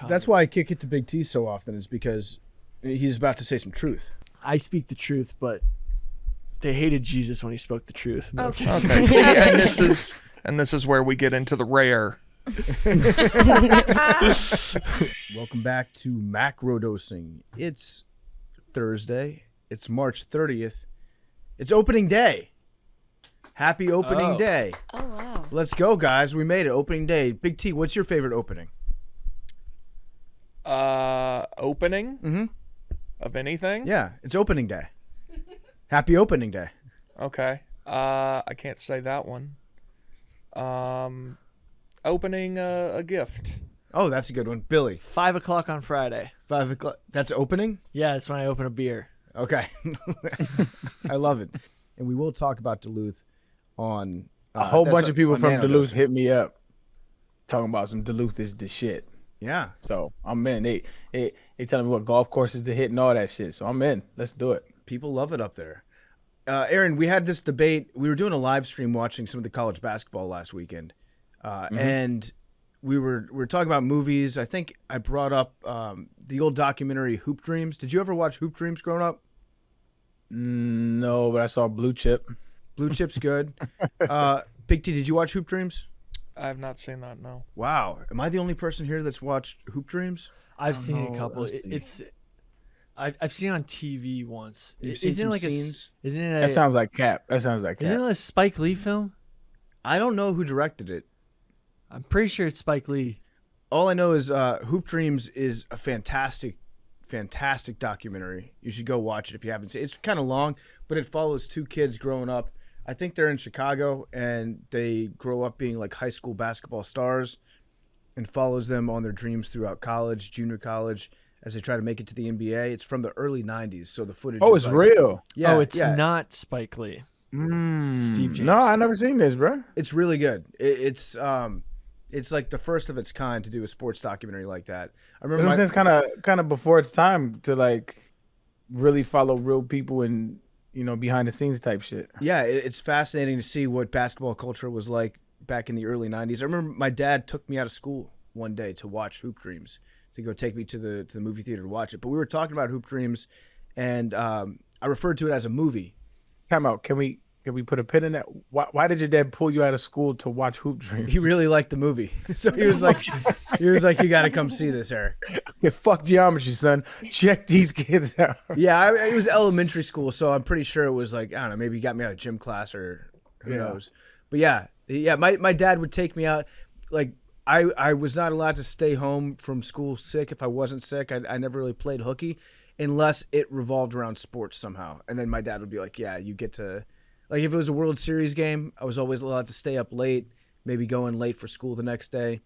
That's why I kick it to Big T so often, is because he's about to say some truth. I speak the truth, but they hated Jesus when he spoke the truth. No, Okay. Okay. See, and this is where we get into the rare. Welcome back to Macrodosing. It's Thursday. It's March 30th. It's opening day. Happy opening day. Oh, wow. Let's go, guys. We made it. Opening day. Big T, what's your favorite opening? Opening of anything? Yeah, it's opening day. Happy opening day. Okay. I can't say that one. Opening a gift. Oh, that's a good one. Billy, 5 o'clock on Friday. 5 o'clock. That's opening? Yeah, that's when I open a beer. Okay. I love it. And we will talk about Duluth on... a whole bunch of people on from Nanodose. Duluth hit me up talking about some Duluth is the shit. Yeah. So I'm in. They telling me what golf courses to hit and all that shit. So I'm in. Let's do it. People love it up there. Aaron, we had this debate. We were doing a live stream watching some of the college basketball last weekend. And we were talking about movies. I think I brought up the old documentary Hoop Dreams. Did you ever watch Hoop Dreams growing up? No, but I saw Blue Chip. Blue Chip's good. Big T, did you watch Hoop Dreams? I have not seen that, no. Wow. Am I the only person here that's watched Hoop Dreams? I've seen a know. couple. Let's see. It's I've seen it on TV once. You've seen some scenes? Isn't That it sounds like Cap. That sounds like isn't Cap. it a Spike Lee film? I don't know who directed it. I'm pretty sure it's Spike Lee. All I know is Hoop Dreams is a fantastic documentary. You should go watch it if you haven't seen it. It's kind of long, but it follows two kids growing up. I think they're in Chicago, and they grow up being like high school basketball stars, and follows them on their dreams throughout college, junior college, as they try to make it to the NBA. It's from the early 90s, so the footage Oh, is it's like, real. Yeah, Oh, it's yeah. not Spike Lee. Steve James. No, I never seen this, bro. It's really good. It's like the first of its kind to do a sports documentary like that. I remember It's kind of before its time to like really follow real people and behind the scenes type shit. Yeah, it's fascinating to see what basketball culture was like back in the early 90s. I remember my dad took me out of school one day to watch Hoop Dreams, to go take me to the movie theater to watch it. But we were talking about Hoop Dreams, and I referred to it as a movie. Time out. Can we put a pin in that? Why did your dad pull you out of school to watch Hoop Dreams? He really liked the movie. So he was like, you got to come see this, Eric. Yeah, fuck geometry, son. Check these kids out. Yeah, it was elementary school, so I'm pretty sure it was like, I don't know, maybe he got me out of gym class or who knows. But yeah, my dad would take me out. Like, I was not allowed to stay home from school sick. If I wasn't sick, I never really played hooky unless it revolved around sports somehow. And then my dad would be like, yeah, you get to, like if it was a World Series game, I was always allowed to stay up late, maybe go in late for school the next day.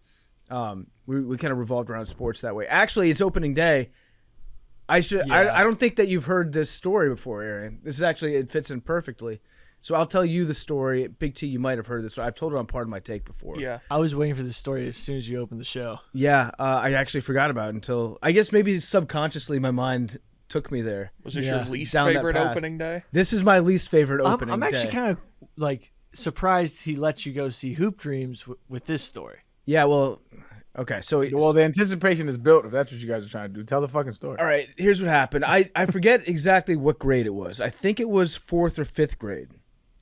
We kind of revolved around sports that way. Actually, it's opening day. I don't think that you've heard this story before, Arian. This is actually, it fits in perfectly. So I'll tell you the story. Big T, you might have heard this. I've told it on Part of My Take before. Yeah. I was waiting for this story as soon as you opened the show. Yeah, I actually forgot about it until, I guess maybe subconsciously my mind took me there. Was this your least down that favorite path. opening day? This is my least favorite opening I'm actually day. kind of like surprised he let you go see Hoop Dreams with this story. Yeah, well, okay. So Well, the anticipation is built. If that's what you guys are trying to do, tell the fucking story. all right, here's what happened. I forget exactly what grade it was. I think it was 4th or 5th grade.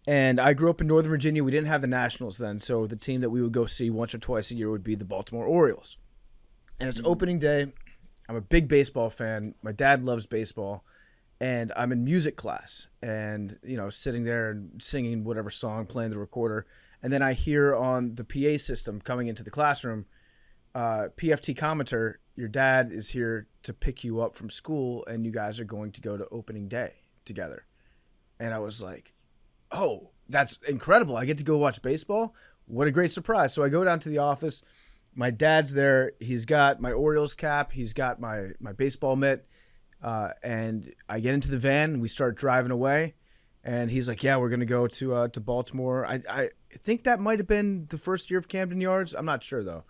And I grew up in Northern Virginia. We didn't have the Nationals then, so the team that we would go see once or twice a year would be the Baltimore Orioles. And it's opening day. I'm a big baseball fan. My dad loves baseball. And I'm in music class and, sitting there and singing whatever song, playing the recorder. And then I hear on the PA system coming into the classroom, PFT commenter, your dad is here to pick you up from school and you guys are going to go to opening day together. And I was like, oh, that's incredible. I get to go watch baseball. What a great surprise. So I go down to the office. My dad's there. He's got my Orioles cap. He's got my baseball mitt. And I get into the van and we start driving away. And he's like, yeah, we're going to go to Baltimore. I think that might have been the first year of Camden Yards. I'm not sure, though.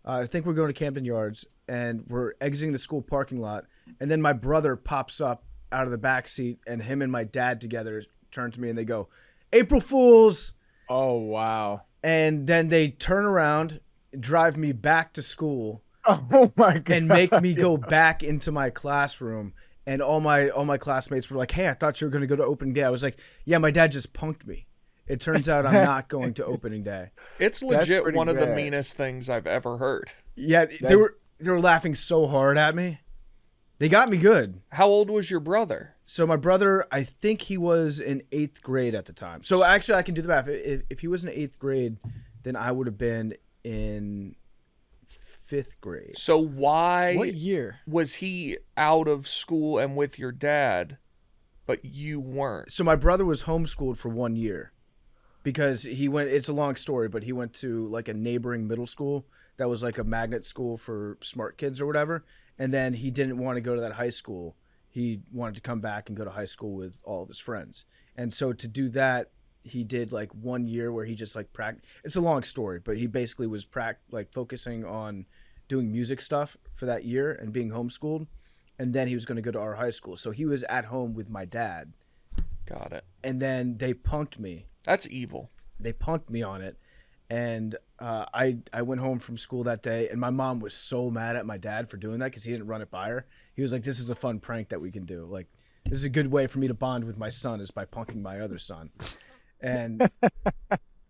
I think we're going to Camden Yards. And we're exiting the school parking lot. And then my brother pops up out of the back seat. And him and my dad together turn to me and they go, April Fools. Oh, wow. And then they turn around, drive me back to school. Oh my god. and make me go back into my classroom. And all my classmates were like, "Hey, I thought you were going to go to opening day." I was like, "Yeah, my dad just punked me. It turns out I'm not going to opening day." It's legit pretty one of the bad. meanest things I've ever heard. Yeah, they were laughing so hard at me. They got me good. How old was your brother? So my brother, I think he was in 8th grade at the time. So actually, I can do the math. If he was in 8th grade, then I would have been in 5th grade. So why What year? was he out of school and with your dad, but you weren't? So my brother was homeschooled for 1 year because he went. It's a long story, but he went to like a neighboring middle school that was like a magnet school for smart kids or whatever. And then he didn't want to go to that high school. He wanted to come back and go to high school with all of his friends. And so to do that, he did like 1 year where he just like it's a long story, but he basically was like focusing on doing music stuff for that year and being homeschooled. And then he was going to go to our high school. So he was at home with my dad. Got it. And then they punked me. That's evil. They punked me on it. And I went home from school that day, and my mom was so mad at my dad for doing that because he didn't run it by her. He was like, "This is a fun prank that we can do. Like, this is a good way for me to bond with my son is by punking my other son." And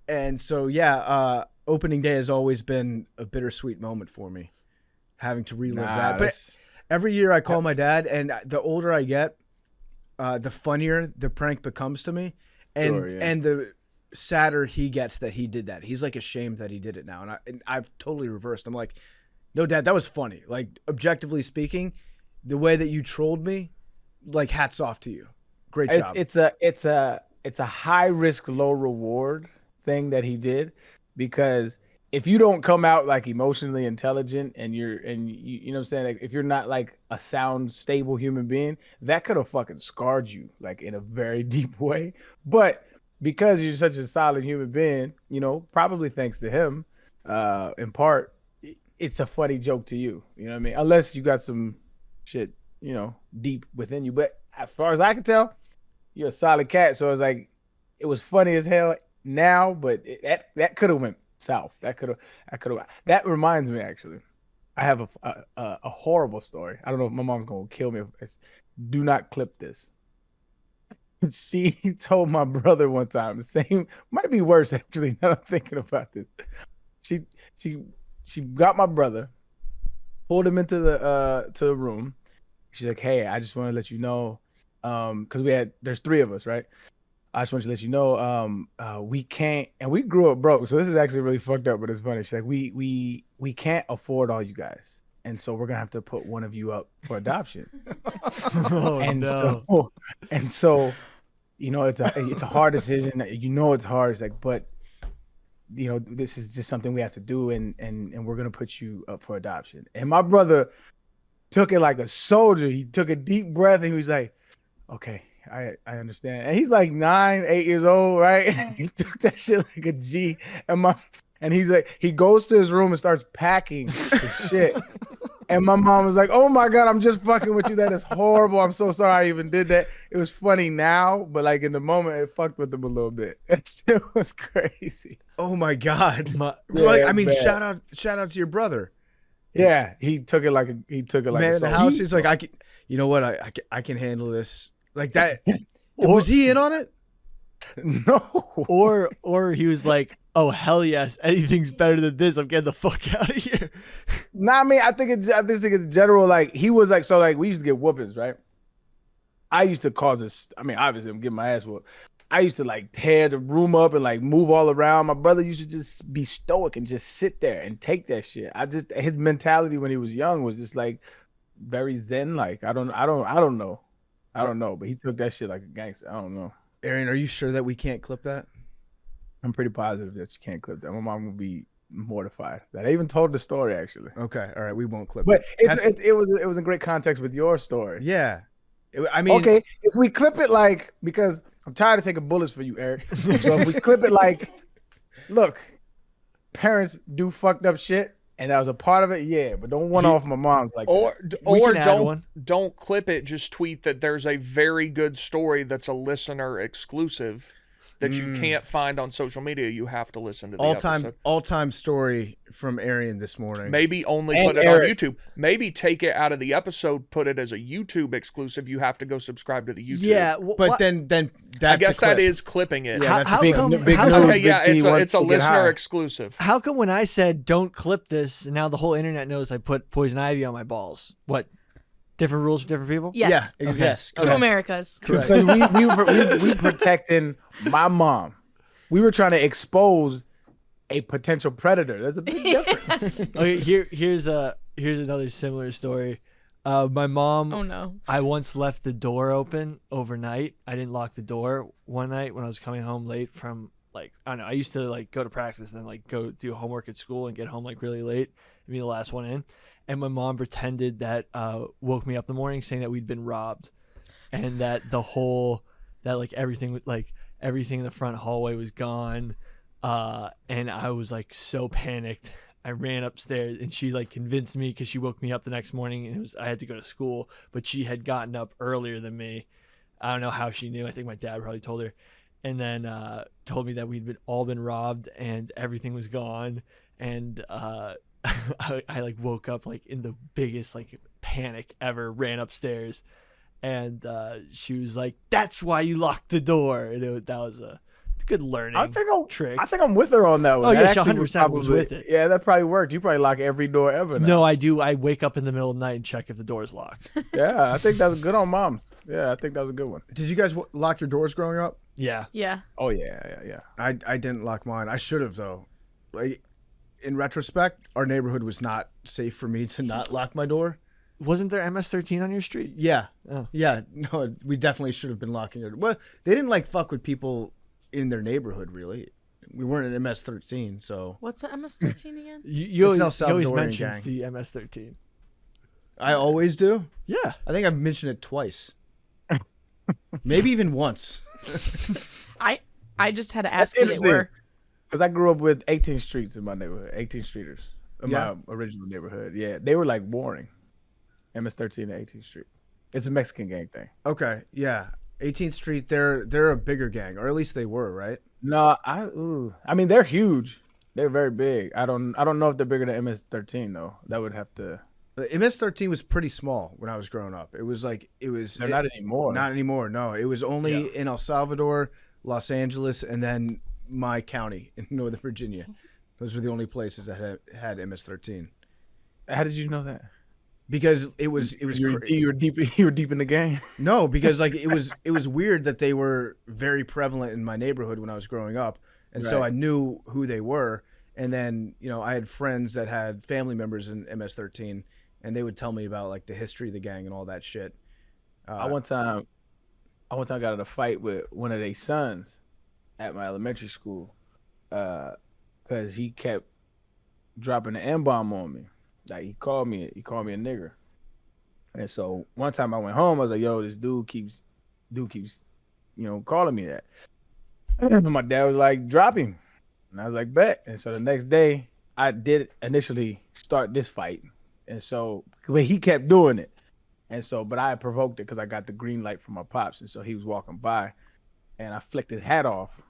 and so yeah, opening day has always been a bittersweet moment for me, having to relive that. But every year I call my dad, and the older I get, the funnier the prank becomes to me, and Sure, yeah. and the sadder he gets that he did that. He's like ashamed that he did it now, and I've totally reversed. I'm like, "No, Dad, that was funny. Like, objectively speaking, the way that you trolled me, like, hats off to you. Great job." It's a high risk, low reward thing that he did, because if you don't come out like emotionally intelligent and you know what I'm saying, like, if you're not like a sound, stable human being, that could have fucking scarred you like in a very deep way. But because you're such a solid human being, you know, probably thanks to him, in part, it's a funny joke to you. You know what I mean? Unless you got some shit, you know, deep within you. But as far as I can tell, you're a solid cat. So it's like, it was funny as hell now, but that could have went south. That reminds me, actually, I have a horrible story. I don't know if my mom's gonna kill me. Do not clip this. She told my brother one time the same, might be worse actually. Now I'm thinking about this. She got my brother, pulled him into the room. She's like, "Hey, I just want to let you know, because there's 3 of us, right? I just want to let you know, we can't, and we grew up broke, so this is actually really fucked up, but it's funny. She's like, we can't afford all you guys, and so we're gonna have to put one of you up for adoption." So, you know, it's a hard decision. You know, it's hard. It's like, but you know, this is just something we have to do, and we're gonna put you up for adoption. And my brother took it like a soldier. He took a deep breath and he was like, "Okay, I understand." And he's like 9, 8 years old, right? He took that shit like a G. And he's like, he goes to his room and starts packing his shit. And my mom was like, "Oh my God, I'm just fucking with you. That is horrible. I'm so sorry I even did that." It was funny now, but like in the moment, it fucked with him a little bit. It still was crazy. Oh my God. Yeah, Like, I mean, bad. shout out to your brother. Yeah, he took it like Man a in the soldier. house, he's like, you know what? I can handle this. Like that. Was he in on it? No. Or he was like, "Oh hell yes, anything's better than this. I'm getting the fuck out of here." Nah, I mean, I think it's general. Like, he was like, so like we used to get whoopings, right? I used to cause this. I mean, obviously, I'm getting my ass whooped. I used to like tear the room up and like move all around. My brother used to just be stoic and just sit there and take that shit. His mentality when he was young was just like very zen. Like, I don't know, but he took that shit like a gangster. I don't know. Arian, are you sure that we can't clip that? I'm pretty positive that you can't clip that. My mom would be mortified. That I even told the story actually. Okay, all right, we won't clip But it. it was in great context with your story. Yeah. I mean, Okay, if we clip it like, because I'm tired of taking bullets for you, Eric. So if we clip it like, look, parents do fucked up shit, and that was a part of it, yeah. But don't one off my mom's like that. We Or can add one. don't clip it. Just tweet that there's a very good story that's a listener exclusive, that you can't find on social media. You have to listen to the episode. All-time story from Arian this morning. Maybe only And put it Eric. on YouTube. Maybe take it out of the episode, put it as a YouTube exclusive. You have to go subscribe to the YouTube. Yeah, But then that's I guess a clip. that is clipping it. Yeah, that's how Big, come? big how, news, Okay, Big yeah, T it's wants a to get listener high. exclusive. how come when I said don't clip this, and now the whole internet knows I put poison ivy on my balls? What? Different rules for different people? Yes. Yeah, yes. Two Americas. Because we protecting my mom. We were trying to expose a potential predator. There's a big difference. Okay, here's another similar story. My mom. Oh no. I once left the door open overnight. I didn't lock the door one night when I was coming home late from I don't know. I used to go to practice and then go do homework at school and get home really late and be the last one in. And my mom pretended that woke me up in the morning saying that we'd been robbed, and that everything in the front hallway was gone. And I was so panicked. I ran upstairs and she convinced me, because she woke me up the next morning and I had to go to school, but she had gotten up earlier than me. I don't know how she knew. I think my dad probably told her, and then told me that we'd all been robbed and everything was gone. And I woke up in the biggest panic ever, ran upstairs, and she was like, "That's why you locked the door." And that was a good learning trick. I think I'm with her on that one. Oh, That yeah, she actually 100% was with it. Yeah, that probably worked. You probably lock every door ever now. No, I do. I wake up in the middle of the night and check if the door is locked. Yeah, I think that's good on mom. Yeah, I think that was a good one. Did you guys lock your doors growing up? Yeah. Yeah. Oh yeah. I didn't lock mine. I should have, though. In retrospect, our neighborhood was not safe for me to not lock my door. Wasn't there MS-13 on your street? Yeah. Oh. Yeah. No, we definitely should have been locking it. Well, they didn't fuck with people in their neighborhood, really. We weren't an MS-13, so. What's the MS-13 again? You It's an El always Salvadorian mention gang. the MS-13. I always do. Yeah. I think I've mentioned it twice. Maybe even once. I just had to That's ask who they interesting. were. Because I grew up with 18th Streets in my neighborhood, 18th Streeters in Yeah. my original neighborhood. Yeah, they were boring. MS-13 and 18th Street. It's a Mexican gang thing. Okay, yeah. 18th Street, they're a bigger gang, or at least they were, right? No, I mean they're huge. They're very big. I don't know if they're bigger than MS-13 though. That would have to. The MS-13 was pretty small when I was growing up. It was They're not anymore. Not anymore. No, it was only in El Salvador, Los Angeles, and then my county in Northern Virginia. Those were the only places that had MS-13. How did you know that? Because it was You were deep in the game. no, because it was weird that they were very prevalent in my neighborhood when I was growing up, and so Right. I knew who they were. And then I had friends that had family members in MS-13, and they would tell me about the history of the gang and all that shit. I one time got in a fight with one of their sons at my elementary school, because he kept dropping the N-bomb on me. He called me a nigger. And so one time I went home, I was like, yo, this dude keeps calling me that. And my dad was like, drop him. And I was like, bet. And so the next day I did initially start this fight. And so, but he kept doing it. And so, but I had provoked it because I got the green light from my pops. And so he was walking by and I flicked his hat off.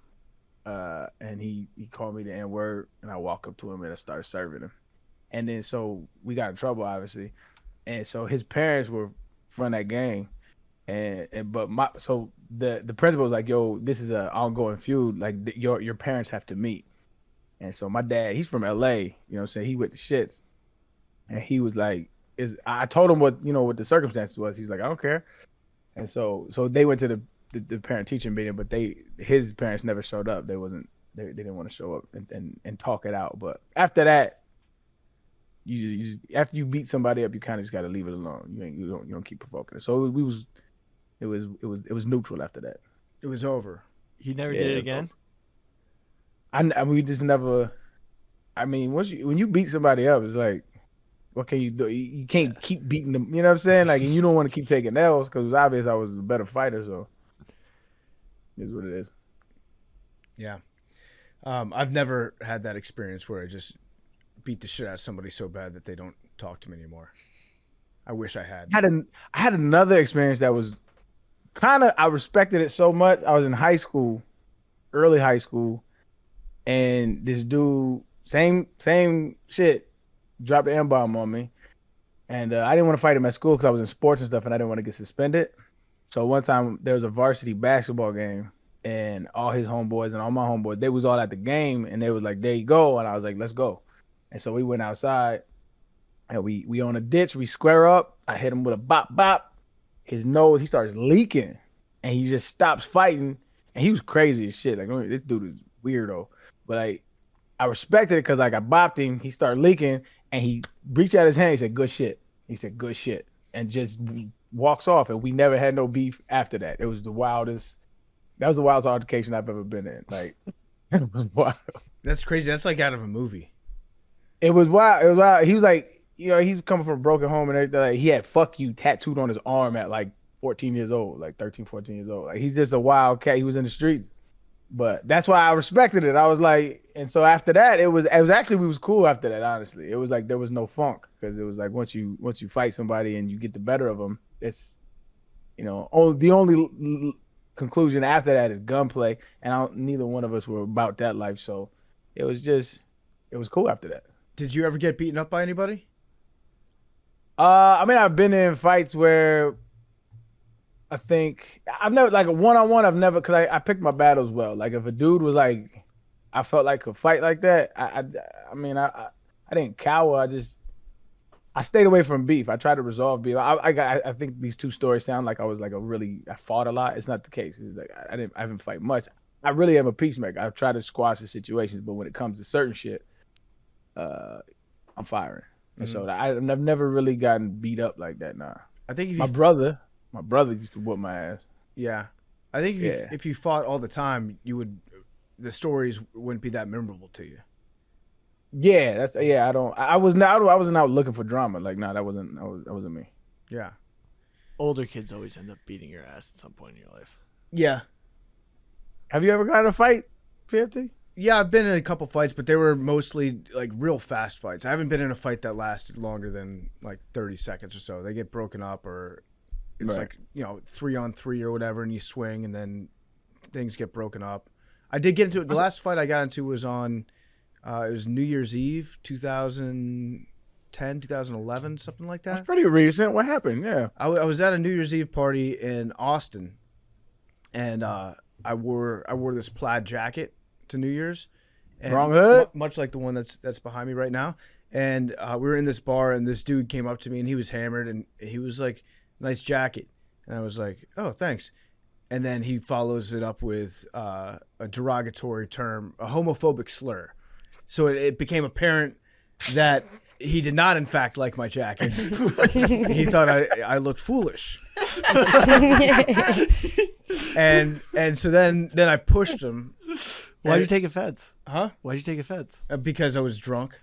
And he called me the N-word, and I walked up to him and I started serving him. And then so we got in trouble, obviously. And so his parents were from that gang. So the principal was like, yo, this is an ongoing feud. Your parents have to meet. And so my dad, he's from LA, you know what I'm saying? He with the shits. And he was like, I told him what the circumstances was. He's like, I don't care. And so they went to the parent teacher meeting, but his parents never showed up. They didn't want to show up and talk it out. But after that, you after you beat somebody up, you kind of just got to leave it alone. You don't keep provoking it. So it was neutral after that. It was over. He never did it again. We just never. I mean, when you beat somebody up, it's like, what can you do? You can't keep beating them. You know what I'm saying? And you don't want to keep taking L's because it was obvious I was a better fighter. So, it is what it is. Yeah. I've never had that experience where I just beat the shit out of somebody so bad that they don't talk to me anymore. I wish I had. I had another experience that was I respected it so much. I was in high school, early high school, and this dude, same shit, dropped the M-bomb on me. And I didn't want to fight him at school because I was in sports and stuff, and I didn't want to get suspended. So one time there was a varsity basketball game, and all his homeboys and all my homeboys, they was all at the game, and they was like, "There you go," and I was like, "Let's go." And so we went outside, and we on a ditch, we square up. I hit him with a bop bop. His nose, he starts leaking, and he just stops fighting. And he was crazy as shit. Like, this dude is weirdo, but like, I respected it because like I bopped him. He started leaking. And he reached out his hand. He said, "Good shit." He said, "Good shit," and just walks off. And we never had no beef after that. It was the wildest. That was the wildest altercation I've ever been in. Like, it was wild. That's crazy. That's like out of a movie. It was wild. It was wild. He was like, he's coming from a broken home and everything. Like, he had "fuck you" tattooed on his arm at like 14 years old, like 13, 14 years old. Like, he's just a wild cat. He was in the streets. But that's why I respected it. I was like, and so after that, it was actually, we was cool after that. Honestly, it was like there was no funk because it was like once you fight somebody and you get the better of them, it's the only conclusion after that is gunplay, and neither one of us were about that life. So it was cool after that. Did you ever get beaten up by anybody? I mean, I've been in fights where I think I've never, like a one-on-one, I've never, because I picked my battles well. Like if a dude was like, I felt like could fight like that, I mean, I didn't cower. I stayed away from beef. I tried to resolve beef. I think these two stories sound like I was like I fought a lot. It's not the case. It's like I haven't fight much. I really am a peacemaker. I've tried to squash the situations, but when it comes to certain shit, I'm firing. And so I've never really gotten beat up like that. Nah. I think if my brother used to whoop my ass. Yeah, I think if you fought all the time, the stories wouldn't be that memorable to you. Yeah, I wasn't out looking for drama. Like, nah, that wasn't me. Yeah. Older kids always end up beating your ass at some point in your life. Yeah. Have you ever gotten a fight, PFT? Yeah, I've been in a couple fights, but they were mostly like real fast fights. I haven't been in a fight that lasted longer than like 30 seconds or so. They get broken up, or it's Right. like 3-on-3 or whatever, and you swing, and then things get broken up. I did get into it. The last fight I got into was on it was New Year's Eve, 2010, 2011, something like that. That's pretty recent. What happened? Yeah. I was at a New Year's Eve party in Austin, and I wore this plaid jacket to New Year's. And Wrong hood? Much like the one that's behind me right now. And we were in this bar, and this dude came up to me, and he was hammered, and he was like, "Nice jacket." And I was like, "Oh, thanks." And then he follows it up with a derogatory term, a homophobic slur. So it became apparent that he did not, in fact, like my jacket. He thought I looked foolish. and so then I pushed him. Why'd you take offense? Huh? Why'd you take offense? Because I was drunk.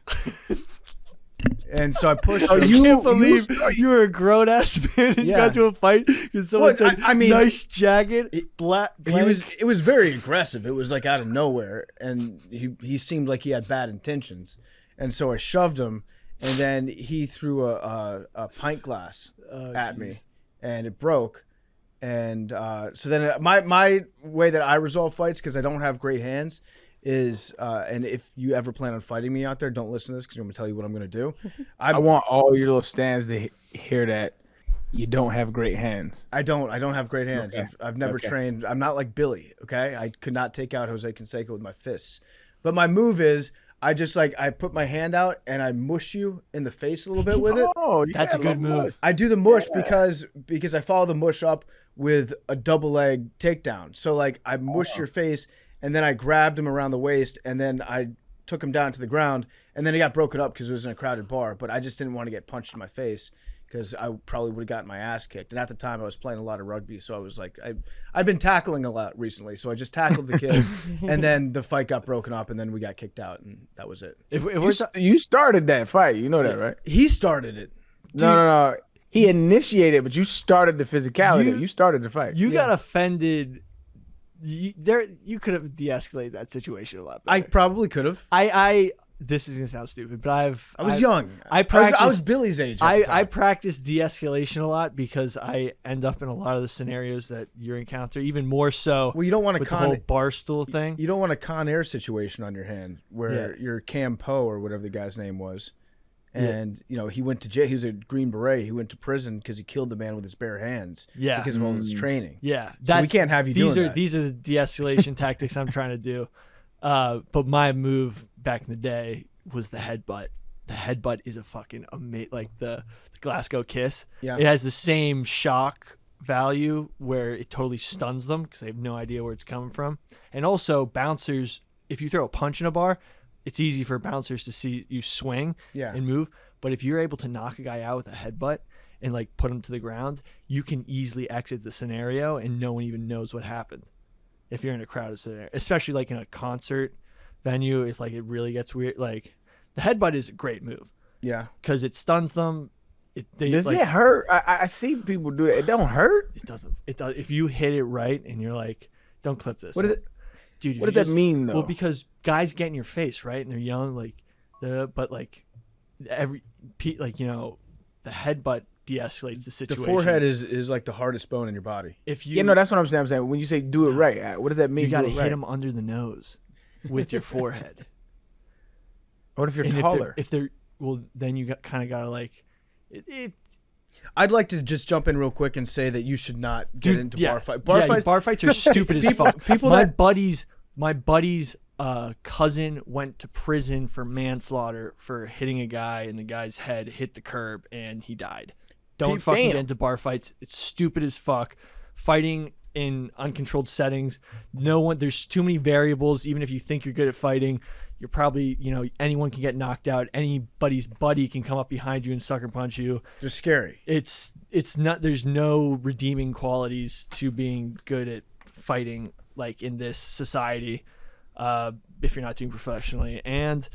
And so I pushed I him. can't believe you were a grown ass man and you Yeah. got to a fight because someone Well, said, I mean, nice jacket, black. It was very aggressive. It was like out of nowhere, and he seemed like he had bad intentions. And so I shoved him, and then he threw a pint glass at me, and it broke. And so then my way that I resolve fights, because I don't have great hands, is and if you ever plan on fighting me out there, don't listen to this because I'm gonna tell you what I'm gonna do. I want all your little stands to hear that you don't have great hands. I don't have great hands. Okay. I've never Okay. trained. I'm not like Billy. Okay, I could not take out Jose Canseco with my fists. But my move is I put my hand out and I mush you in the face a little bit with it. Oh, That's a good move. I do the mush because I follow the mush up with a double leg takedown. So like I mush your face, and then I grabbed him around the waist, and then I took him down to the ground, and then he got broken up because it was in a crowded bar. But I just didn't want to get punched in my face because I probably would have gotten my ass kicked. And at the time I was playing a lot of rugby, so I was like, I'd been tackling a lot recently, so I just tackled the kid, and then the fight got broken up, and then we got kicked out, and that was it. If we're You started that fight. You know that, right? He started it. No. He initiated, but you started the physicality. You started the fight. you got offended. You could have de-escalated that situation a lot better. I probably could have. I this is gonna sound stupid, but I was young. I I practiced. was Billy's age. At the I time. practice de-escalation a lot because I end up in a lot of the scenarios that you encounter, even more so Well, you don't want to with the whole con. barstool thing. You don't want a Con Air situation on your hand where you're Cam Poe or whatever the guy's name was, and he went to jail. He was a Green Beret. He went to prison because he killed the man with his bare hands. Yeah. because of all his training. Yeah, So we can't have you these doing are that. these are the de-escalation tactics I'm trying to do. But my move back in the day was the headbutt. The headbutt is a fucking amazing, like the Glasgow kiss. Yeah. It has the same shock value where it totally stuns them because they have no idea where it's coming from. And also bouncers, if you throw a punch in a bar, it's easy for bouncers to see you swing Yeah. and move. But if you're able to knock a guy out with a headbutt and like put him to the ground, you can easily exit the scenario and no one even knows what happened. If you're in a crowded scenario, especially like in a concert venue, if like it really gets weird, like the headbutt is a great move Yeah. because it stuns them. Does it hurt? I see people do it. It don't hurt. It doesn't. It does. If you hit it right and you're like, don't clip this. What is it? Dude, if What you does that just- mean though? Well, because guys get in your face, right? And they're young, like, but like the headbutt de-escalates the The situation. forehead is like the hardest bone in your body. If you, that's what I'm saying. I'm saying when you say do it right, what does that mean? you got to do it hit right? them under the nose with your forehead. What if you're And taller? if they're well, then you kind of got to like it. I'd like to just jump in real quick and say that you should not get Dude, into yeah. bar fight. Bar fights are stupid as fuck. people my that- buddy's cousin went to prison for manslaughter for hitting a guy and the guy's head hit the curb and he died. Don't fucking get into bar fights. It's stupid as fuck. Fighting in uncontrolled settings. There's too many variables. Even if you think you're good at fighting, you're probably, anyone can get knocked out. Anybody's buddy can come up behind you and sucker punch you. They're scary. It's not, there's no redeeming qualities to being good at fighting like in this society if you're not doing professionally, and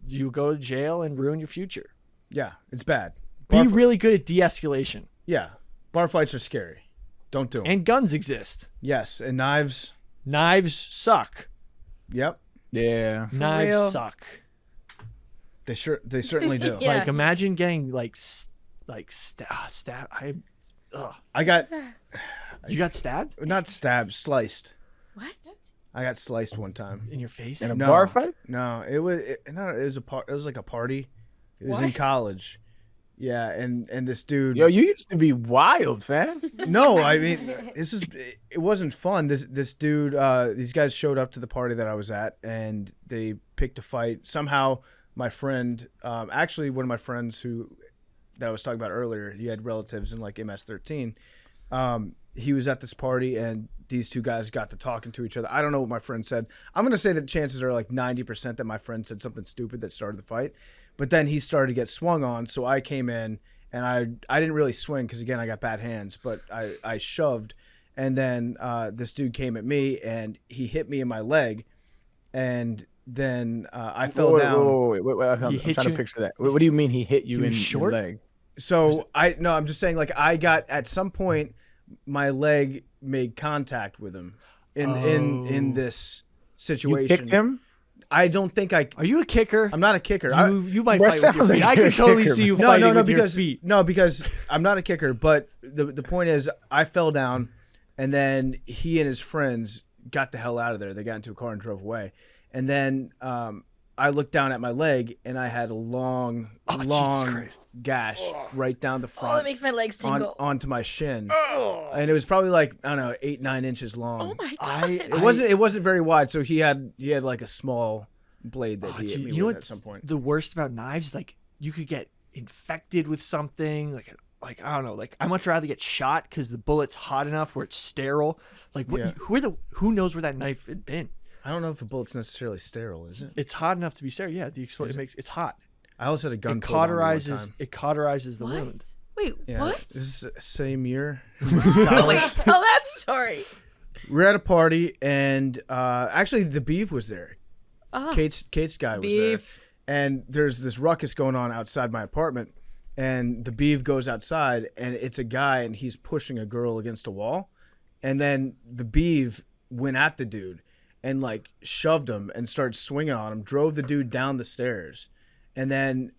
you go to jail and ruin your future. Yeah, it's bad. Be Bar fi- really good at de-escalation. Yeah, bar fights are scary. Don't do them. And guns exist. Yes, and knives. Knives suck. Yep, Yeah. Knives real. suck. they certainly do. Yeah. Like imagine getting stab. I got You got stabbed not stabbed, sliced. What? I got sliced one time. in your face. In a No. bar fight? No, it was it was like a party. It was in What? college. Yeah, and this dude. Yo, you used to be wild, fam. No, I mean it wasn't fun. This dude, these guys showed up to the party that I was at, and they picked a fight. Somehow, my friend, actually one of my friends that I was talking about earlier, he had relatives in like MS-13. He was at this party, and these two guys got to talking to each other. I don't know what my friend said. I'm gonna say that chances are like 90% that my friend said something stupid that started the fight. But then he started to get swung on, so I came in, and I didn't really swing because, again, I got bad hands, but I shoved, and then this dude came at me, and he hit me in my leg, and then I fell down. Wait, I'm He hit trying you- to picture that. What do you mean he hit you He in was your short? leg? So I'm just saying, like, I got, at some point, my leg made contact with him in this situation. You kicked him? I don't think Are you a kicker? I'm not a kicker. You might That fight with your sounds feet. like I you're could a totally kicker, see you man. fighting with your because feet. because I'm not a kicker. But the point is, I fell down, and then he and his friends got the hell out of there. They got into a car and drove away. And then I looked down at my leg, and I had a long Jesus Christ. gash right down the Oh, front that makes my legs tingle. onto my shin, and it was probably like, I don't know, 8-9 inches long. Oh my god. It wasn't very wide, so he had like a small blade that he hit me you know with at what's some point. the worst about knives is like you could get infected with something like I don't know, like I much rather get shot because the bullet's hot enough where it's sterile. Like what? Yeah. Who knows where that knife had been? I don't know if a bullet's necessarily sterile, is it? It's hot enough to be sterile. Yeah, the explosion it's hot. I also had a gun It pulled on me one cauterizes time. the What? wound. Wait, Yeah, what? This is same year. Wait, tell that story. We were at a party, and actually the beef was there. Oh, Kate's guy was there. beef. And there's this ruckus going on outside my apartment, and the beef goes outside, and it's a guy, and he's pushing a girl against a wall, and then the beef went at the dude, and like shoved him and started swinging on him, drove the dude down the stairs. And then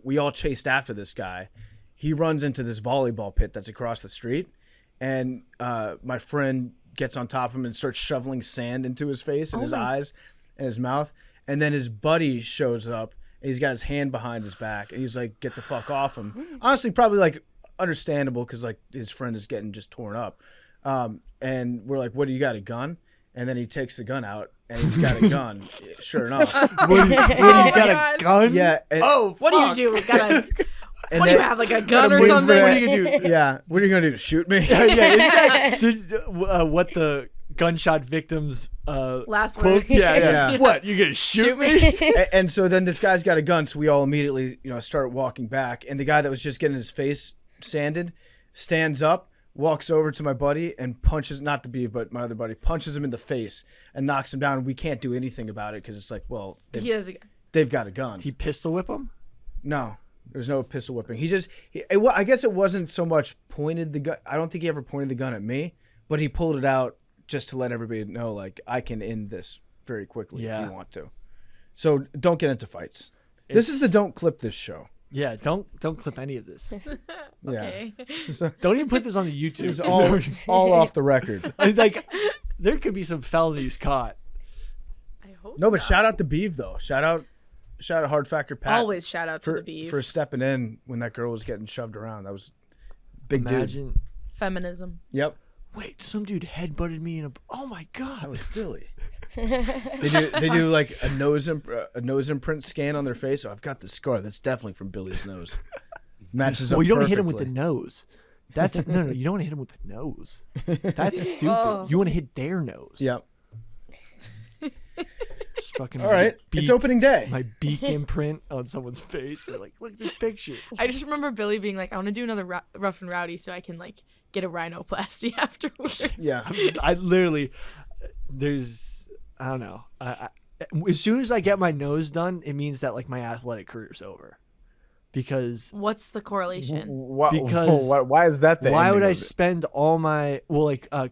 we all chased after this guy. He runs into this volleyball pit that's across the street. And my friend gets on top of him and starts shoveling sand into his face and his eyes and his mouth. And then his buddy shows up and he's got his hand behind his back and he's like, get the fuck off him. Honestly, probably like understandable because like his friend is getting just torn up. And we're like, what do you got, a gun? And then he takes the gun out and he's got a gun. Sure enough. What do you got a gun? Yeah. And, What do you do? Got a, and what do you then- have, like a gun or wait for something? that. What are you gonna do? Yeah. What are you going to do? Shoot me? Yeah, isn't that what the gunshot victims Last quote? word. Yeah. What, you're gonna shoot me? And so then this guy's got a gun, so we all immediately, start walking back. And the guy that was just getting his face sanded stands up, walks over to my buddy, and punches, not the beef, but my other buddy, punches him in the face and knocks him down. We can't do anything about it because it's like, well, He has a gun. they've got a gun. Did he pistol whip him? No, there's no pistol whipping. I guess it wasn't so much pointed the gun. I don't think he ever pointed the gun at me, but he pulled it out just to let everybody know, like, I can end this very quickly if you want to. So don't get into fights. This is the don't clip this show. Yeah, don't clip any of this. Okay. Yeah. Don't even put this on the YouTube. It's all off the record. Like, there could be some felonies caught. I hope No, but not. shout out to Beeve though. Shout out Hard Factor Pat. Always shout out to the beef. for stepping in when that girl was getting shoved around. That was big dude. Imagine. Feminism. Yep. Wait, some dude headbutted me in a. Oh my That god. was Billy. They do like a nose imprint scan on their face. Oh, I've got the scar. That's definitely from Billy's nose. Matches up. Well, you don't hit him with the perfectly. nose. That's no. You don't want to hit him with the nose. That's stupid. Oh. You want to hit their nose. Yep. Just fucking. All right. It's opening day. My beak imprint on someone's face. They're like, look at this picture. I just remember Billy being like, I want to do another rough and rowdy so I can like get a rhinoplasty afterwards. Yeah. I literally, I don't know. As soon as I get my nose done, it means that like my athletic career's over. Because What's the correlation? Because- why is that the why would ending I of it? spend all my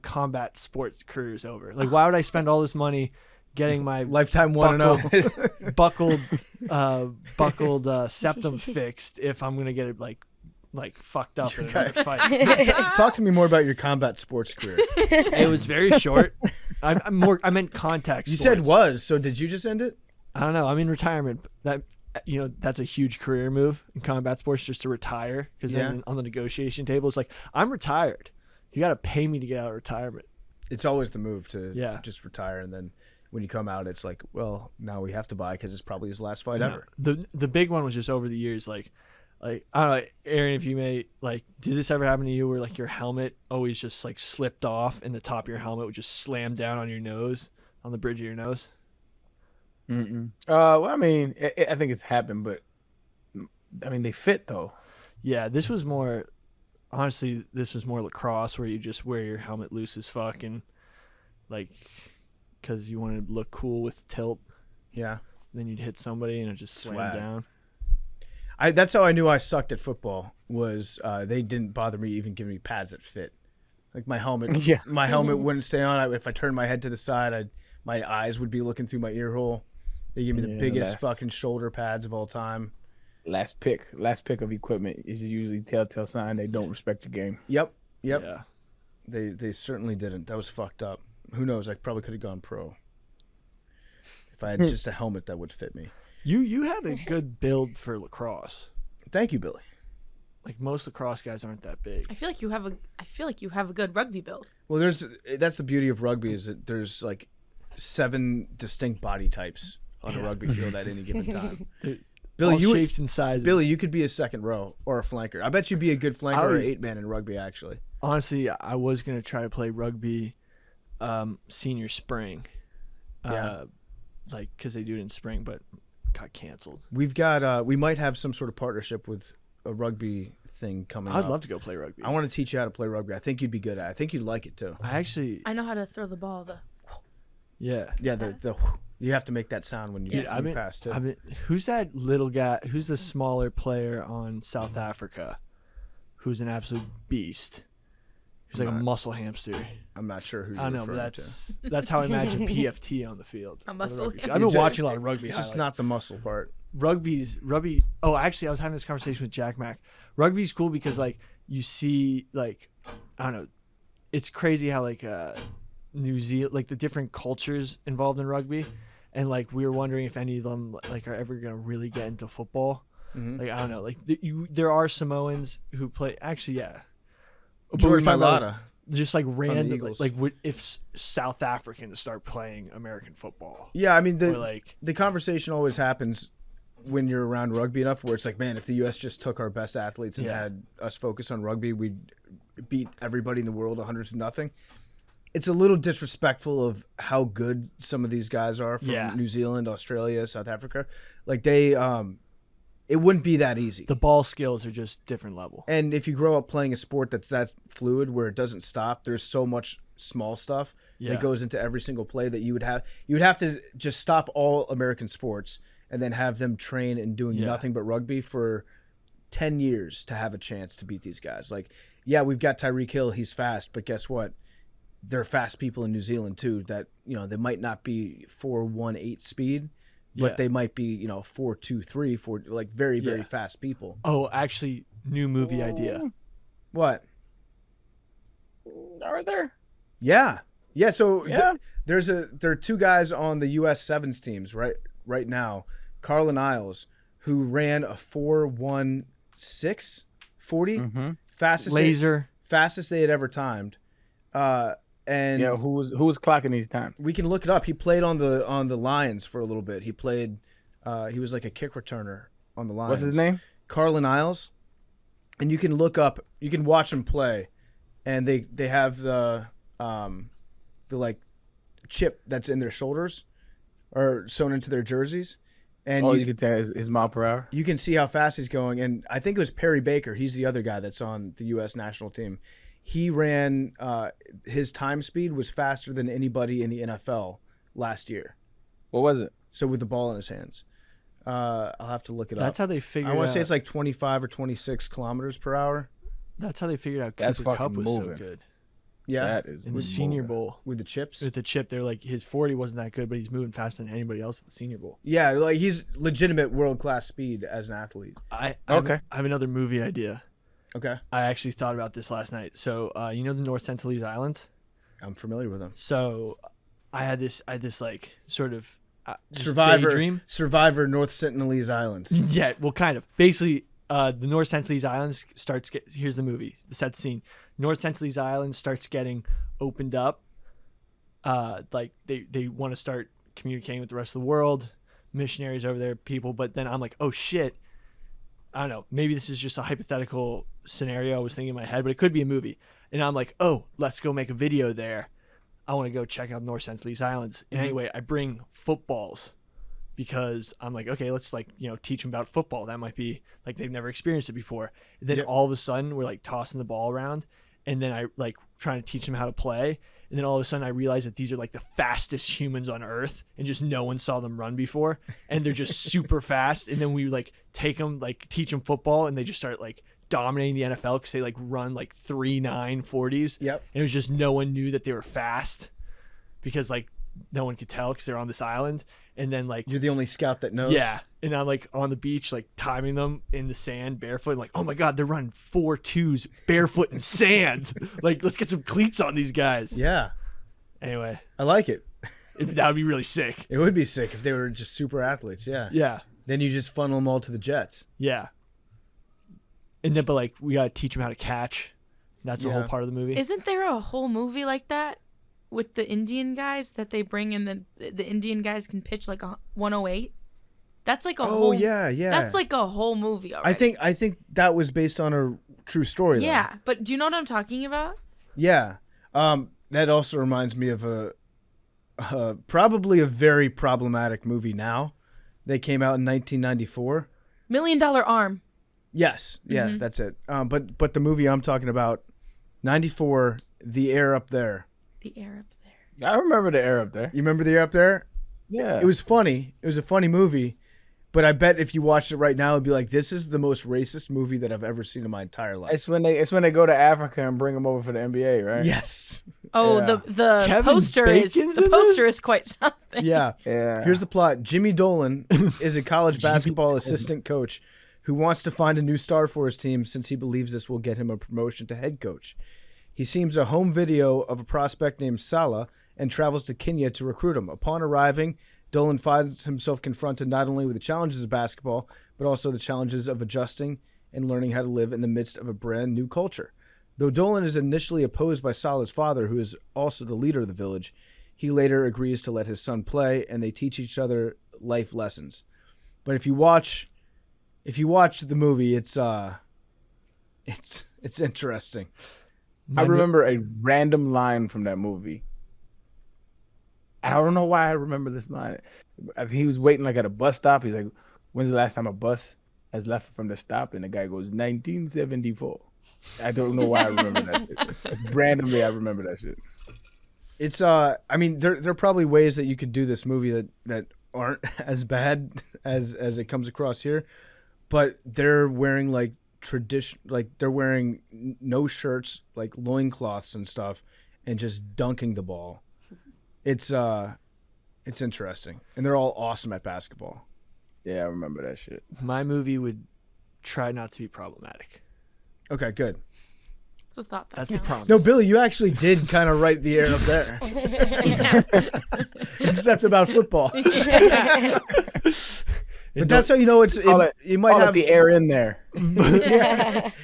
combat sports careers over? Like why would I spend all this money getting my Lifetime 1-0. buckled septum fixed if I'm gonna get it like fucked up in another fight? Talk to me more about your combat sports career. It was very short. I meant contact You sports. said was, so did you just end it? I don't know. I'm in retirement. That's a huge career move in combat sports, just to retire. Because then on the negotiation table, it's like, I'm retired. You got to pay me to get out of retirement. It's always the move to just retire, and then when you come out, it's like, well, now we have to buy because it's probably his last fight ever. The big one was just over the years, like I don't know, Arian, if you may, like, did this ever happen to you where like your helmet always just like slipped off and the top of your helmet would just slam down on your nose, on the bridge of your nose? Well, I mean, I think it's happened, but I mean, they fit though. Yeah, this was more lacrosse where you just wear your helmet loose as fuck and like because you want to look cool with tilt. Yeah. Then you'd hit somebody and it just slammed Swag. down. That's how I knew I sucked at football. Was they didn't bother me even giving me pads that fit. Like my helmet, my helmet wouldn't stay on. If I turned my head to the side, my eyes would be looking through my ear hole. They give me the biggest fucking shoulder pads of all time. Last pick of equipment is usually telltale sign they don't respect your game. Yep. Yeah. They certainly didn't. That was fucked up. Who knows? I probably could have gone pro if I had just a helmet that would fit me. You had a good build for lacrosse. Thank you, Billy. Like most lacrosse guys aren't that big. I feel like you have a good rugby build. Well, that's the beauty of rugby is that there's like 7 distinct body types on a rugby field at any given time. Billy, Billy, shapes and sizes. Billy, you could be a second row or a flanker. I bet you'd be a good flanker or an 8-man in rugby, actually. Honestly, I was gonna try to play rugby, senior spring, like because they do it in spring, but got canceled. We've got we might have some sort of partnership with a rugby thing coming up. I'd love to go play rugby. I want to teach you how to play rugby. I think you'd be good at it. I think you'd like it too. I know how to throw the ball. Yeah. The you have to make that sound when you, pass too. I mean, who's that little guy? Who's the smaller player on South Africa? Who's an absolute beast? He's like a muscle hamster. I'm not sure who. I don't know, but that's how I imagine PFT on the field. A muscle hamster. I've been watching a lot of rugby. It's just highlights. not the muscle part. Rugby. Oh, actually, I was having this conversation with Jack Mack. Rugby's cool because like you see like I don't know, it's crazy how like New Zealand, like the different cultures involved in rugby, and like we were wondering if any of them like are ever gonna really get into football. Mm-hmm. Like I don't know, like there are Samoans who play. Actually, yeah, But Jordan we're talking about, Mailata. just like random, Eagles. like if South Africans start playing American football. Yeah, I mean Or like the conversation always happens when you're around rugby enough, where it's like, man, if the U.S. just took our best athletes and had us focus on rugby, we'd beat everybody in the world 100-0. It's a little disrespectful of how good some of these guys are from New Zealand, Australia, South Africa. Like they, it wouldn't be that easy. the ball skills are just different level. And if you grow up playing a sport that's that fluid where it doesn't stop, there's so much small stuff that goes into every single play that you would have to just stop all American sports and then have them train and doing nothing but rugby for 10 years to have a chance to beat these guys. Like, yeah, we've got Tyreek Hill, he's fast, but guess what? There are fast people in New Zealand too that, you know, they might not be 4.18 speed, but they might be, you know, 4.23, 4, like very, very fast people. Oh, actually, new movie idea. What? Are there? Yeah. Yeah, so there are two guys on the US Sevens teams right now, Carlin Isles, who ran a 4.16 40, fastest they had ever timed. And who was clocking these times? we can look it up. He played on the Lions for a little bit. He played he was like a kick returner on the Lions. What's his name? Carlin Isles. And you can watch him play, and they have the like chip that's in their shoulders or sewn into their jerseys. And you can tell his mile per hour. You can see how fast he's going. And I think it was Perry Baker. He's the other guy that's on the U.S. national team. He ran his time speed was faster than anybody in the NFL last year. What was it? So with the ball in his hands. I'll have to look it up. That's how they figured out. I want to say it's like 25 or 26 kilometers per hour. That's how they figured out That's Cooper Kupp fucking was so moving. good. Yeah. That is In the Senior moving. Bowl. With the chips. With the chip, they're like, his 40 wasn't that good, but he's moving faster than anybody else at the Senior Bowl. Yeah, like he's legitimate world-class speed as an athlete. I Okay. have another movie idea. Okay. I actually thought about this last night. So, you know the North Sentinelese Islands? I'm familiar with them. So, I had this like sort of just Survivor daydream. Survivor North Sentinelese Islands. Yeah, well, kind of. Basically, the North Sentinelese Islands here's the movie, the set scene. North Sentinelese Islands starts getting opened up. Like they want to start communicating with the rest of the world, missionaries over there, people. But then I'm like, oh shit, I don't know. Maybe this is just a hypothetical scenario I was thinking in my head, but it could be a movie. And I'm like, oh, let's go make a video there. I want to go check out North Sentinelese Islands. And anyway, I bring footballs because I'm like, okay, let's like, you know, teach them about football. That might be like they've never experienced it before. And then all of a sudden we're like tossing the ball around, and then I like trying to teach them how to play. And then all of a sudden I realize that these are like the fastest humans on earth, and just no one saw them run before. And they're just super fast. And then we like take them, like teach them football, and they just start like dominating the NFL because they like run like 3.9 40s. Yep. And it was just no one knew that they were fast because like no one could tell because they're on this island. And then like You're the only scout that knows. yeah, and I'm like on the beach like timing them in the sand barefoot, like, oh my god, they're running 4.2s barefoot in sand. Like, let's get some cleats on these guys. Yeah. Anyway, I like it. that would be really sick. It would be sick if they were just super athletes. Yeah. Yeah, Then you just funnel them all to the Jets. yeah. And then, but like, we gotta teach them how to catch. That's a whole Yeah. part of the movie. Isn't there a whole movie like that with the Indian guys that they bring in? The Indian guys can pitch like a 108. That's like a whole. Oh yeah, yeah. That's like a whole movie already. I think that was based on a true story. Though. Yeah, but do you know what I'm talking about? Yeah. That also reminds me of a probably a very problematic movie now. They came out in 1994. $1 Million Arm. Yes. Yeah, that's it. But the movie I'm talking about, 94, The Air Up There. The air up there. I remember the air up there. You remember The Air Up There? Yeah. It was funny. It was a funny movie, But I bet if you watched it right now, it'd be like, this is the most racist movie that I've ever seen in my entire life. It's when they go to Africa and bring them over for the NBA, right? Yes. Oh, Yeah. the Kevin poster Bacon's is in this? quite something. Yeah. Yeah. Here's the plot. Jimmy Dolan is a college basketball assistant coach who wants to find a new star for his team since he believes this will get him a promotion to head coach. He sees a home video of a prospect named Salah and travels to Kenya to recruit him. Upon arriving, Dolan finds himself confronted not only with the challenges of basketball, but also the challenges of adjusting and learning how to live in the midst of a brand new culture. Though Dolan is initially opposed by Salah's father, who is also the leader of the village, he later agrees to let his son play, and they teach each other life lessons. But if you watch the movie, it's interesting. I remember a random line from that movie. I don't know why I remember this line. He was waiting like at a bus stop. He's like, "When's the last time a bus has left from the stop?" And the guy goes, "1974." I don't know why I remember that shit. Randomly, I remember that shit. It's I mean, there are probably ways that you could do this movie that aren't as bad as it comes across here, but they're wearing like they're wearing no shirts, like loincloths and stuff, and just dunking the ball. It's interesting, and they're all awesome at basketball. Yeah, I remember that shit. My movie would try not to be problematic. Okay, good. It's a thought that That's the counts. promise. No, Billy, you actually did kind of right the air up there, except about football. But that's how you know you might have the air in there.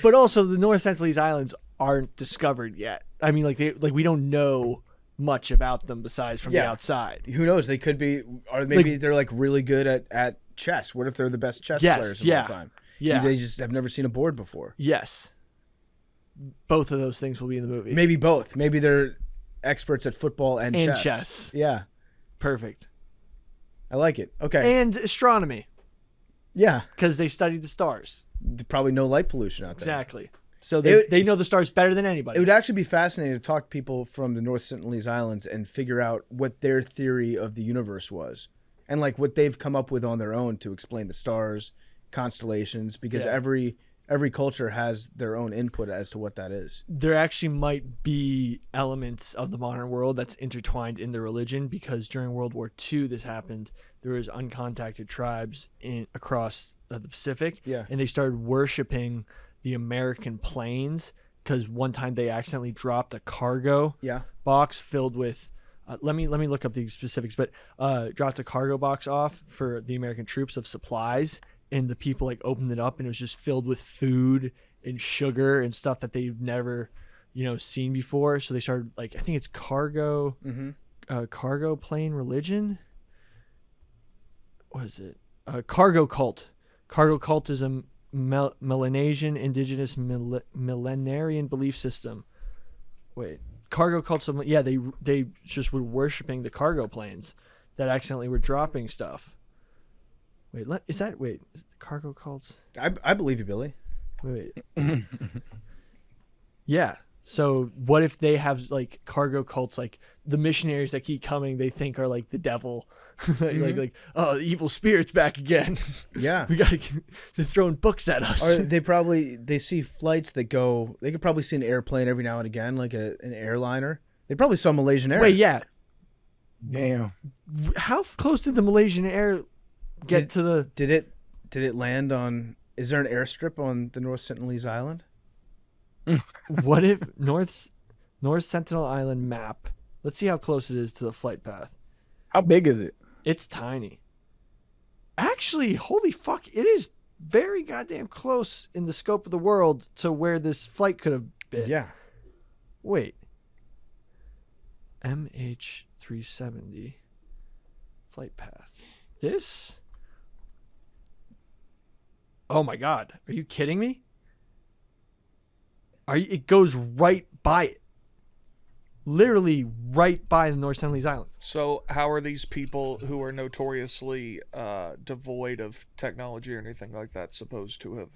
But also, the North Sentinelese Islands aren't discovered yet. I mean, we don't know much about them besides from the outside. Who knows? They could be, or maybe they're like really good at chess. What if they're the best chess players of all time? Yeah. They just have never seen a board before. Yes. Both of those things will be in the movie. Maybe both. Maybe they're experts at football and chess. Yeah. Perfect. I like it. Okay. And astronomy, Yeah. because they studied the stars. Probably no light pollution out there. Exactly. So they know the stars better than anybody. It would actually be fascinating to talk to people from the North Sentinelese Islands and figure out what their theory of the universe was, and like what they've come up with on their own to explain the stars, constellations, because every culture has their own input as to what that is. There actually might be elements of the modern world that's intertwined in their religion, because during World War II this happened. There was uncontacted tribes across the Pacific, and they started worshiping the American planes because one time they accidentally dropped a cargo box filled with let me look up the specifics, but dropped a cargo box off for the American troops of supplies, and the people like opened it up and it was just filled with food and sugar and stuff that they've never seen before. So they started, like, I think it's cargo plane religion. What is it? Cargo cult. Cargo cult is a Melanesian indigenous millenarian belief system. Wait, cargo cults. Yeah, they just were worshiping the cargo planes that accidentally were dropping stuff. Wait, is it cargo cults? I believe you, Billy. Wait. Yeah. So what if they have like cargo cults, like the missionaries that keep coming, they think are like the devil, like oh, the evil spirit's back again. Yeah, they're throwing books at us. Or they see flights that go. They could probably see an airplane every now and again, like an airliner. They probably saw Malaysian Air. Wait, yeah. Damn. How close did the Malaysian Air get to the? Did it land on? Is there an airstrip on the North Sentinelese Island? What if North Sentinel Island map? Let's see how close it is to the flight path. How big is it? It's tiny. Actually, holy fuck, it is very goddamn close in the scope of the world to where this flight could have been. Yeah. Wait. MH370 flight path. This? Oh my god, are you kidding me? It goes right by it. Literally right by the North Sentinelese Islands. So how are these people who are notoriously devoid of technology or anything like that supposed to have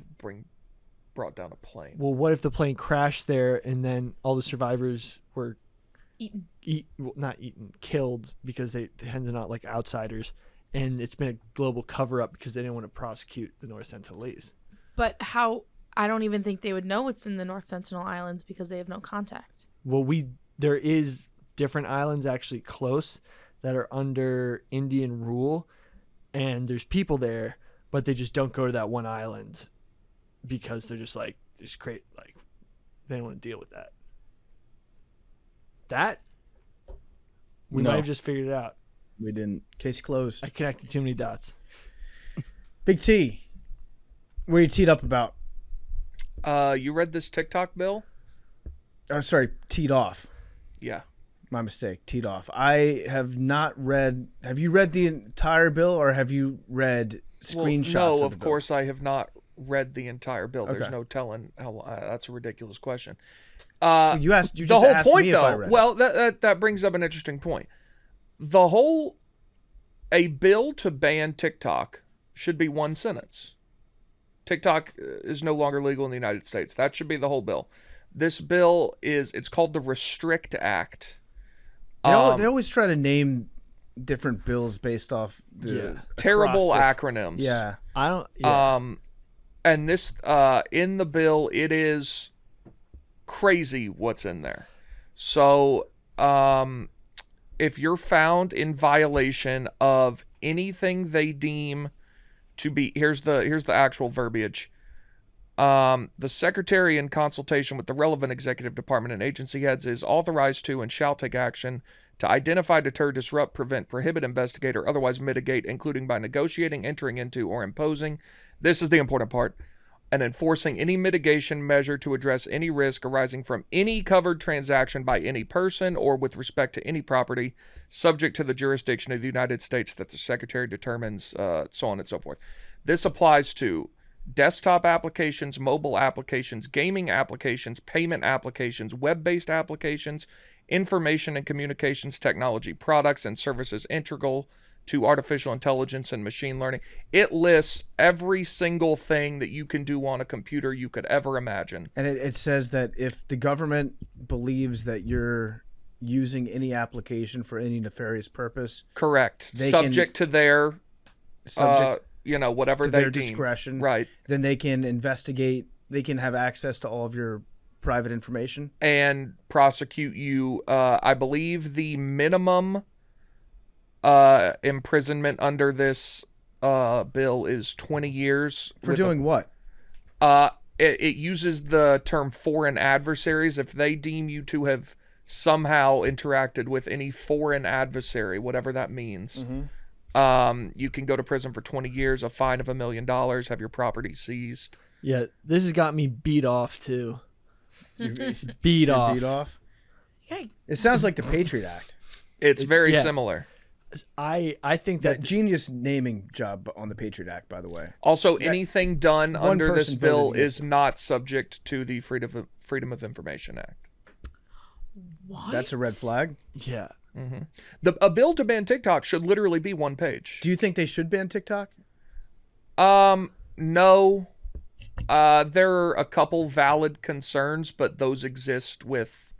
brought down a plane? Well, what if the plane crashed there and then all the survivors were Eaten. not eaten, killed, because they tend to not like outsiders, and it's been a global cover-up because they didn't want to prosecute the North Sentinelese. But how? I don't even think they would know it's in the North Sentinel Islands because they have no contact. Well, there is different islands actually close that are under Indian rule, and there's people there, but they just don't go to that one island because they're just like, they don't want to deal with that. We No. might have just figured it out. We didn't. Case closed. I connected too many dots. Big T, what are you teed up about? You read this TikTok bill? Oh, sorry, teed off. Yeah. My mistake. Teed off. I have not read. Have you read the entire bill, or have you read screenshots? Well, no, of of course I have not read the entire bill. There's Okay. no telling how. That's a ridiculous question. You asked. You The just whole asked point, me if I though. read. Well, that brings up an interesting point. A bill to ban TikTok should be one sentence. TikTok is no longer legal in the United States. That should be the whole bill. This bill it's called the Restrict Act. They always try to name different bills based off the Terrible acrostic. acronyms. Yeah. I don't. Yeah. And this in the bill, it is crazy what's in there. So, if you're found in violation of anything they deem to be, here's the actual verbiage. The secretary, in consultation with the relevant executive department and agency heads, is authorized to and shall take action to identify, deter, disrupt, prevent, prohibit, investigate, or otherwise mitigate, including by negotiating, entering into, or imposing. This is the important part. And enforcing any mitigation measure to address any risk arising from any covered transaction by any person or with respect to any property subject to the jurisdiction of the United States that the Secretary determines, so on and so forth. This applies to desktop applications, mobile applications, gaming applications, payment applications, web-based applications, information and communications technology products and services integral to artificial intelligence and machine learning. It lists every single thing that you can do on a computer you could ever imagine. And it says that if the government believes that you're using any application for any nefarious purpose, Correct. They Subject to their, whatever to they their deem. discretion, Right. then they can investigate. They can have access to all of your private information. And prosecute you. I believe the minimum imprisonment under this bill is 20 years. For doing what? It uses the term foreign adversaries. If they deem you to have somehow interacted with any foreign adversary, whatever that means, you can go to prison for 20 years, a fine of $1 million, have your property seized. Yeah, this has got me beat off too. You're Beat off. beat off. Okay. It sounds like the Patriot Act. It's very yeah. similar. I think That that genius naming job on the Patriot Act, by the way. Also, anything done one under this person bill voted is not subject to the Freedom of Information Act. What? That's a red flag. yeah. A bill to ban TikTok should literally be one page. Do you think they should ban TikTok? No. There are a couple valid concerns, but those exist with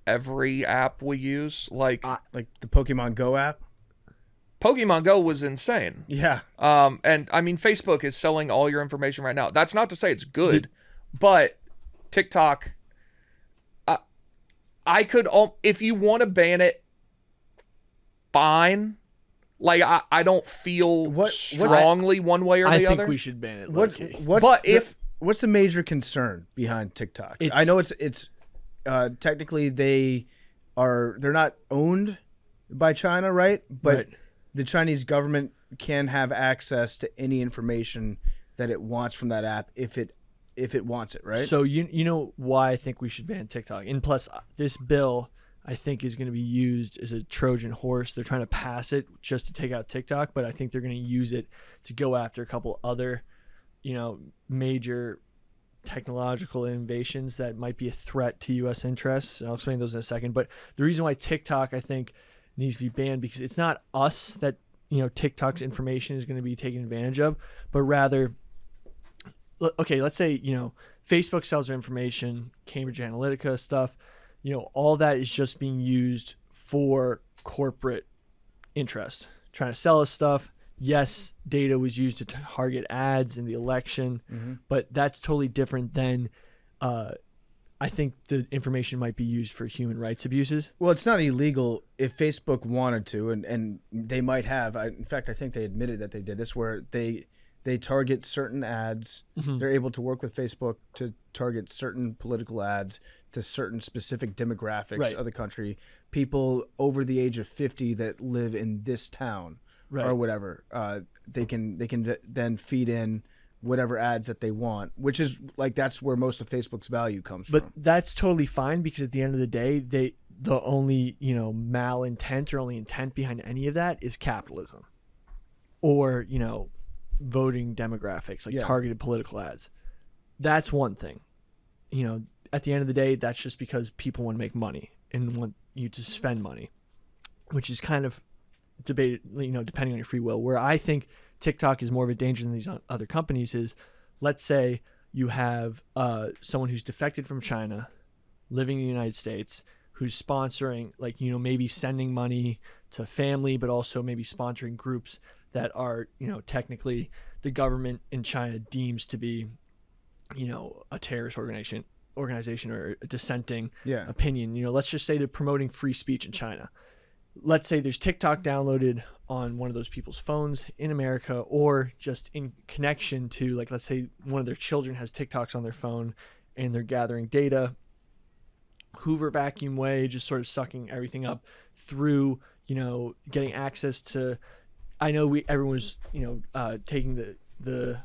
every app we use. Like Like the Pokemon Go app? Pokemon Go was insane. Yeah. And I mean, Facebook is selling all your information right now. That's not to say it's good, but TikTok, I could, if you want to ban it, fine. Like, I don't feel strongly one way or the I other. think we should ban it. What's the major concern behind TikTok? I know it's technically they're not owned by China, right? But Right. the Chinese government can have access to any information that it wants from that app if it wants it, right? So you know why I think we should ban TikTok, and plus this bill I think is going to be used as a Trojan horse. They're trying to pass it just to take out TikTok, but I think they're going to use it to go after a couple other, major technological innovations that might be a threat to U.S. interests. I'll explain those in a second. But the reason why TikTok, I think, needs to be banned, because it's not us that, TikTok's information is going to be taken advantage of, but rather, okay, let's say, Facebook sells their information, Cambridge Analytica stuff, all that is just being used for corporate interest, trying to sell us stuff. yes, data was used to target ads in the election, but that's totally different than I think the information might be used for human rights abuses. Well, it's not illegal if Facebook wanted to, and they might have. In fact, I think they admitted that they did this, where they target certain ads. They're able to work with Facebook to target certain political ads to certain specific demographics of the country. People over the age of 50 that live in this town or whatever. They can then feed in whatever ads that they want, which is like that's where most of Facebook's value comes But from. that's totally fine, because at the end of the day, the only malintent or only intent behind any of that is capitalism, or voting demographics, like targeted political ads. That's one thing. At the end of the day, that's just because people want to make money and want you to spend money, which is kind of debated, depending on your free will. Where I think TikTok is more of a danger than these other companies is, let's say you have someone who's defected from China, living in the United States, who's sponsoring, maybe sending money to family, but also maybe sponsoring groups that are, technically the government in China deems to be, a terrorist organization or a dissenting opinion. Let's just say they're promoting free speech in China. Let's say there's TikTok downloaded on one of those people's phones in America, or just in connection to, let's say one of their children has TikToks on their phone and they're gathering data, Hoover vacuum way, just sort of sucking everything up through, getting access to, I know everyone was, taking the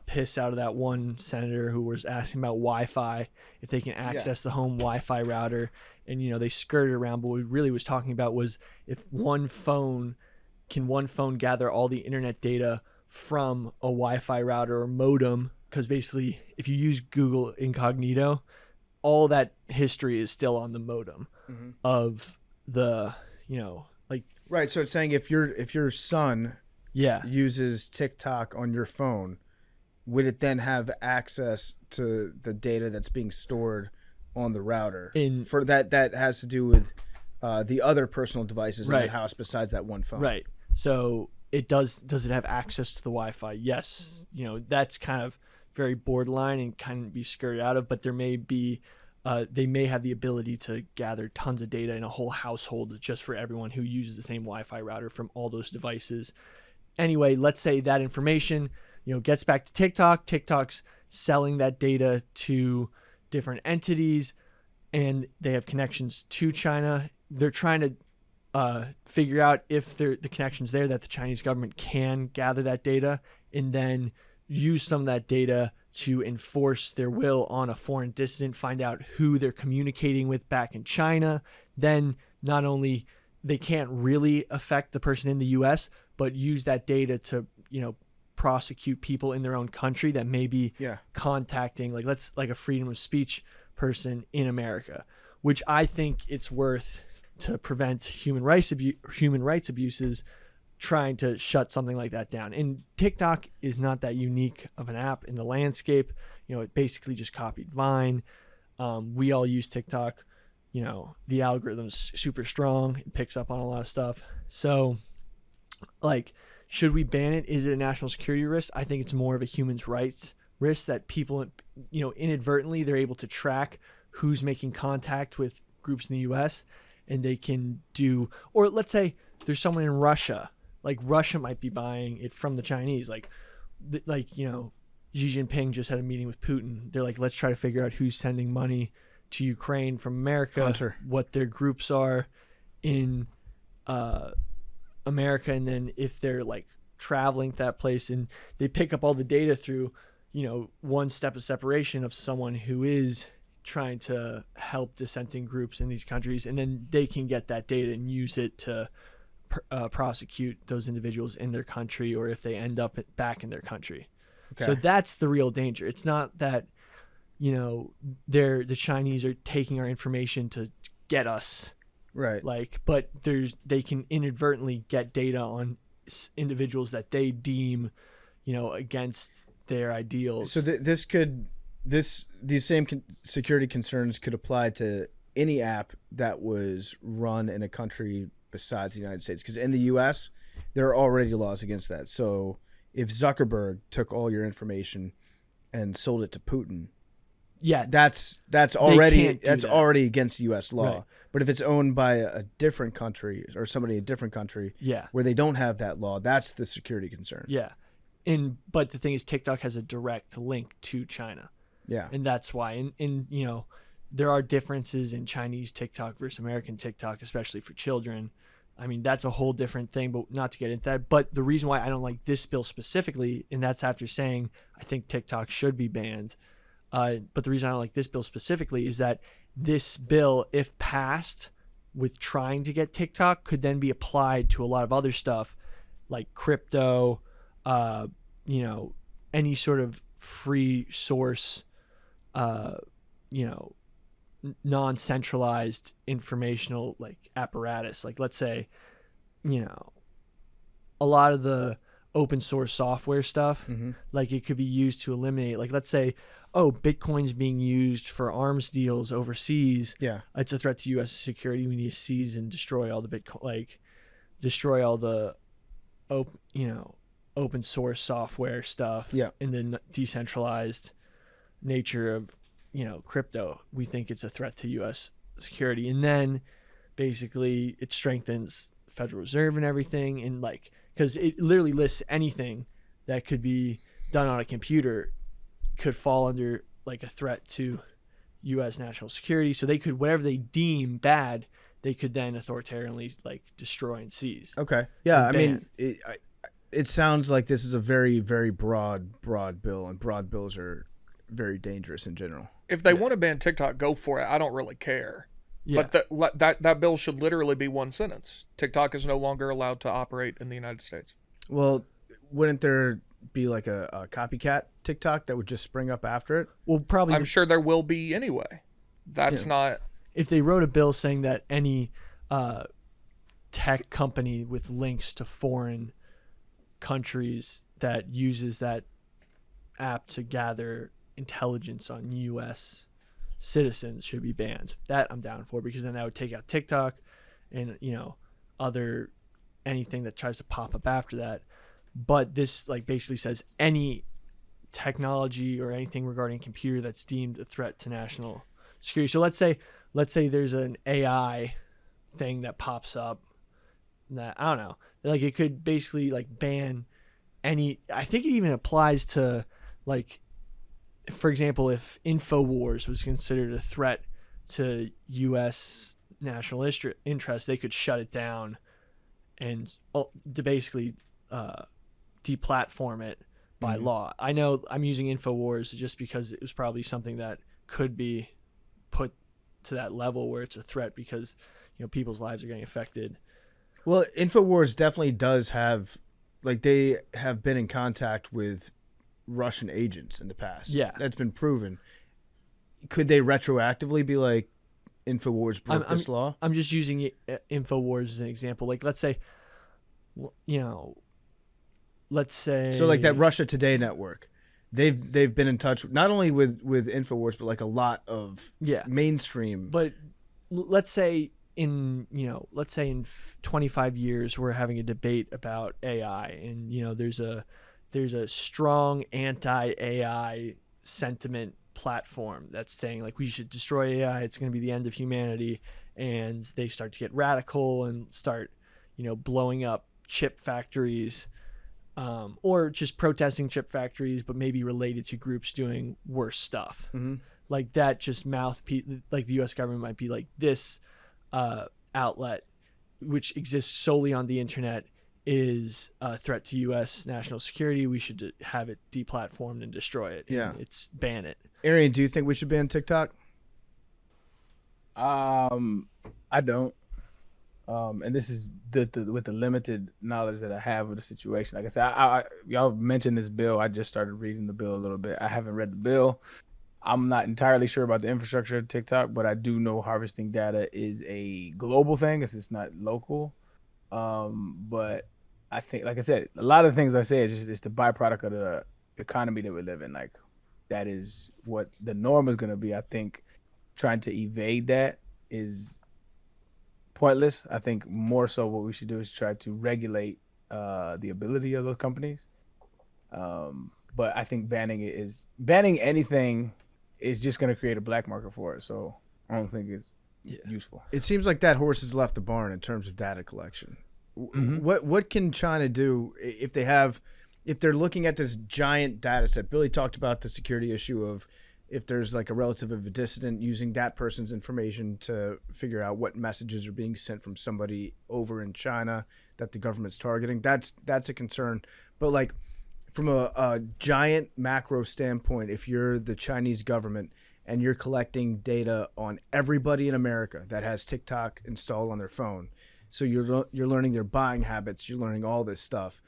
piss out of that one senator who was asking about Wi-Fi, if they can access the home Wi-Fi router, and they skirted around. But what we really was talking about was, if one phone gather all the internet data from a Wi-Fi router or modem, because basically if you use Google Incognito, all that history is still on the modem of the Right, so it's saying if your son uses TikTok on your phone, would it then have access to the data that's being stored on the router? For that has to do with the other personal devices in the house besides that one phone. Right. So does it have access to the Wi-Fi? Yes. That's kind of very borderline and can be skirted out of, but there may be they may have the ability to gather tons of data in a whole household just for everyone who uses the same Wi-Fi router from all those devices. Anyway, let's say that information, gets back to TikTok. TikTok's selling that data to different entities, and they have connections to China. They're trying to figure out if the connection's there, that the Chinese government can gather that data and then use some of that data to enforce their will on a foreign dissident, find out who they're communicating with back in China. Then not only they can't really affect the person in the US, but use that data to, prosecute people in their own country that may be contacting, like a freedom of speech person in America, which I think it's worth to prevent human rights abuses, trying to shut something like that down. And TikTok is not that unique of an app in the landscape. It basically just copied Vine. We all use TikTok. The algorithm's super strong. It picks up on a lot of stuff. So, should we ban it? Is it a national security risk? I think it's more of a human rights risk, that people, inadvertently, they're able to track who's making contact with groups in the U.S. and they can do, or let's say there's someone in Russia, Russia might be buying it from the Chinese, Xi Jinping just had a meeting with Putin. They're let's try to figure out who's sending money to Ukraine from America, what their groups are in America, and then if they're traveling to that place, and they pick up all the data through one step of separation of someone who is trying to help dissenting groups in these countries, and then they can get that data and use it to prosecute those individuals in their country, or if they end up back in their country. So that's the real danger. It's not that the Chinese are taking our information to get us, right? But they can inadvertently get data on individuals that they deem against their ideals. So these same security concerns could apply to any app that was run in a country besides the United States, because in the U.S. there are already laws against that. So if Zuckerberg took all your information and sold it to Putin, Yeah, that's already can't do that. already against U.S. law. Right. But if it's owned by a different country or somebody in a different country yeah, where they don't have that law, that's the security concern. yeah. But the thing is, TikTok has a direct link to China. Yeah. And that's why. And you know, there are differences in Chinese TikTok versus American TikTok, especially for children. I mean, that's a whole different thing, but not to get into that. But the reason why I don't like this bill specifically, and that's after saying I think TikTok should be banned. But the reason I don't like this bill specifically is that this bill, if passed with trying to get TikTok, could then be applied to a lot of other stuff like crypto, you know, any sort of free source, you know, non-centralized informational like apparatus. Like let's say, you know, a lot of the open source software stuff, like it could be used to eliminate, like let's say, oh, Bitcoin's being used for arms deals overseas. Yeah. It's a threat to U.S. security. We need to seize and destroy all the Bitcoin, like destroy all the, open source software stuff. Yeah. And the decentralized nature of, crypto. We think it's a threat to U.S. security. And then basically it strengthens the Federal Reserve and everything. And like, because it literally lists anything that could be done on a computer could fall under like a threat to U.S. national security. So they could, whatever they deem bad, they could then authoritarianly like destroy and seize. Okay. Yeah. I And mean, it sounds like this is a very, very broad bill, and broad bills are very dangerous in general. If they want to ban TikTok, go for it. I don't really care. Yeah. But that bill should literally be one sentence. TikTok is no longer allowed to operate in the United States. Well, wouldn't there be like a copycat TikTok that would just spring up after it? Well, probably I'm sure there will be anyway. That's not... if they wrote a bill saying that any tech company with links to foreign countries that uses that app to gather intelligence on U.S. citizens should be banned. That I'm down for, because then that would take out TikTok and other anything that tries to pop up after that. But this like basically says any technology or anything regarding a computer that's deemed a threat to national security. So let's say there's an AI thing that pops up that I don't know, like it could basically like ban any. I think it even applies to like, for example, if InfoWars was considered a threat to U.S. national interest, they could shut it down and to basically deplatform it by law. I know I'm using InfoWars just because it was probably something that could be put to that level where it's a threat because people's lives are getting affected. Well, InfoWars definitely does have, like, they have been in contact with Russian agents in the past. Yeah. That's been proven. Could they retroactively be like, InfoWars broke this law? I'm just using InfoWars as an example. Like, let's say, so like that Russia Today network, they've been in touch not only with InfoWars, but like a lot of mainstream. But let's say in 25 years we're having a debate about AI, and there's a strong anti-AI sentiment platform that's saying like we should destroy AI, it's going to be the end of humanity, and they start to get radical and start blowing up chip factories, or just protesting chip factories, but maybe related to groups doing worse stuff. Like that, just mouthpiece, like the U.S. government might be like, this outlet, which exists solely on the internet, is a threat to U.S. national security. We should have it deplatformed and destroy it. Yeah, it's ban it. Arian, do you think we should ban TikTok? I don't. And this is with the limited knowledge that I have of the situation. Like I said, y'all mentioned this bill. I just started reading the bill a little bit. I haven't read the bill. I'm not entirely sure about the infrastructure of TikTok, but I do know harvesting data is a global thing. It's not local. But I think, like I said, a lot of the things I say is just it's the byproduct of the economy that we live in. Like that is what the norm is going to be. I think trying to evade that is pointless. I think more so what we should do is try to regulate the ability of those companies. But I think banning anything is just going to create a black market for it. So I don't think it's useful. It seems like that horse has left the barn in terms of data collection. Mhm. What can China do if they're looking at this giant data set? Billy talked about the security issue of if there's like a relative of a dissident using that person's information to figure out what messages are being sent from somebody over in China that the government's targeting. That's a concern. But like from a giant macro standpoint, if you're the Chinese government and you're collecting data on everybody in America that has TikTok installed on their phone, so you're learning their buying habits, you're learning all this stuff.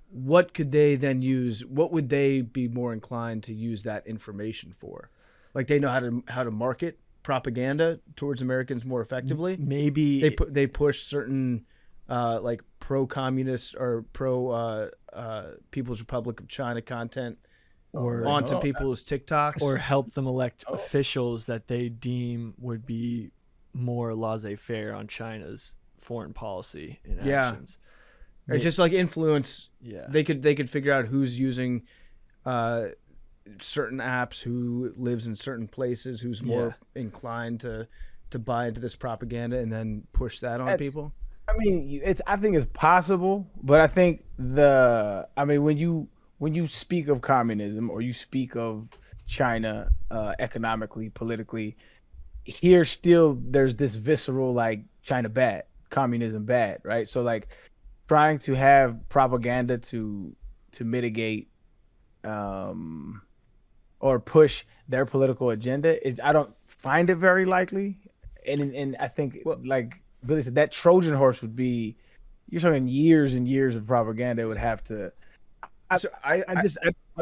What could they then use? What would they be more inclined to use that information for? Like they know how to market propaganda towards Americans more effectively. Maybe They push certain like pro-communist or pro People's Republic of China content or onto people's TikToks, or help them elect officials that they deem would be more laissez-faire on China's foreign policy and actions. Or just like influence. Yeah. They could figure out who's using certain apps, who lives in certain places, who's more inclined to buy into this propaganda, and then push that on people. I mean, I think it's possible, but I think when you speak of communism or you speak of China economically, politically, here still there's this visceral like China bad, communism bad, right? So like trying to have propaganda to mitigate or push their political agenda I don't find it very likely. And I think like Billy said, that Trojan horse would be, you're talking years and years of propaganda would have to. I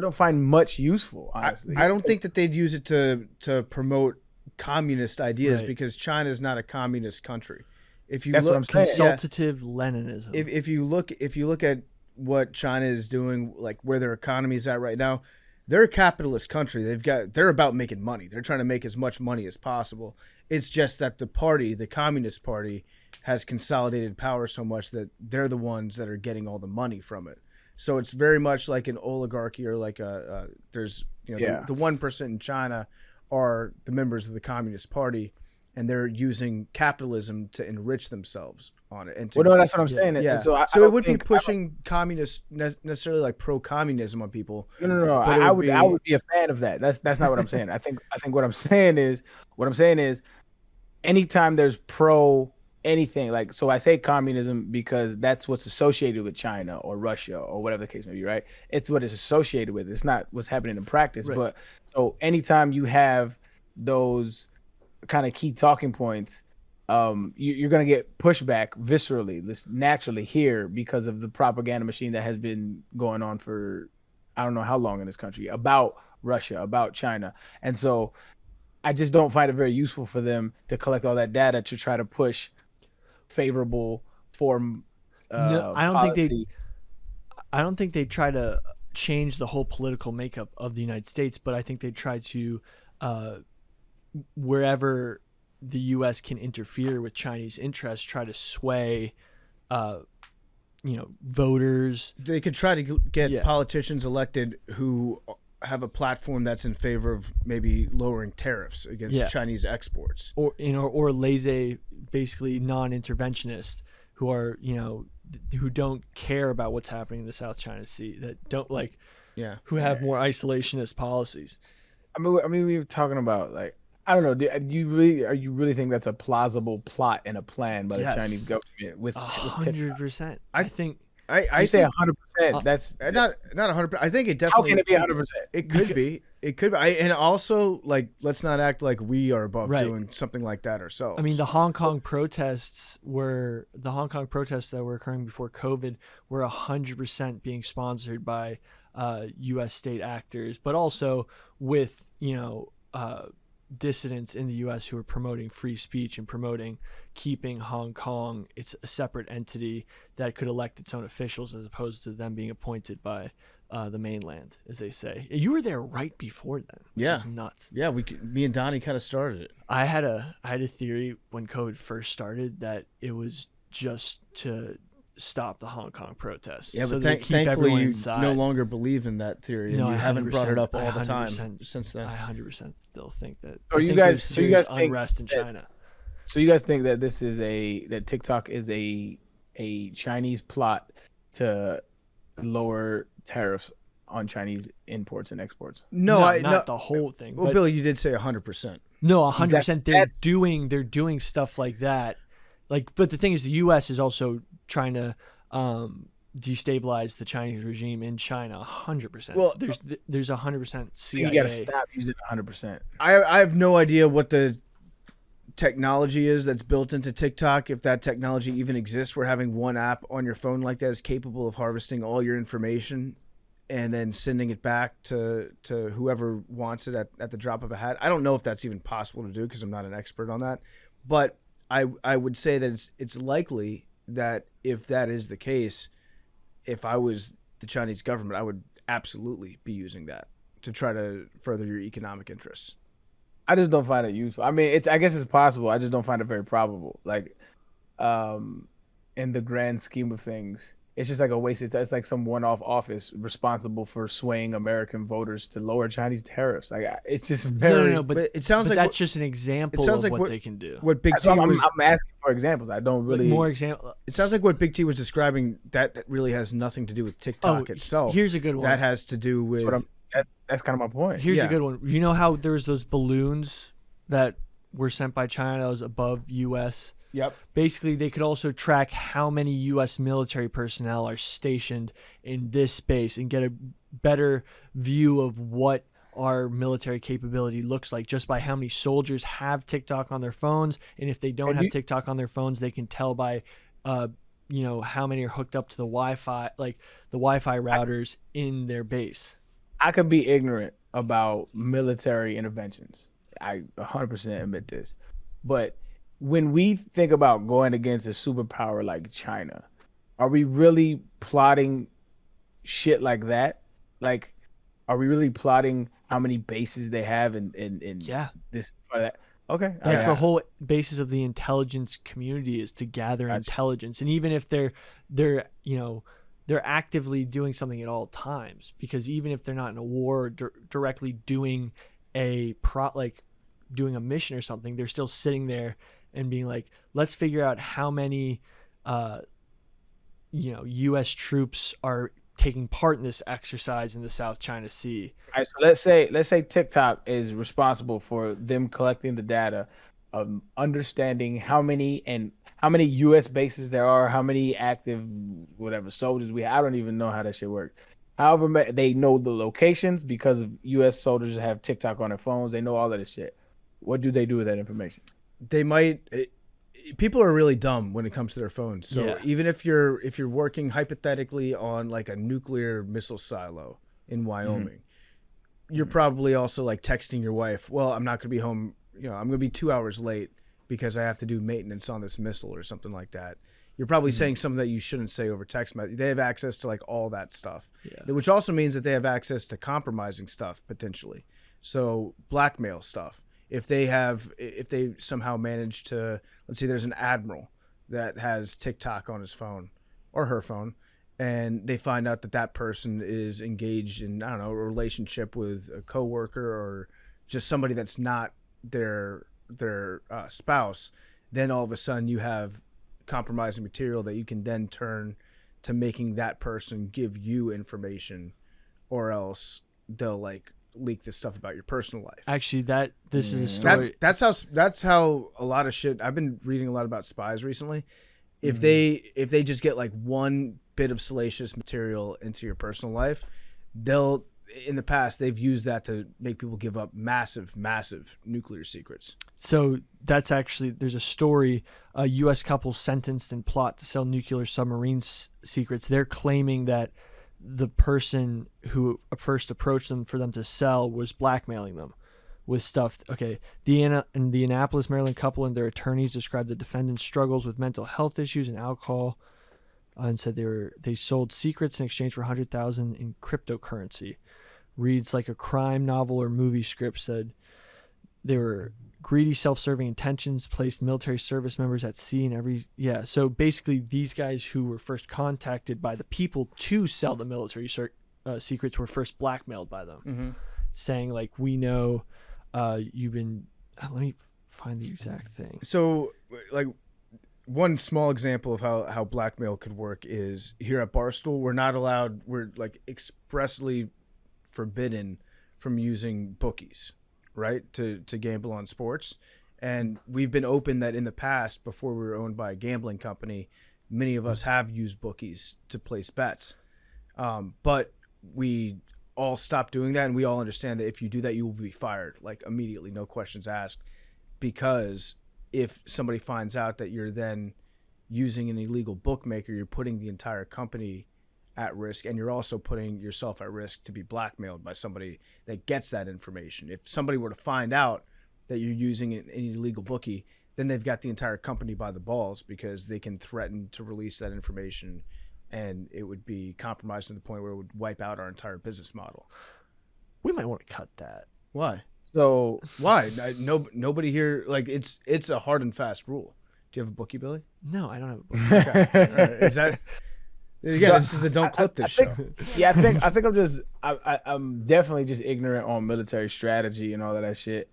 don't find much useful, honestly. I don't think that they'd use it to promote communist ideas, Right. because China is not a communist country. If you That's look, what I'm saying. Consultative Leninism. if you look at what China is doing, like where their economy is at right now, they're a capitalist country. They're about making money. They're trying to make as much money as possible. It's just that the Communist Party, has consolidated power so much that they're the ones that are getting all the money from it. So it's very much like an oligarchy, or like there's the 1% in China are the members of the Communist Party, and they're using capitalism to enrich themselves on it. And to, that's what I'm saying. Yeah. So it wouldn't be pushing communist necessarily, like pro-communism on people. No. I would be a fan of that. That's not what I'm saying. I think what I'm saying is anytime there's pro anything, like, so I say communism because that's what's associated with China or Russia or whatever the case may be, right? It's what it's associated with. It's not what's happening in practice. Right. But so anytime you have those kind of key talking points, you're going to get pushback viscerally, naturally here, because of the propaganda machine that has been going on for I don't know how long in this country about Russia, about China. And so I just don't find it very useful for them to collect all that data to try to push favorable form No, I don't policy. I don't think they try to change the whole political makeup of the United States, but I think they try to wherever the U.S. can interfere with Chinese interests, try to sway, voters. They could try to get politicians elected who have a platform that's in favor of maybe lowering tariffs against Chinese exports, or laissez, basically non-interventionists who are who don't care about what's happening in the South China Sea, that don't who have more isolationist policies. I mean, we were talking about, like, I don't know. Do you really think that's a plausible plot and a plan by the Chinese government with 100%? I think. I say 100%. That's not 100%. I think it definitely. How can it be 100%? It could be. It could be. And also, like, let's not act like we are above doing something like that ourselves. I mean, the Hong Kong protests that were occurring before COVID were 100% being sponsored by U.S. state actors, but also with dissidents in the U.S. who are promoting free speech and promoting keeping Hong Kong it's a separate entity that could elect its own officials, as opposed to them being appointed by the mainland, as they say. You were there right before then, which is nuts. Yeah, me and Donnie kind of started it. I had a theory when COVID first started that it was just to stop the Hong Kong protests. Yeah, so but they keep thankfully everyone you inside. no longer believe in that theory, and No, you haven't brought it up all the 100% time since then. I 100% still think that. So I you think guys- there's so you serious guys think unrest in that- China. So you guys think that that TikTok is a Chinese plot to lower tariffs on Chinese imports and exports? No, not the whole thing. Well, but Billy, you did say 100%. no, 100%. They're That's- doing stuff like that. Like, but the thing is, the U.S. is also trying to destabilize the Chinese regime in China. 100%. Well, there's 100% CIA. You got to stop using 100%. I have no idea what the technology is that's built into TikTok, if that technology even exists, where having one app on your phone like that is capable of harvesting all your information and then sending it back to whoever wants it at the drop of a hat. I don't know if that's even possible to do because I'm not an expert on that. But I would say that it's likely that if that is the case, if I was the Chinese government, I would absolutely be using that to try to further your economic interests. I just don't find it useful. I mean, I guess it's possible. I just don't find it very probable. Like, in the grand scheme of things, it's just like a wasted. It's like some one-off office responsible for swaying American voters to lower Chinese tariffs. Like, it's just very. No, But it sounds but like that's just an example sounds of like what they can do. what Big T So I'm was. asking for examples. I don't really. More example. It sounds like what Big T was describing. That really has nothing to do with TikTok itself. Here's a good one. That has to do with. That's kind of my point. Here's yeah. a good one. You know how there was those balloons that were sent by China that was above U.S.? Yep. Basically, they could also track how many U.S. military personnel are stationed in this space and get a better view of what our military capability looks like just by how many soldiers have TikTok on their phones. And if they don't have TikTok on their phones, they can tell by, how many are hooked up to the Wi-Fi, like the Wi-Fi routers in their base. I could be ignorant about military interventions. I 100% admit this. But when we think about going against a superpower like China, are we really plotting shit like that? Like, are we really plotting how many bases they have in Yeah. this or that? Okay. That's Yeah. the whole basis of the intelligence community, is to gather intelligence. And even if they're actively doing something at all times, because even if they're not in a war or directly doing doing a mission or something, they're still sitting there and being like, let's figure out how many U.S. troops are taking part in this exercise in the South China Sea. All right, so let's say TikTok is responsible for them collecting the data, understanding how many U.S. bases there are, how many active whatever soldiers we have. I don't even know how that shit works. However, they know the locations because of U.S. soldiers have TikTok on their phones. They know all of this shit. What do they do with that information? They might. People are really dumb when it comes to their phones. So Yeah. even if you're working hypothetically on like a nuclear missile silo in Wyoming, you're probably also like texting your wife, well, I'm not going to be home. I'm going to be 2 hours late because I have to do maintenance on this missile or something like that. You're probably saying something that you shouldn't say over text message. They have access to like all that stuff, which also means that they have access to compromising stuff potentially. So blackmail stuff. If they somehow manage to, let's say there's an admiral that has TikTok on his phone or her phone, and they find out that person is engaged in, I don't know, a relationship with a coworker or just somebody that's not their spouse, then all of a sudden you have compromising material that you can then turn to making that person give you information, or else they'll like leak this stuff about your personal life. Actually, this is a story. That's how a lot of shit. I've been reading a lot about spies recently. If they just get like one bit of salacious material into your personal life, in the past they've used that to make people give up massive nuclear secrets. So that's actually, there's a story, a U.S. couple sentenced in plot to sell nuclear submarine secrets. They're claiming that the person who first approached them for them to sell was blackmailing them with stuff. Okay, the Annapolis, Maryland couple and their attorneys described the defendant's struggles with mental health issues and alcohol, and said they sold secrets in exchange for $100,000 in cryptocurrency. Reads like a crime novel or movie script, said they were greedy, self-serving intentions, placed military service members at sea in every. Yeah. So basically, these guys who were first contacted by the people to sell the military secrets were first blackmailed by them, saying like, we know you've been. Let me find the exact thing. So, like, one small example of how blackmail could work is here at Barstool, we're like expressly forbidden from using bookies, right, to gamble on sports. And we've been open that in the past, before we were owned by a gambling company, many of us have used bookies to place bets. But we all stopped doing that, and we all understand that if you do that, you will be fired, like immediately, no questions asked, because if somebody finds out that you're then using an illegal bookmaker, you're putting the entire company at risk, and you're also putting yourself at risk to be blackmailed by somebody that gets that information. If somebody were to find out that you're using an illegal bookie, then they've got the entire company by the balls, because they can threaten to release that information, and it would be compromised to the point where it would wipe out our entire business model. We might want to cut that. Why? So Why? Nobody here, like, it's a hard and fast rule. Do you have a bookie, Billy? No, I don't have a book. Okay. All right. Is that? Again, this is the don't clip this show. yeah, I think I'm definitely just ignorant on military strategy and all of that shit,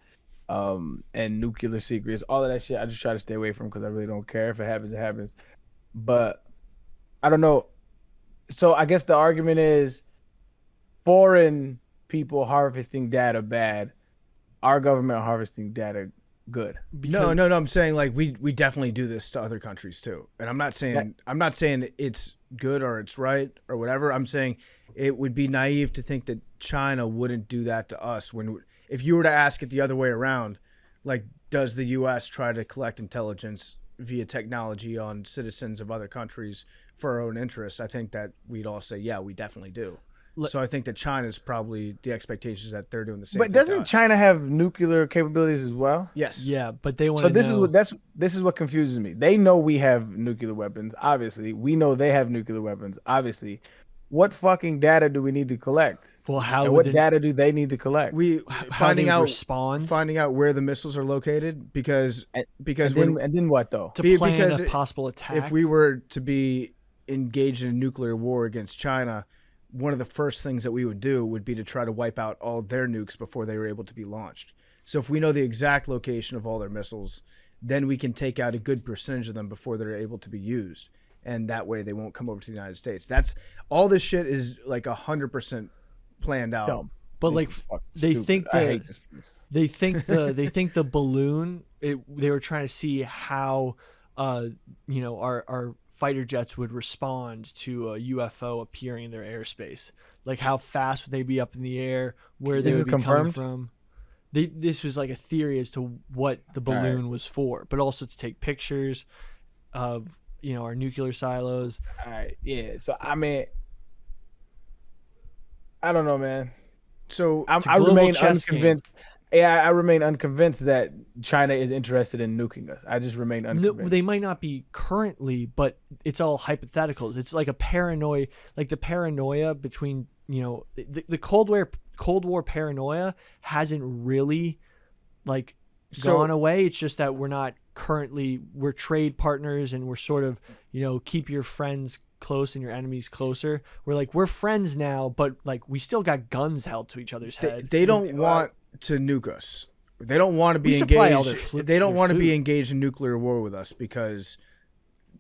and nuclear secrets, all of that shit. I just try to stay away from because I really don't care. If it happens, it happens. But I don't know. So I guess the argument is foreign people harvesting data bad, our government harvesting data good. No. I'm saying, like, we definitely do this to other countries too, and I'm not saying it's good or it's right or whatever. I'm saying it would be naive to think that China wouldn't do that to us. If you were to ask it the other way around, like, does the U.S. try to collect intelligence via technology on citizens of other countries for our own interests? I think that we'd all say, yeah, we definitely do. So I think that China's probably, the expectations that they're doing the same. But doesn't China have nuclear capabilities as well? Yes. Yeah, but they want So to this know. is what confuses me. They know we have nuclear weapons. Obviously, we know they have nuclear weapons. Obviously, what fucking data do we need to collect? Well, how And would what data do they need to collect? how they finding respond out where the missiles are located, because and then what though? to be- plan because a possible attack? if we were to be engaged in a nuclear war against China, one of the first things that we would do would be to try to wipe out all their nukes before they were able to be launched. So if we know the exact location of all their missiles, then we can take out a good percentage of them before they're able to be used. And that way they won't come over to the United States. That's all this shit is like 100% planned out. Dumb. but This like is fucking they stupid. think I the hate this place. they think the balloon. They were trying to see how our fighter jets would respond to a UFO appearing in their airspace. Like, how fast would they be up in the air? Where they Is would it be coming confirmed? from? This was like a theory as to what the balloon was for, but also to take pictures of our nuclear silos. All right, yeah. So I mean, I don't know, man. So It's a I global remain chess game. unconvinced. Yeah, I remain unconvinced that China is interested in nuking us. I just remain No, unconvinced. they might not be currently, but it's all hypotheticals. It's like a paranoia, like the paranoia between the Cold War paranoia hasn't really like gone away. It's just that we're trade partners, and we're sort of keep your friends close and your enemies closer. We're friends now, but like we still got guns held to each other's head. they don't want to nuke us. They don't want to be We supply all engaged. their They don't their want to be food. engaged in nuclear war with us, because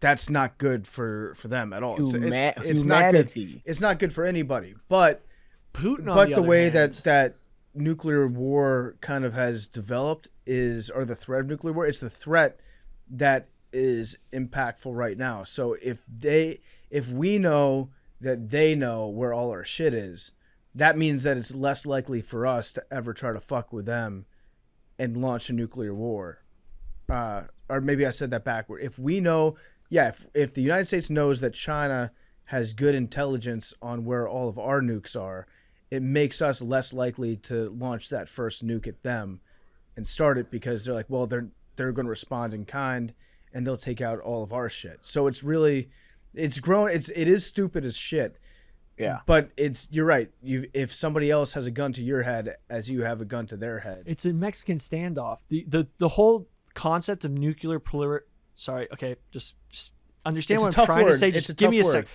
that's not good for them at all. It's not good. Humanity. It's not good for anybody. But Putin, on but the the other way hand, that nuclear war kind of has developed or the threat of nuclear war, it's the threat that is impactful right now. So if we know that they know where all our shit is, that means that it's less likely for us to ever try to fuck with them and launch a nuclear war. Or maybe I said that backward. If we know, if the United States knows that China has good intelligence on where all of our nukes are, it makes us less likely to launch that first nuke at them and start it, because they're like, well, they're going to respond in kind and they'll take out all of our shit. So it's grown. It is stupid as shit. Yeah. But you're right. If somebody else has a gun to your head as you have a gun to their head. It's a Mexican standoff. The whole concept of nuclear Sorry, okay, just understand It's what a I'm tough trying to word. say. It's Just a give me a tough sec.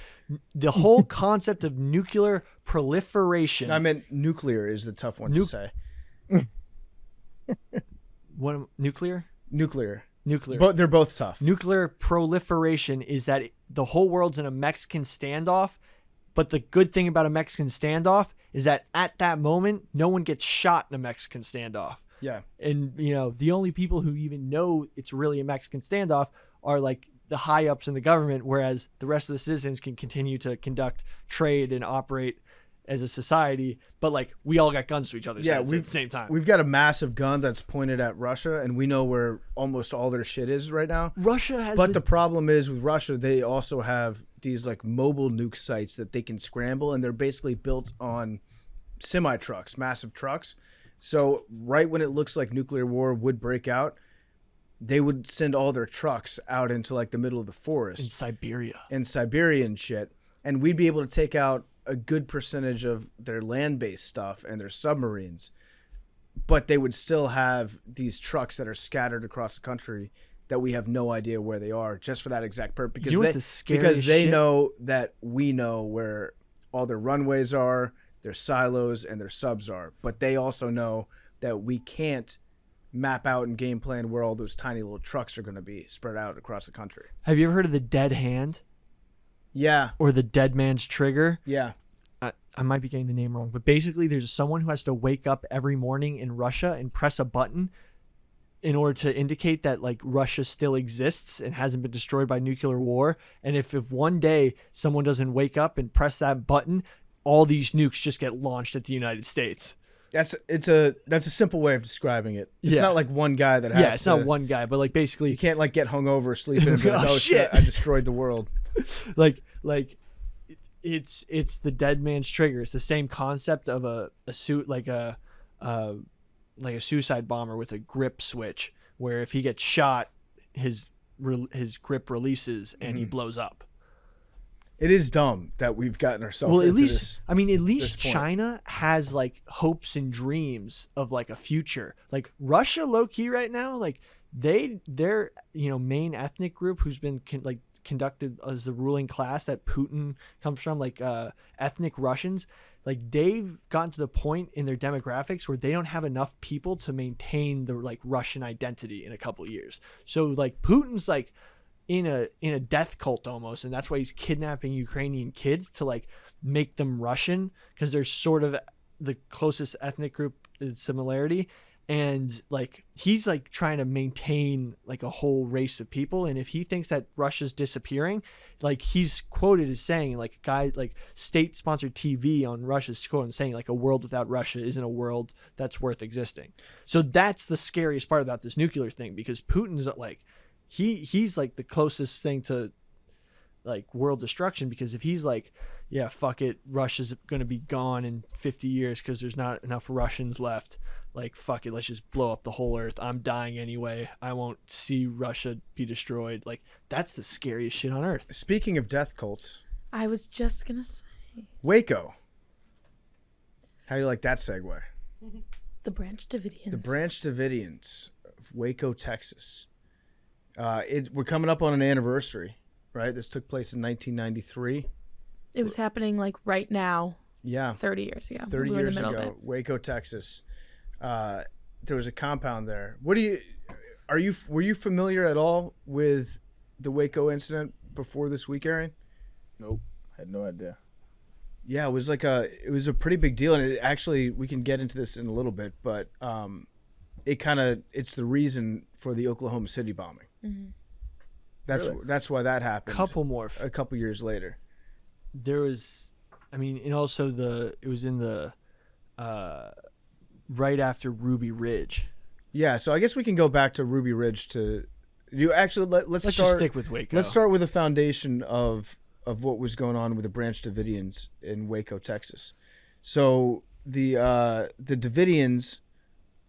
The whole concept of nuclear proliferation. I meant nuclear is the tough one to say. What nuclear? Nuclear. Nuclear. But they're both tough. Nuclear proliferation is that the whole world's in a Mexican standoff, but the good thing about a Mexican standoff is that at that moment, no one gets shot in a Mexican standoff. Yeah. And, the only people who even know it's really a Mexican standoff are like the high ups in the government, whereas the rest of the citizens can continue to conduct trade and operate as a society. But like we all got guns to each other's heads at the same time. We've got a massive gun that's pointed at Russia, and we know where almost all their shit is right now. Russia has But the problem is with Russia, they also have these like mobile nuke sites that they can scramble, and they're basically built on semi trucks, massive trucks. So right when it looks like nuclear war would break out, they would send all their trucks out into like the middle of the forest in Siberia. and Siberian shit, and we'd be able to take out a good percentage of their land-based stuff and their submarines, but they would still have these trucks that are scattered across the country that we have no idea where they are, just for that exact purpose. You know what's the scariest they shit? know that we know where all their runways are, their silos, and their subs are, but they also know that we can't map out and game plan where all those tiny little trucks are going to be spread out across the country. Have you ever heard of the dead hand Yeah, or the dead man's trigger? yeah. I might be getting the name wrong, but basically there's someone who has to wake up every morning in Russia and press a button in order to indicate that like Russia still exists and hasn't been destroyed by nuclear war. And if one day someone doesn't wake up and press that button, all these nukes just get launched at the United States. That's a simple way of describing it. It's Yeah. not like one guy that has Yeah, it's not one guy, but like basically You can't like get hungover, sleep in, and be like, Oh, oh shit, shit. I destroyed the world. like it's the dead man's trigger. It's the same concept of a suit like a suicide bomber with a grip switch, where if he gets shot, his grip releases and he blows up. It is dumb that we've gotten ourselves. Well, at into least this. I mean, at least point. China has like hopes and dreams of like a future. Like Russia, low key right now, like their main ethnic group who's been conducted as the ruling class that Putin comes from, like ethnic Russians, like they've gotten to the point in their demographics where they don't have enough people to maintain the like Russian identity in a couple of years. So like Putin's like in a death cult almost, and that's why he's kidnapping Ukrainian kids to like make them Russian, because they're sort of the closest ethnic group in similarity. And like he's like trying to maintain like a whole race of people, and if he thinks that Russia's disappearing, like he's quoted as saying, like a guy like state-sponsored TV on Russia's quoted saying like a world without Russia isn't a world that's worth existing. So that's the scariest part about this nuclear thing, because Putin's like he's like the closest thing to like world destruction, because if he's like, yeah, fuck it, Russia's gonna be gone in 50 years because there's not enough Russians left, like fuck it, let's just blow up the whole earth, I'm dying anyway, I won't see Russia be destroyed. Like that's the scariest shit on earth. Speaking of death cults, I was just gonna say Waco. How do you like that segue? the Brand Davidians. The Brand Davidians of Waco, Texas. We're coming up on an anniversary, right? This took place in 1993. It was happening like right now, Yeah, 30 years ago. 30 We were in years the middle of ago, it. Waco, Texas. There was a compound there. Were you familiar at all with the Waco incident before this week, Arian? Nope. Had no idea. Yeah, it was a pretty big deal, and it actually, we can get into this in a little bit, but it's the reason for the Oklahoma City bombing. Mm-hmm. That's why that happened. A couple years later. There was, I mean, and also it was in the right after Ruby Ridge. Yeah, so I guess we can go back to Ruby Ridge to you. Actually, let's Let's start. just stick with Waco. Let's start with the foundation of what was going on with the Branch Davidians in Waco, Texas. So the Davidians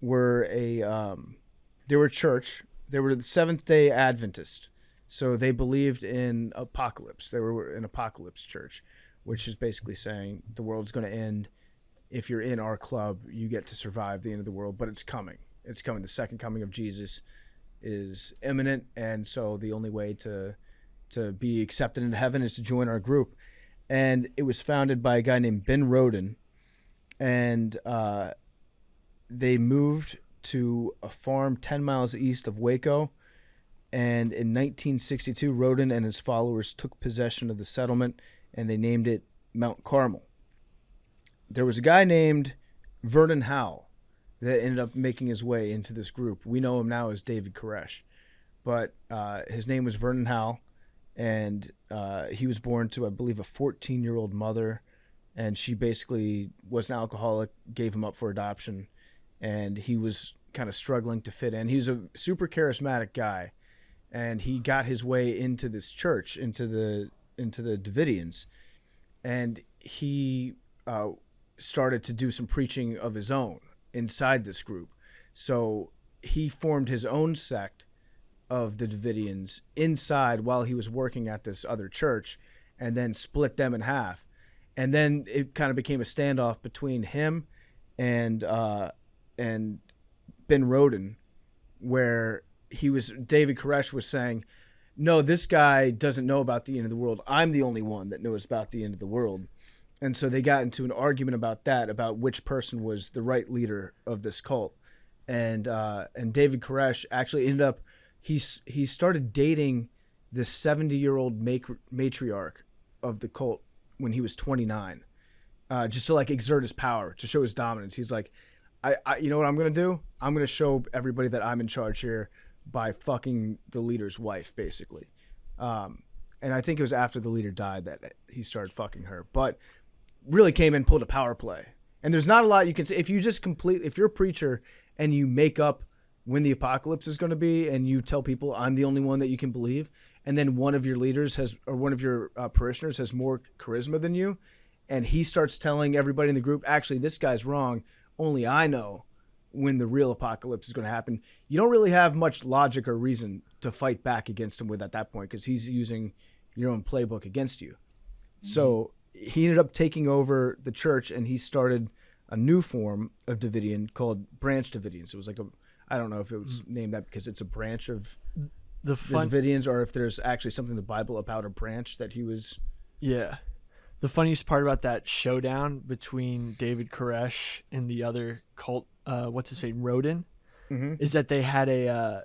were they were a church. They were the Seventh-day Adventist. So they believed in apocalypse. They were an apocalypse church. which is basically saying the world's going to end. If you're in our club, you get to survive the end of the world, but it's coming. It's coming. The second coming of Jesus is imminent, and so the only way to be accepted into heaven is to join our group. And it was founded by a guy named Ben Roden, and they moved to a farm 10 miles east of Waco. And in 1962, Roden and his followers took possession of the settlement, and they named it Mount Carmel. There was a guy named Vernon Howe that ended up making his way into this group. We know him now as David Koresh, but his name was Vernon Howe, and he was born to, I believe, a 14-year-old mother, and she basically was an alcoholic, gave him up for adoption, and he was kind of struggling to fit in. He was a super charismatic guy, and he got his way into this church, into the Davidians, and he started to do some preaching of his own inside this group. So he formed his own sect of the Davidians inside while he was working at this other church, and then split them in half. And then it kind of became a standoff between him and Ben Roden, where David Koresh was saying, no, this guy doesn't know about the end of the world. I'm the only one that knows about the end of the world. And so they got into an argument about that, about which person was the right leader of this cult. And David Koresh actually ended up, he started dating this 70-year-old matriarch of the cult when he was 29, just to like exert his power, to show his dominance. He's like, I you know what I'm going to do? I'm going to show everybody that I'm in charge here by fucking the leader's wife, basically. And I think it was after the leader died that he started fucking her, but really came in, pulled a power play. And there's not a lot you can say. If you're a preacher and you make up when the apocalypse is going to be, and you tell people I'm the only one that you can believe, and then one of your leaders or one of your parishioners has more charisma than you, and he starts telling everybody in the group, actually, this guy's wrong. Only I know when the real apocalypse is going to happen. You don't really have much logic or reason to fight back against him with at that point, because he's using your own playbook against you. Mm-hmm. So he ended up taking over the church, and he started a new form of Davidian called Brand Davidians. It was like I don't know if it was named that because it's a branch of the Davidians, or if there's actually something in the Bible about a branch that he was. Yeah. The funniest part about that showdown between David Koresh and the other cult, what's his name, Roden, is that they had a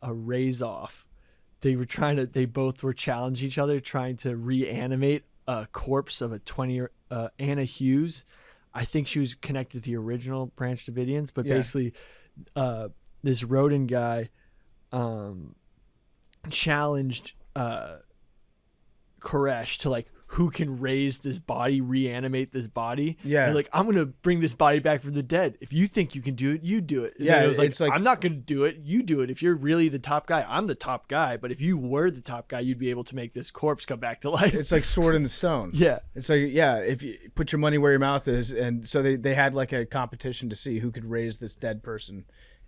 raise off. They both were challenging each other, trying to reanimate a corpse of a 20 Anna Hughes. I think she was connected to the original Branch Davidians, but basically, this Roden guy challenged Koresh to like, who can raise this body, reanimate this body. Yeah. And like, I'm going to bring this body back from the dead. If you think you can do it, you do it. And it was like, I'm not going to do it. You do it. If you're really the top guy, I'm the top guy. But if you were the top guy, you'd be able to make this corpse come back to life. It's like sword in the stone. Yeah. It's like, if you put your money where your mouth is. And so they had like a competition to see who could raise this dead person.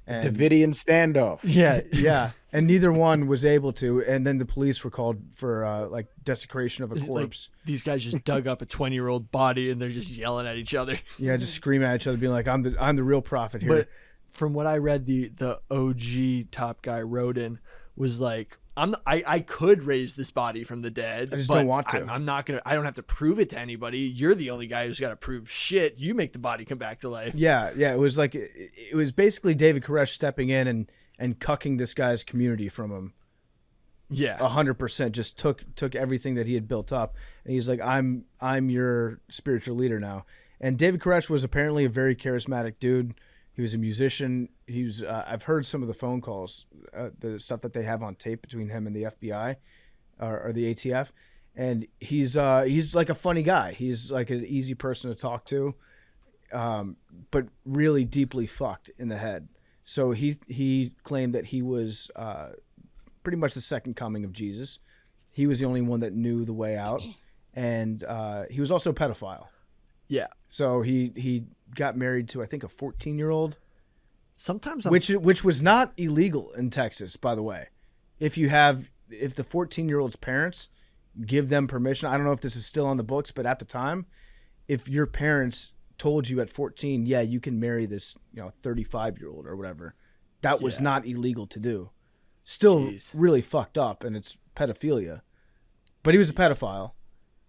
And Davidian standoff. Yeah, yeah. And neither one was able to. And then the police were called for like desecration of a corpse. Like, these guys just dug up a 20-year-old body and they're just yelling at each other. Yeah, just screaming at each other, being like, I'm the real prophet here. But from what I read, the OG top guy Roden was like, I could raise this body from the dead. I just don't want to. I'm not gonna. I don't have to prove it to anybody. You're the only guy who's got to prove shit. You make the body come back to life. Yeah. It was like it was basically David Koresh stepping in and cucking this guy's community from him. Yeah, 100%. Just took everything that he had built up, and he's like, I'm your spiritual leader now. And David Koresh was apparently a very charismatic dude. He was a musician. He was. I've heard some of the phone calls, the stuff that they have on tape between him and the FBI, or the ATF, and he's like a funny guy. He's like an easy person to talk to, but really deeply fucked in the head. So he claimed that he was pretty much the second coming of Jesus. He was the only one that knew the way out, and he was also a pedophile. Yeah. So he got married to, I think, a 14-year-old. Sometimes which was not illegal in Texas, by the way. If the 14-year-old's parents give them permission. I don't know if this is still on the books, but at the time, if your parents told you at 14, yeah, you can marry this, 35-year-old or whatever, that was not illegal to do. Still really fucked up, and it's pedophilia. But he was a pedophile.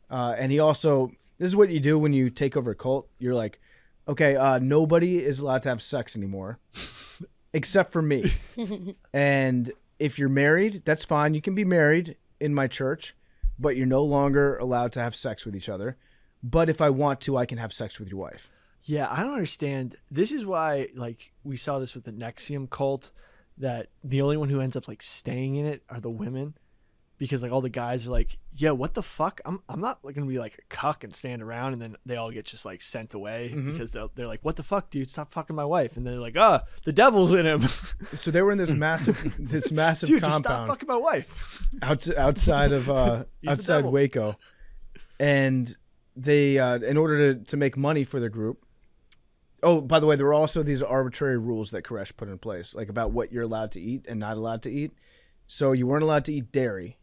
And he also, this is what you do when you take over a cult. You're like, okay, nobody is allowed to have sex anymore except for me. And if you're married, that's fine. You can be married in my church, but you're no longer allowed to have sex with each other. But if I want to, I can have sex with your wife. Yeah, I don't understand. This is why, like, we saw this with the Nexium cult, that the only one who ends up, like, staying in it are the women. Because, like, all the guys are like, yeah, what the fuck? I'm not like, going to be like a cuck and stand around, and then they all get just, like, sent away because they're like, what the fuck, dude? Stop fucking my wife. And they're like, the devil's in him. So they were in this massive dude, compound. Just stop fucking my wife. outside of outside Waco. And they, in order to make money for the group. Oh, by the way, there were also these arbitrary rules that Koresh put in place, like about what you're allowed to eat and not allowed to eat. So you weren't allowed to eat dairy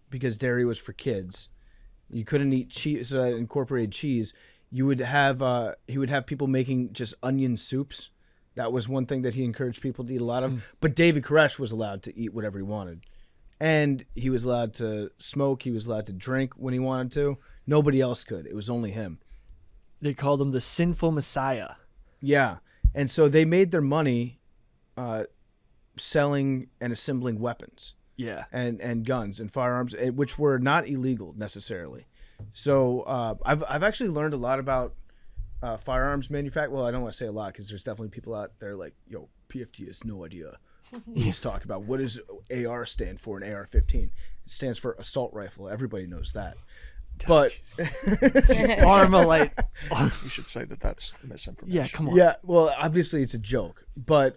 because dairy was for kids. You couldn't eat cheese, so that incorporated cheese. You would have he would have people making just onion soups. That was one thing that he encouraged people to eat a lot of. But David Koresh was allowed to eat whatever he wanted. And he was allowed to smoke. He was allowed to drink when he wanted to. Nobody else could. It was only him. They called him the sinful Messiah. Yeah. And so they made their money selling and assembling weapons. Yeah. And guns and firearms, which were not illegal necessarily. So I've actually learned a lot about firearms manufacturing. Well, I don't want to say a lot because there's definitely people out there like, yo, PFT has no idea what he's talking about. What does AR stand for in AR-15? It stands for assault rifle. Everybody knows that. But Armalite. You should say that that's misinformation. Yeah, come on. Yeah, well, obviously it's a joke, but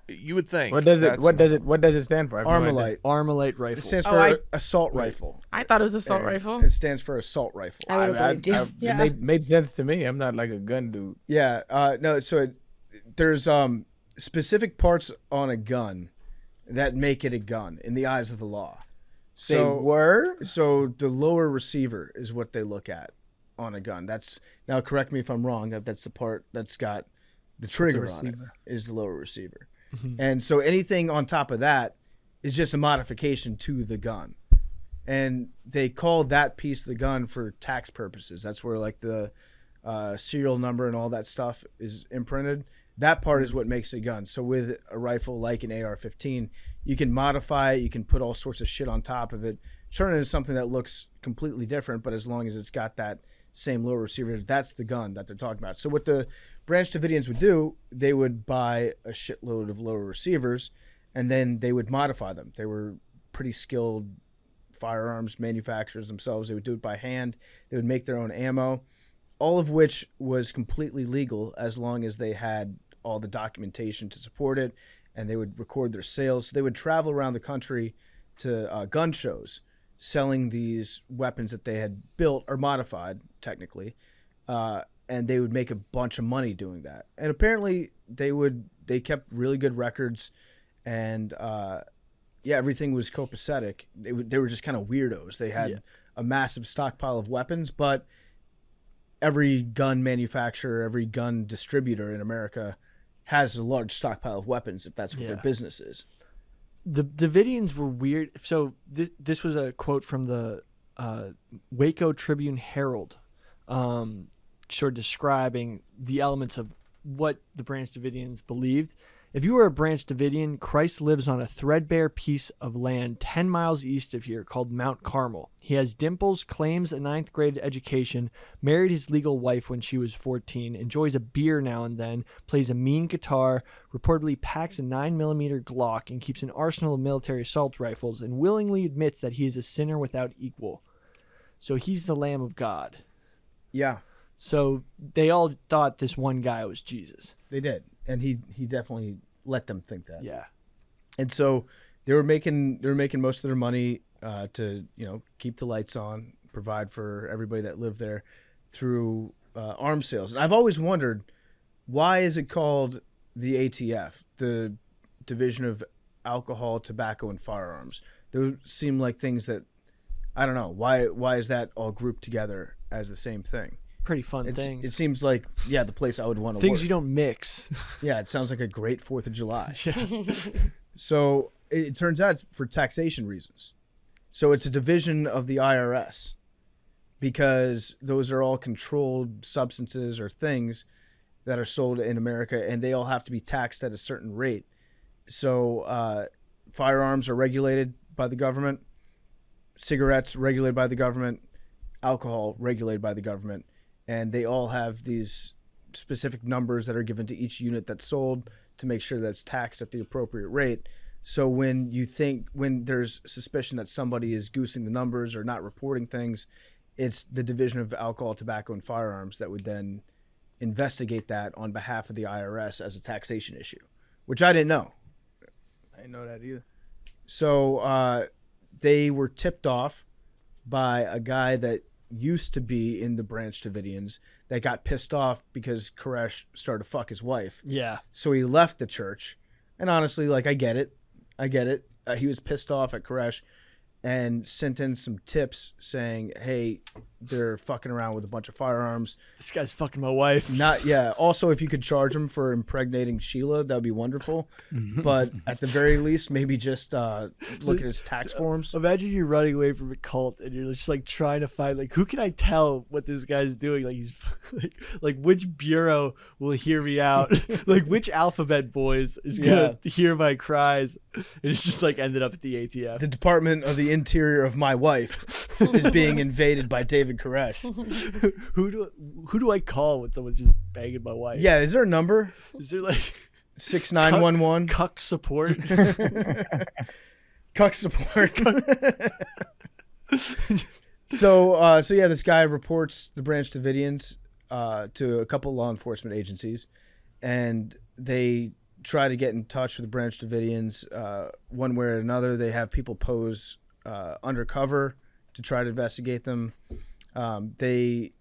you would think. What does it stand for? I have no idea. Armalite. Armalite rifle. It stands for assault rifle. I thought it was assault rifle. It stands for assault rifle. I would have believed you. Yeah. It made sense to me. I'm not like a gun dude. Yeah, no. So there's specific parts on a gun that make it a gun in the eyes of the law. So the lower receiver is what they look at on a gun. That's, now correct me if I'm wrong. That's the part that's got the trigger on it, is the lower receiver. And so anything on top of that is just a modification to the gun. And they called that piece of the gun for tax purposes. That's where like the serial number and all that stuff is imprinted. That part is what makes a gun. So with a rifle like an AR-15, you can modify it, you can put all sorts of shit on top of it, turn it into something that looks completely different, but as long as it's got that same lower receiver, that's the gun that they're talking about. So what the Brand Davidians would do, they would buy a shitload of lower receivers, and then they would modify them. They were pretty skilled firearms manufacturers themselves. They would do it by hand. They would make their own ammo, all of which was completely legal as long as they had all the documentation to support it, and they would record their sales. So they would travel around the country to gun shows selling these weapons that they had built or modified technically, and they would make a bunch of money doing that. And apparently they kept really good records, and everything was copacetic. They were just kind of weirdos. They had a massive stockpile of weapons, but every gun manufacturer, every gun distributor in America has a large stockpile of weapons if that's what their business is. The Davidians were weird. So this was a quote from the Waco Tribune Herald, sort of describing the elements of what the Branch Davidians believed. If you were a Branch Davidian, Christ lives on a threadbare piece of land 10 miles east of here called Mount Carmel. He has dimples, claims a 9th grade education, married his legal wife when she was 14, enjoys a beer now and then, plays a mean guitar, reportedly packs a 9mm Glock, and keeps an arsenal of military assault rifles, and willingly admits that he is a sinner without equal. So he's the Lamb of God. Yeah. So they all thought this one guy was Jesus. They did. And he definitely let them think that. Yeah. And so they were making most of their money to keep the lights on, provide for everybody that lived there through arms sales. And I've always wondered, why is it called the ATF, the Division of Alcohol, Tobacco, and Firearms? Those seem like things that I don't know why is that all grouped together as the same thing. Pretty fun things. It seems like the place I would want to Things work. you don't mix. Yeah, it sounds like a great 4th of July. Yeah. So it turns out it's for taxation reasons. So it's a division of the IRS because those are all controlled substances or things that are sold in America, and they all have to be taxed at a certain rate. So firearms are regulated by the government, cigarettes regulated by the government, alcohol regulated by the government, and they all have these specific numbers that are given to each unit that's sold to make sure that's taxed at the appropriate rate. So when there's suspicion that somebody is goosing the numbers or not reporting things, it's the Division of Alcohol, Tobacco, and Firearms that would then investigate that on behalf of the IRS as a taxation issue, which I didn't know. I didn't know that either. So they were tipped off by a guy that used to be in the Brand Davidians that got pissed off because Koresh started to fuck his wife. Yeah. So he left the church. And honestly, like, I get it. He was pissed off at Koresh and sent in some tips saying, hey, they're fucking around with a bunch of firearms. This guy's fucking my wife. Also, if you could charge him for impregnating Sheila, that would be wonderful. But at the very least, maybe just look at his tax forms. Imagine you're running away from a cult and you're just like trying to find like, who can I tell what this guy's doing? Like he's like which bureau will hear me out? Like which alphabet boys is gonna hear my cries? And it's just like ended up at the ATF. The Department of the Interior of my wife is being invaded by David Koresh. Who do I call when someone's just banging my wife? Yeah, is there a number? Is there like 6911 cuck support? Cuck support. So this guy reports the Brand Davidians to a couple law enforcement agencies, and they try to get in touch with the Brand Davidians one way or another. They have people pose undercover to try to investigate them. They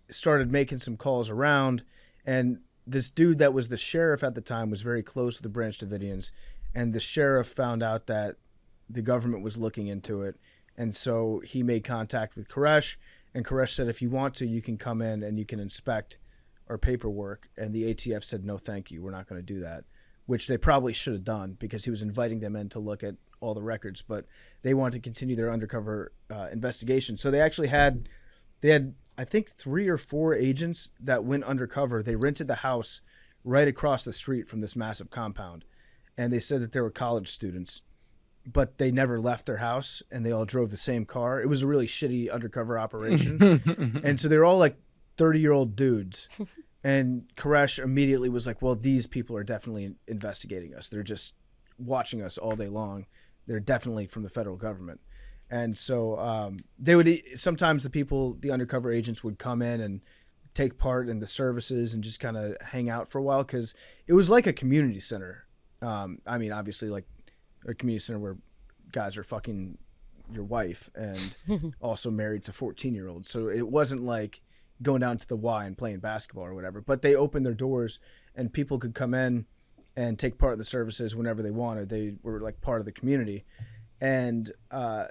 started making some calls around, and this dude that was the sheriff at the time was very close to the Brand Davidians, and the sheriff found out that the government was looking into it, and so he made contact with Koresh, and Koresh said, if you want to, you can come in and you can inspect our paperwork, and the ATF said, no, thank you, we're not going to do that, which they probably should have done because he was inviting them in to look at all the records, but they wanted to continue their undercover investigation. So they had, I think, 3 or 4 agents that went undercover. They rented the house right across the street from this massive compound, and they said that they were college students, but they never left their house, and they all drove the same car. It was a really shitty undercover operation. And so they were all like 30-year-old dudes. And Koresh immediately was like, well, these people are definitely investigating us. They're just watching us all day long. They're definitely from the federal government. And so they would sometimes the undercover agents would come in and take part in the services and just kind of hang out for a while because it was like a community center. I mean, obviously, like a community center where guys are fucking your wife and also married to 14-year-olds. So it wasn't like going down to the Y and playing basketball or whatever, but they opened their doors and people could come in and take part in the services whenever they wanted. They were like part of the community. And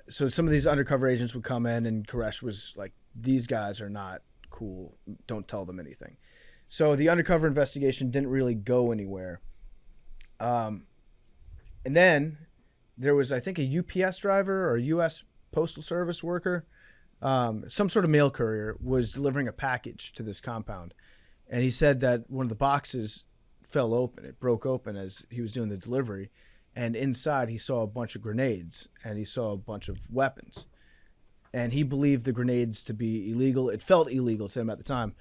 so some of these undercover agents would come in, and Koresh was like, these guys are not cool. Don't tell them anything. So the undercover investigation didn't really go anywhere. And then there was, I think, a UPS driver or a U.S. Postal Service worker, some sort of mail courier, was delivering a package to this compound. And he said that one of the boxes fell open. It broke open as he was doing the delivery. And inside he saw a bunch of grenades and he saw a bunch of weapons. And he believed the grenades to be illegal. It felt illegal to him at the time.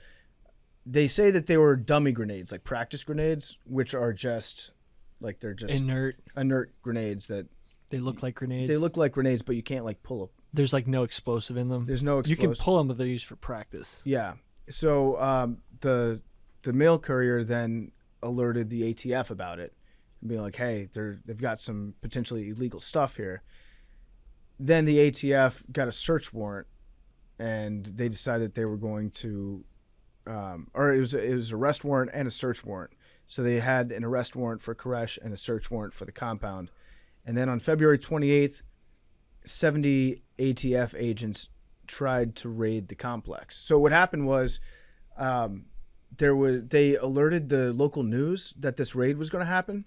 They say that they were dummy grenades, like practice grenades, which are just like they're just inert grenades that they look like grenades. They look like grenades, but you can't like pull them. There's like no explosive in them. There's no explosive. You can pull them, but they're used for practice. Yeah. So the mail courier then alerted the ATF about it, and being like, "Hey, they've got some potentially illegal stuff here." Then the ATF got a search warrant, and they decided they were going to, or it was arrest warrant and a search warrant. So they had an arrest warrant for Koresh and a search warrant for the compound. And then on February 28th, 70 ATF agents tried to raid the complex. So what happened was, they alerted the local news that this raid was going to happen,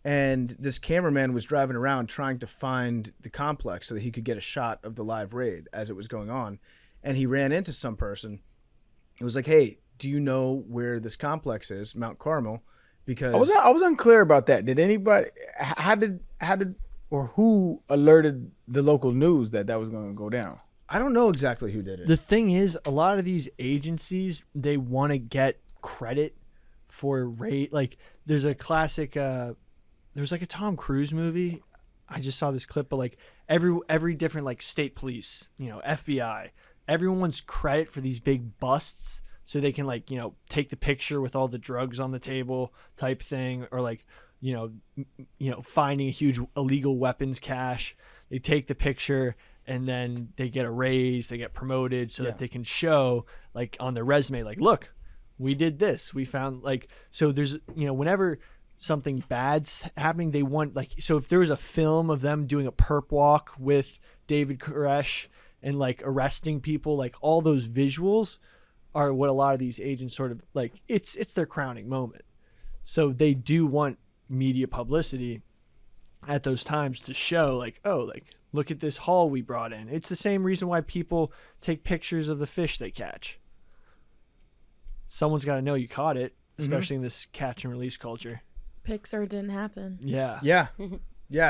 and this cameraman was driving around trying to find the complex so that he could get a shot of the live raid as it was going on, and he ran into some person. It was like, "Hey, do you know where this complex is, Mount Carmel?" Because I was unclear about that. Did anybody? How did or who alerted the local news that was going to go down? I don't know exactly who did it. The thing is, a lot of these agencies, they want to get credit for raid. Like, there's a classic. There's like a Tom Cruise movie. I just saw this clip, but like every different like state police, FBI, everyone wants credit for these big busts, so they can like take the picture with all the drugs on the table type thing, or like finding a huge illegal weapons cache. They take the picture, and then they get a raise, they get promoted, so that they can show like on their resume, like, look, we did this, we found, like, so there's whenever something bad's happening, they want, like, so if there was a film of them doing a perp walk with David Koresh and like arresting people, like all those visuals are what a lot of these agents sort of like, it's their crowning moment. So they do want media publicity at those times to show like, oh, like, look at this haul we brought in. It's the same reason why people take pictures of the fish they catch. Someone's got to know you caught it, especially in this catch and release culture. Pixar didn't happen. Yeah.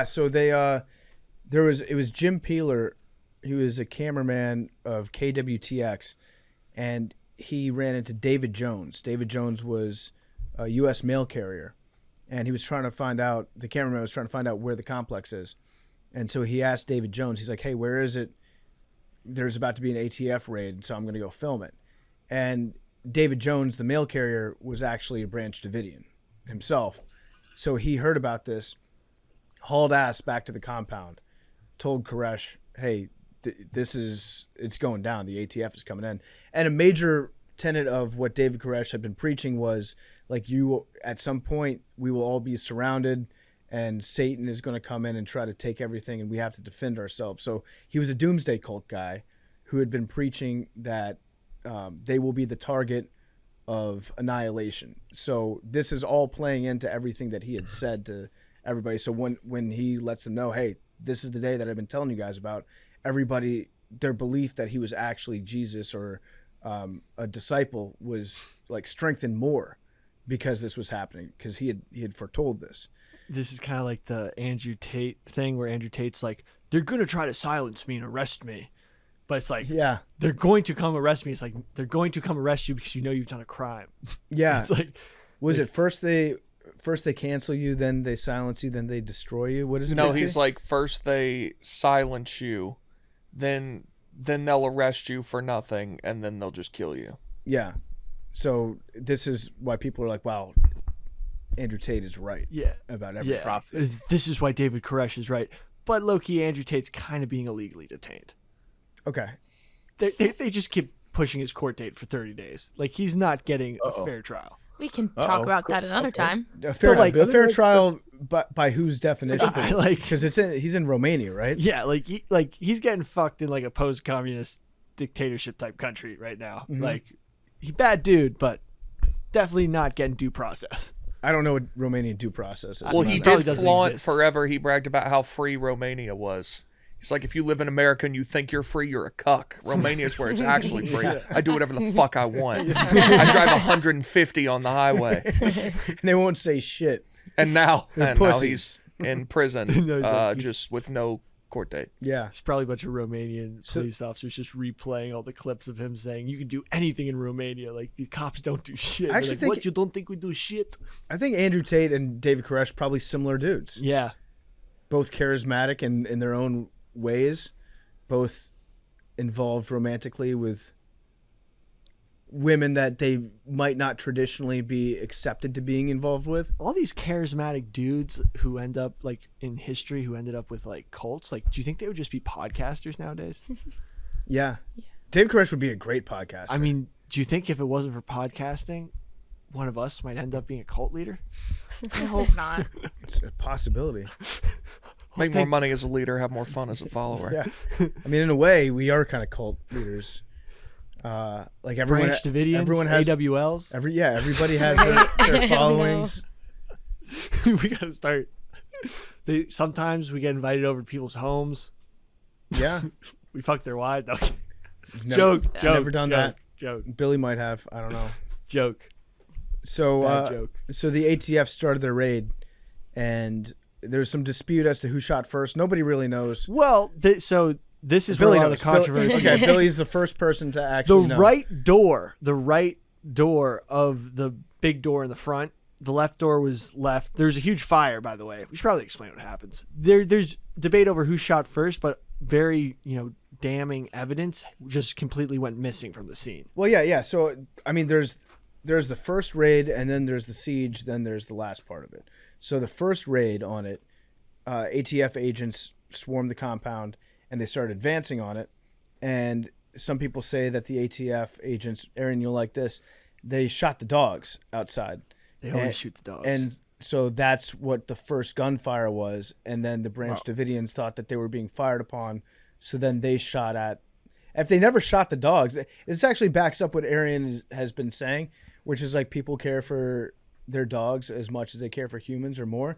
So it was Jim Peeler, who was a cameraman of KWTX, and he ran into David Jones. David Jones was a U.S. mail carrier, and he was trying to find out, the cameraman was trying to find out where the complex is. And so he asked David Jones, he's like, "Hey, where is it? There's about to be an ATF raid, so I'm going to go film it." And David Jones, the mail carrier, was actually a Brand Davidian himself. So he heard about this, hauled ass back to the compound, told Koresh, "Hey, it's going down. The ATF is coming in." And a major tenet of what David Koresh had been preaching was, like, at some point, we will all be surrounded, and Satan is going to come in and try to take everything, and we have to defend ourselves. So he was a doomsday cult guy who had been preaching that they will be the target of annihilation. So this is all playing into everything that he had said to everybody. So when he lets them know, "Hey, this is the day that I've been telling you guys about," everybody, their belief that he was actually Jesus or a disciple was like strengthened more because this was happening, because he had foretold this. This is kind of like the Andrew Tate thing, where Andrew Tate's like, "They're going to try to silence me and arrest me." But it's like, they're going to come arrest me. It's like, they're going to come arrest you because you've done a crime. Yeah. It's like, it first they cancel you, then they silence you, then they destroy you? What is it? No, he's like, first they silence you, then they'll arrest you for nothing, and then they'll just kill you. Yeah. So this is why people are like, wow, Andrew Tate is right about every prophet. This is why David Koresh is right. But low-key, Andrew Tate's kind of being illegally detained. Okay. They just keep pushing his court date for 30 days. Like, he's not getting a fair trial. We can talk about that another time. A fair trial, but by whose definition? Because he's in Romania, right? Yeah, he's getting fucked in like a post-communist dictatorship type country right now. Mm-hmm. Like, he's a bad dude, but definitely not getting due process. I don't know what Romanian due process is. Well, he did flaunt forever. He bragged about how free Romania was. He's like, if you live in America and you think you're free, you're a cuck. Romania's where it's actually free. I do whatever the fuck I want. I drive 150 on the highway. And they won't say shit. And now he's in prison, just with no court date. Yeah. It's probably a bunch of Romanian police officers just replaying all the clips of him saying, "You can do anything in Romania. Like, the cops don't do shit." I actually think, "What, you don't think we do shit?" I think Andrew Tate and David Koresh probably similar dudes. Yeah. Both charismatic in their own ways, both involved romantically with women that they might not traditionally be accepted to being involved with. All these charismatic dudes who end up like in history, who ended up with like cults, like, do you think they would just be podcasters nowadays? Yeah. David Koresh would be a great podcaster. I mean, do you think if it wasn't for podcasting, one of us might end up being a cult leader? I hope not. It's a possibility. Make more money as a leader, have more fun as a follower. Yeah. I mean, in a way, we are kind of cult leaders. Like everyone, Branch Davidians, everyone has AWLs. Everybody has Right. their followings. We gotta start. Sometimes we get invited over to people's homes. Yeah. We fuck their wives. Okay. Never- Joke. Never done that. Joke. Billy might have. I don't know. Joke. So, Bad joke. so the ATF started their raid, and there's some dispute as to who shot first. Nobody really knows. Well, so this is Billy where a lot knows. of the controversy. Okay, Billy's the first person to actually know. The right door of the big door in the front. The left door was left. There's a huge fire, by the way. We should probably explain what happens. There's debate over who shot first, but very, damning evidence just completely went missing from the scene. Well, yeah. So, I mean, there's the first raid, and then there's the siege, then there's the last part of it. So the first raid on it, ATF agents swarmed the compound, and they started advancing on it. And some people say that the ATF agents, Arian, you'll like this, they shot the dogs outside. They always shoot the dogs. And so that's what the first gunfire was. And then the Brand Davidians thought that they were being fired upon. So then they shot at. If they never shot the dogs, this actually backs up what Arian has been saying, which is like people care for their dogs as much as they care for humans or more.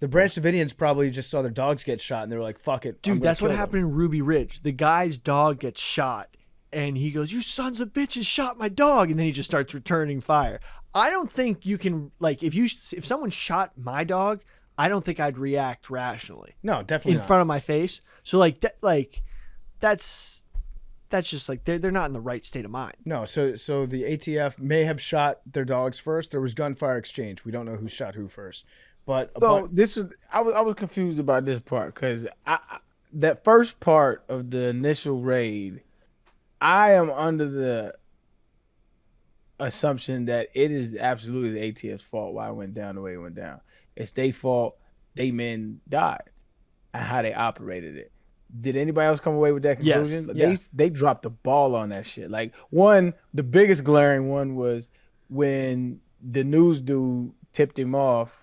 The Brand Davidians probably just saw their dogs get shot and they were like, fuck it. Dude, that's what happened in Ruby Ridge. The guy's dog gets shot and he goes, "You sons of bitches shot my dog." And then he just starts returning fire. I don't think you can, like, if someone shot my dog, I don't think I'd react rationally. No, definitely in front of my face. So that's just like they're not in the right state of mind. No, so the ATF may have shot their dogs first. There was gunfire exchange. We don't know who shot who first. But I was confused about this part because that first part of the initial raid, I am under the assumption that it is absolutely the ATF's fault why it went down the way it went down. It's their fault. They men died and how they operated it. Did anybody else come away with that conclusion? Yes. They dropped the ball on that shit. Like the biggest glaring one was when the news dude tipped him off,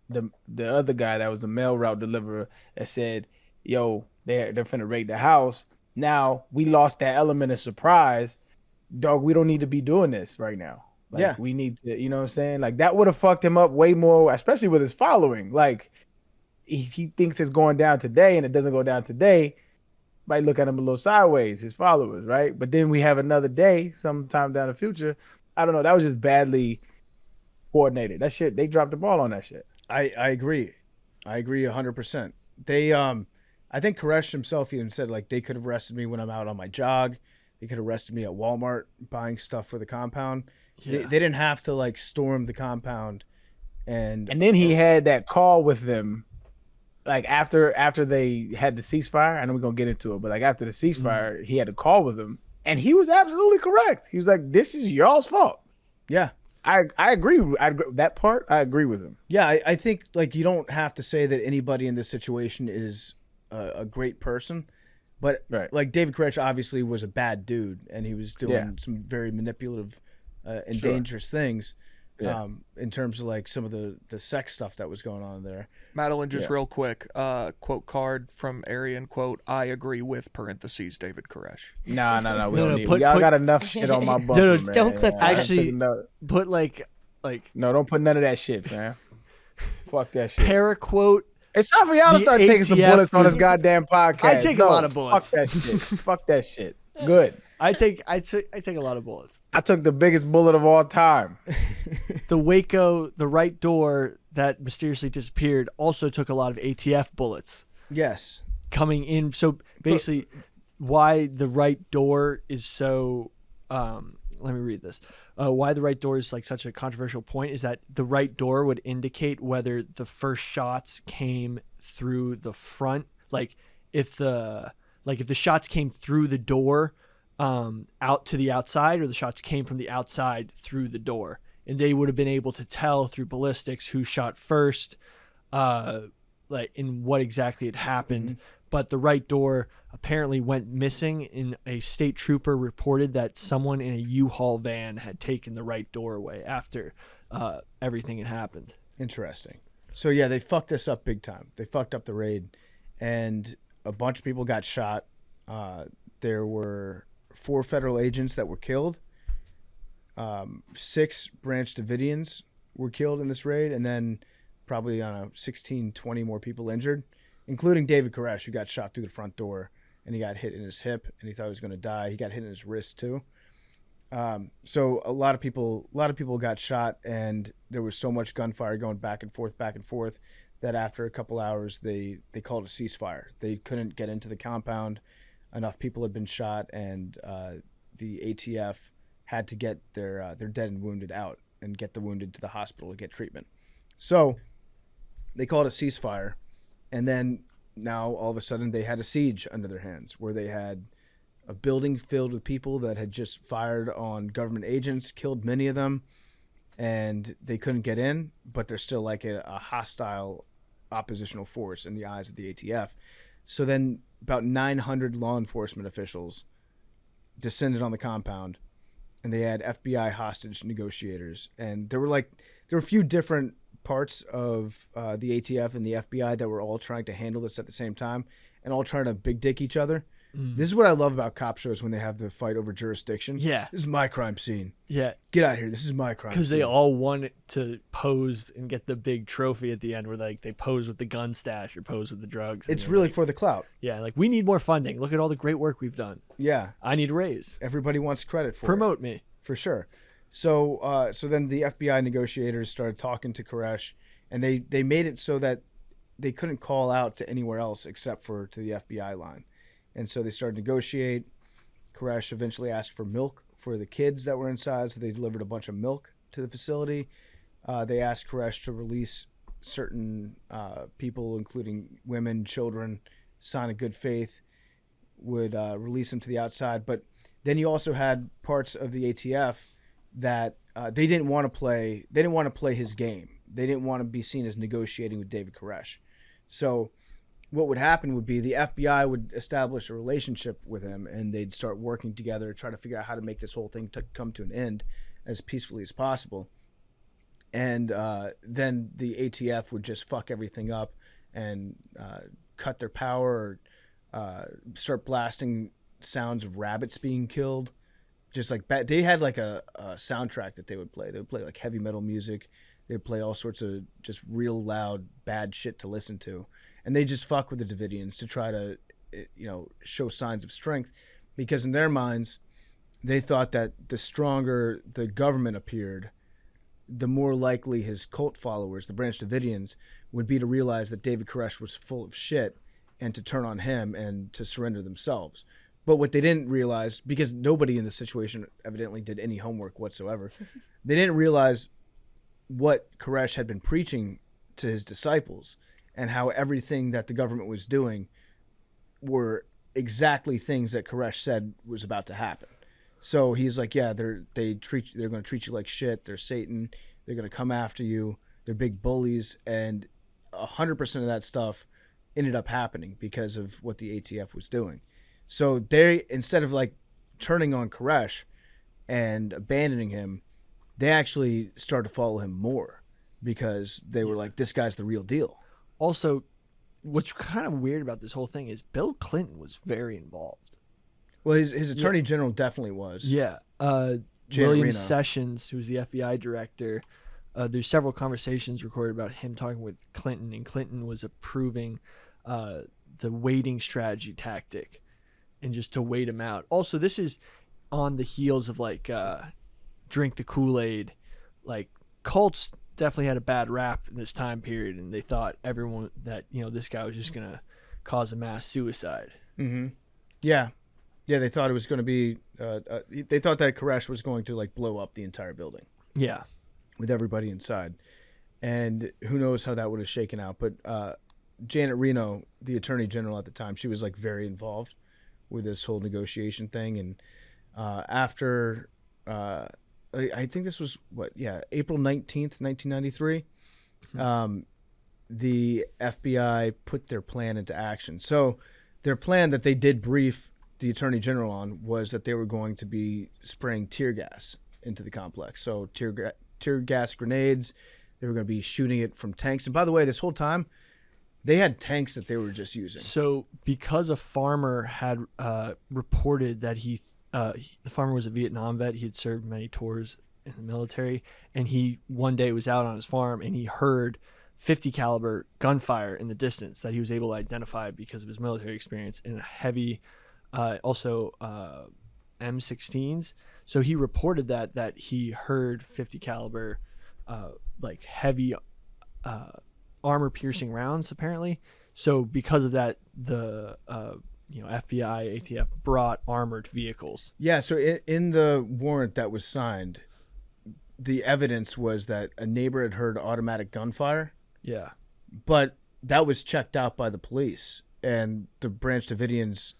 the other guy that was a mail route deliverer that said, "Yo, they're finna raid the house." Now we lost that element of surprise. Dog, we don't need to be doing this right now. Like, we need to, you know what I'm saying? Like that would have fucked him up way more, especially with his following. Like if he thinks it's going down today and it doesn't go down today, might look at him a little sideways, his followers, right? But then we have another day sometime down the future. I don't know. That was just badly coordinated. That shit, they dropped the ball on that shit. I agree. I agree 100%. They, I think Koresh himself even said, like, they could have arrested me when I'm out on my jog. They could have arrested me at Walmart buying stuff for the compound. Yeah. They didn't have to, like, storm the compound. And then he had that call with them, like after they had the ceasefire. I know we're gonna get into it, but like after the ceasefire, he had a call with them, and he was absolutely correct. He was like, "This is y'all's fault." Yeah, I agree. That part I agree with him. Yeah, I think like you don't have to say that anybody in this situation is a great person, but like David Koresh obviously was a bad dude, and he was doing some very manipulative and dangerous things. In terms of like some of the sex stuff that was going on there. Madeline, just real quick, quote card from Arian, quote, "I agree with parentheses David Koresh." No. We don't need. Y'all got enough shit on my bumper, man. Don't clip that. Actually, put like no, don't put none of that shit, man. Fuck that shit. Paraquote. It's time for y'all to start taking some bullets on this goddamn podcast. I take a lot of bullets. Fuck that shit. Fuck that shit. Good. I take a lot of bullets. I took the biggest bullet of all time. The Waco, the right door that mysteriously disappeared, also took a lot of ATF bullets. Yes. Coming in. So basically, why the right door is so. Let me read this. Why the right door is like such a controversial point is that the right door would indicate whether the first shots came through the front. Like if the shots came through the door out to the outside, or the shots came from the outside through the door, and they would have been able to tell through ballistics who shot first, like in what exactly had happened. Mm-hmm. But the right door apparently went missing, and a state trooper reported that someone in a U-Haul van had taken the right door away after everything had happened. Interesting. So yeah, they fucked this up big time. They fucked up the raid, and a bunch of people got shot. There were 4 federal agents that were killed. 6 Brand Davidians were killed in this raid, and then probably 16, 20 more people injured, including David Koresh, who got shot through the front door, and he got hit in his hip, and he thought he was going to die. He got hit in his wrist too. So a lot of people got shot, and there was so much gunfire going back and forth, that after a couple hours, they called a ceasefire. They couldn't get into the compound. Enough people had been shot, and the ATF had to get their dead and wounded out and get the wounded to the hospital to get treatment. So they called a ceasefire, and then now all of a sudden they had a siege under their hands, where they had a building filled with people that had just fired on government agents, killed many of them, and they couldn't get in, but they're still like a hostile oppositional force in the eyes of the ATF. So then about 900 law enforcement officials descended on the compound, and they had FBI hostage negotiators. And there were a few different parts of the ATF and the FBI that were all trying to handle this at the same time and all trying to big dick each other. This is what I love about cop shows, when they have the fight over jurisdiction. Yeah. This is my crime scene. Yeah. Get out of here. This is my crime scene. Because they all want to pose and get the big trophy at the end, where they pose with the gun stash or pose with the drugs. It's really for the clout. Yeah, like, we need more funding. Look at all the great work we've done. Yeah. I need a raise. Everybody wants credit for it. Promote me. For sure. So then the FBI negotiators started talking to Koresh, and they made it so that they couldn't call out to anywhere else except for to the FBI line. And so they started to negotiate. Koresh eventually asked for milk for the kids that were inside, so they delivered a bunch of milk to the facility. They asked Koresh to release certain people, including women, children, sign of good faith, would release them to the outside. But then you also had parts of the ATF that they didn't want to play. They didn't want to play his game. They didn't want to be seen as negotiating with David Koresh. So what would happen would be the FBI would establish a relationship with him, and they'd start working together, try to figure out how to make this whole thing come to an end as peacefully as possible. And then the ATF would just fuck everything up and cut their power, or start blasting sounds of rabbits being killed. Just like they had like a soundtrack that they would play. They would play like heavy metal music. They would play all sorts of just real loud, bad shit to listen to. And they just fuck with the Davidians to try to, show signs of strength, because in their minds, they thought that the stronger the government appeared, the more likely his cult followers, the Brand Davidians, would be to realize that David Koresh was full of shit and to turn on him and to surrender themselves. But what they didn't realize, because nobody in this situation evidently did any homework whatsoever, they didn't realize what Koresh had been preaching to his disciples, and how everything that the government was doing were exactly things that Koresh said was about to happen. So he's like, yeah, they're going to treat you like shit. They're Satan. They're going to come after you. They're big bullies. And 100% of that stuff ended up happening because of what the ATF was doing. So they, instead of like turning on Koresh and abandoning him, they actually started to follow him more, because they were like, this guy's the real deal. Also, what's kind of weird about this whole thing is Bill Clinton was very involved. Well, his attorney general definitely was. Yeah. William Sessions, who's the FBI director, there's several conversations recorded about him talking with Clinton, and Clinton was approving the waiting strategy tactic, and just to wait him out. Also, this is on the heels of like drink the Kool-Aid. Like, cults definitely had a bad rap in this time period, and they thought everyone that this guy was just gonna cause a mass suicide. Mm-hmm. Yeah, they thought it was going to be. They thought that Koresh was going to like blow up the entire building. Yeah, with everybody inside, and who knows how that would have shaken out. But Janet Reno, the attorney general at the time, she was like very involved with this whole negotiation thing, and after. I think this was April 19th, 1993. The FBI put their plan into action. So their plan that they did brief the attorney general on was that they were going to be spraying tear gas into the complex. So tear gas grenades. They were going to be shooting it from tanks. And by the way, this whole time, they had tanks that they were just using. So because a farmer had reported that the farmer was a Vietnam vet, he had served many tours in the military, and he one day was out on his farm and he heard 50 caliber gunfire in the distance that he was able to identify because of his military experience, in a heavy, also M16s. So he reported that he heard 50 caliber, like heavy, armor piercing rounds apparently. So because of that, the FBI, ATF brought armored vehicles. Yeah, so in the warrant that was signed, the evidence was that a neighbor had heard automatic gunfire. Yeah. But that was checked out by the police, and the Brand Davidians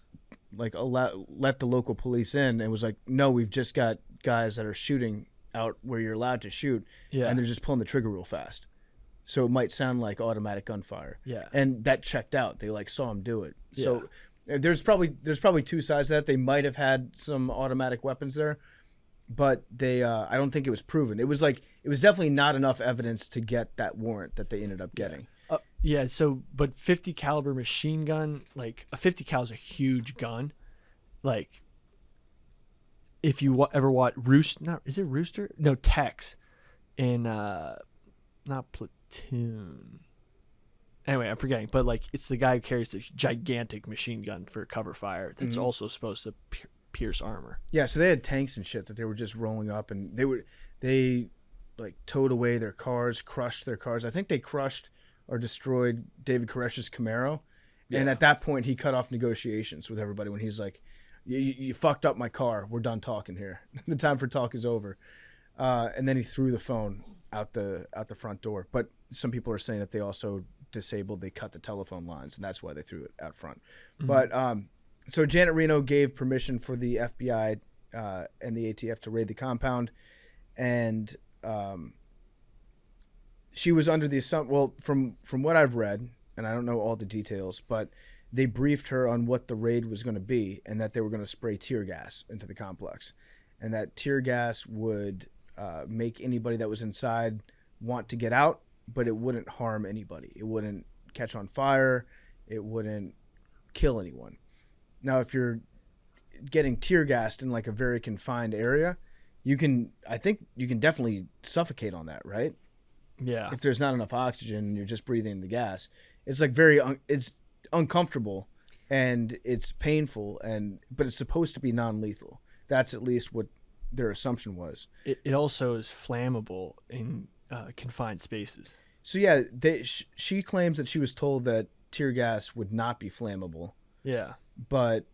let the local police in and was like, no, we've just got guys that are shooting out where you're allowed to shoot, and they're just pulling the trigger real fast. So it might sound like automatic gunfire. Yeah. And that checked out. They saw him do it. Yeah. So there's probably two sides to that. They might have had some automatic weapons there, but they I don't think it was proven. It was definitely not enough evidence to get that warrant that they ended up getting. Yeah, so but 50 caliber machine gun, like a 50 cal is a huge gun. Like if you ever watch Rooster? No, Tex in not Platoon. Anyway, I'm forgetting, but it's the guy who carries a gigantic machine gun for cover fire that's also supposed to pierce armor. Yeah, so they had tanks and shit that they were just rolling up, and they towed away their cars, crushed their cars. I think they crushed or destroyed David Koresh's Camaro. Yeah. And at that point, he cut off negotiations with everybody when he's like, you fucked up my car. We're done talking here. The time for talk is over. And then he threw the phone out the front door. But some people are saying that they also they cut the telephone lines, and that's why they threw it out front. Mm-hmm. But so Janet Reno gave permission for the FBI and the ATF to raid the compound, and she was under the assumption, well, from what I've read, and I don't know all the details, but they briefed her on what the raid was going to be, and that they were going to spray tear gas into the complex, and that tear gas would make anybody that was inside want to get out, but it wouldn't harm anybody. It wouldn't catch on fire. It wouldn't kill anyone. Now, if you're getting tear gassed in a very confined area, I think you can definitely suffocate on that, right? Yeah. If there's not enough oxygen, you're just breathing the gas. It's it's uncomfortable and it's painful, but it's supposed to be non-lethal. That's at least what their assumption was. It also is flammable in confined spaces. So yeah, she claims that she was told that tear gas would not be flammable. Yeah. But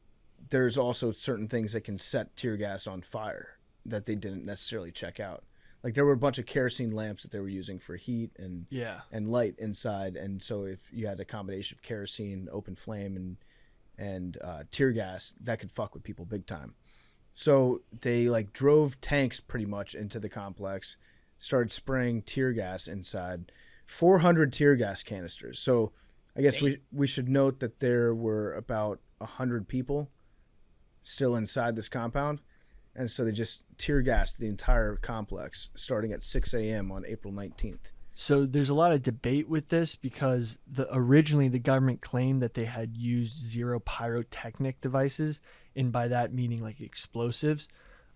there's also certain things that can set tear gas on fire that they didn't necessarily check out. There were a bunch of kerosene lamps that they were using for heat and light inside, and so if you had a combination of kerosene, open flame, and tear gas, that could fuck with people big time. So they drove tanks pretty much into the complex, started spraying tear gas inside, 400 tear gas canisters. So I guess we should note that there were about 100 people still inside this compound. And so they just tear gassed the entire complex starting at 6 a.m. on April 19th. So there's a lot of debate with this because originally the government claimed that they had used zero pyrotechnic devices, and by that meaning explosives.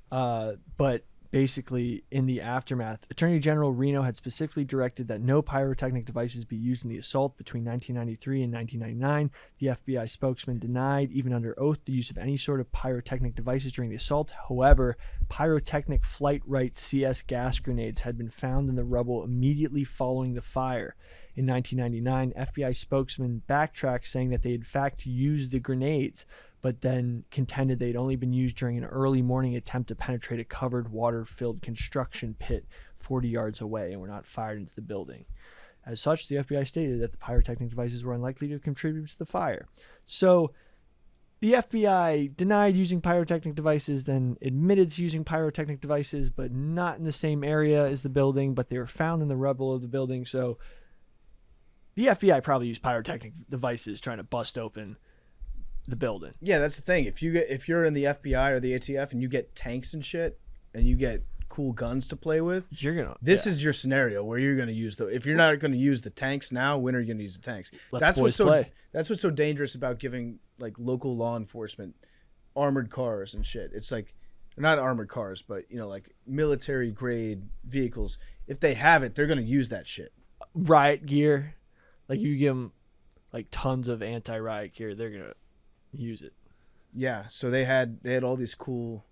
But basically in the aftermath, Attorney General Reno had specifically directed that no pyrotechnic devices be used in the assault between 1993 and 1999. The FBI spokesman denied, even under oath, the use of any sort of pyrotechnic devices during the assault. However, pyrotechnic flight right CS gas grenades had been found in the rubble immediately following the fire. In 1999, FBI spokesman backtracked, saying that they had in fact used the grenades, but then contended they'd only been used during an early morning attempt to penetrate a covered, water-filled construction pit 40 yards away and were not fired into the building. As such, the FBI stated that the pyrotechnic devices were unlikely to contribute to the fire. So the FBI denied using pyrotechnic devices, then admitted to using pyrotechnic devices, but not in the same area as the building, but they were found in the rubble of the building. So the FBI probably used pyrotechnic devices trying to bust open the building. Yeah, that's the thing. If you're in the FBI or the ATF and you get tanks and shit, and you get cool guns to play with, You're gonna. this is your scenario where you're going to use the. If you're not going to use the tanks now, when are you going to use the tanks? Let That's the what's boys so. play. That's what's so dangerous about giving like local law enforcement armored cars and shit. It's like not armored cars, but like military grade vehicles. If they have it, they're going to use that shit. Riot gear, like you give them like tons of anti-riot gear, they're gonna use it. Yeah, so they had all these cool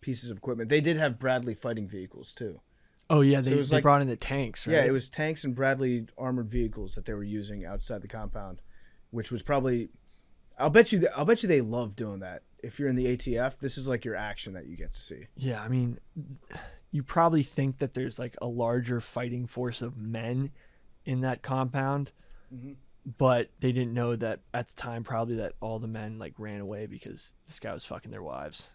pieces of equipment. They did have Bradley fighting vehicles too. Oh yeah, So they it was they like- brought in the tanks, right? Yeah, it was tanks and Bradley armored vehicles that they were using outside the compound, which was probably. I'll bet you they love doing that. If you're in the ATF, this is like your action that you get to see. Yeah, I mean, you probably think that there's like a larger fighting force of men in that compound, Mhm. but they didn't know that at the time probably that all the men like ran away because this guy was fucking their wives.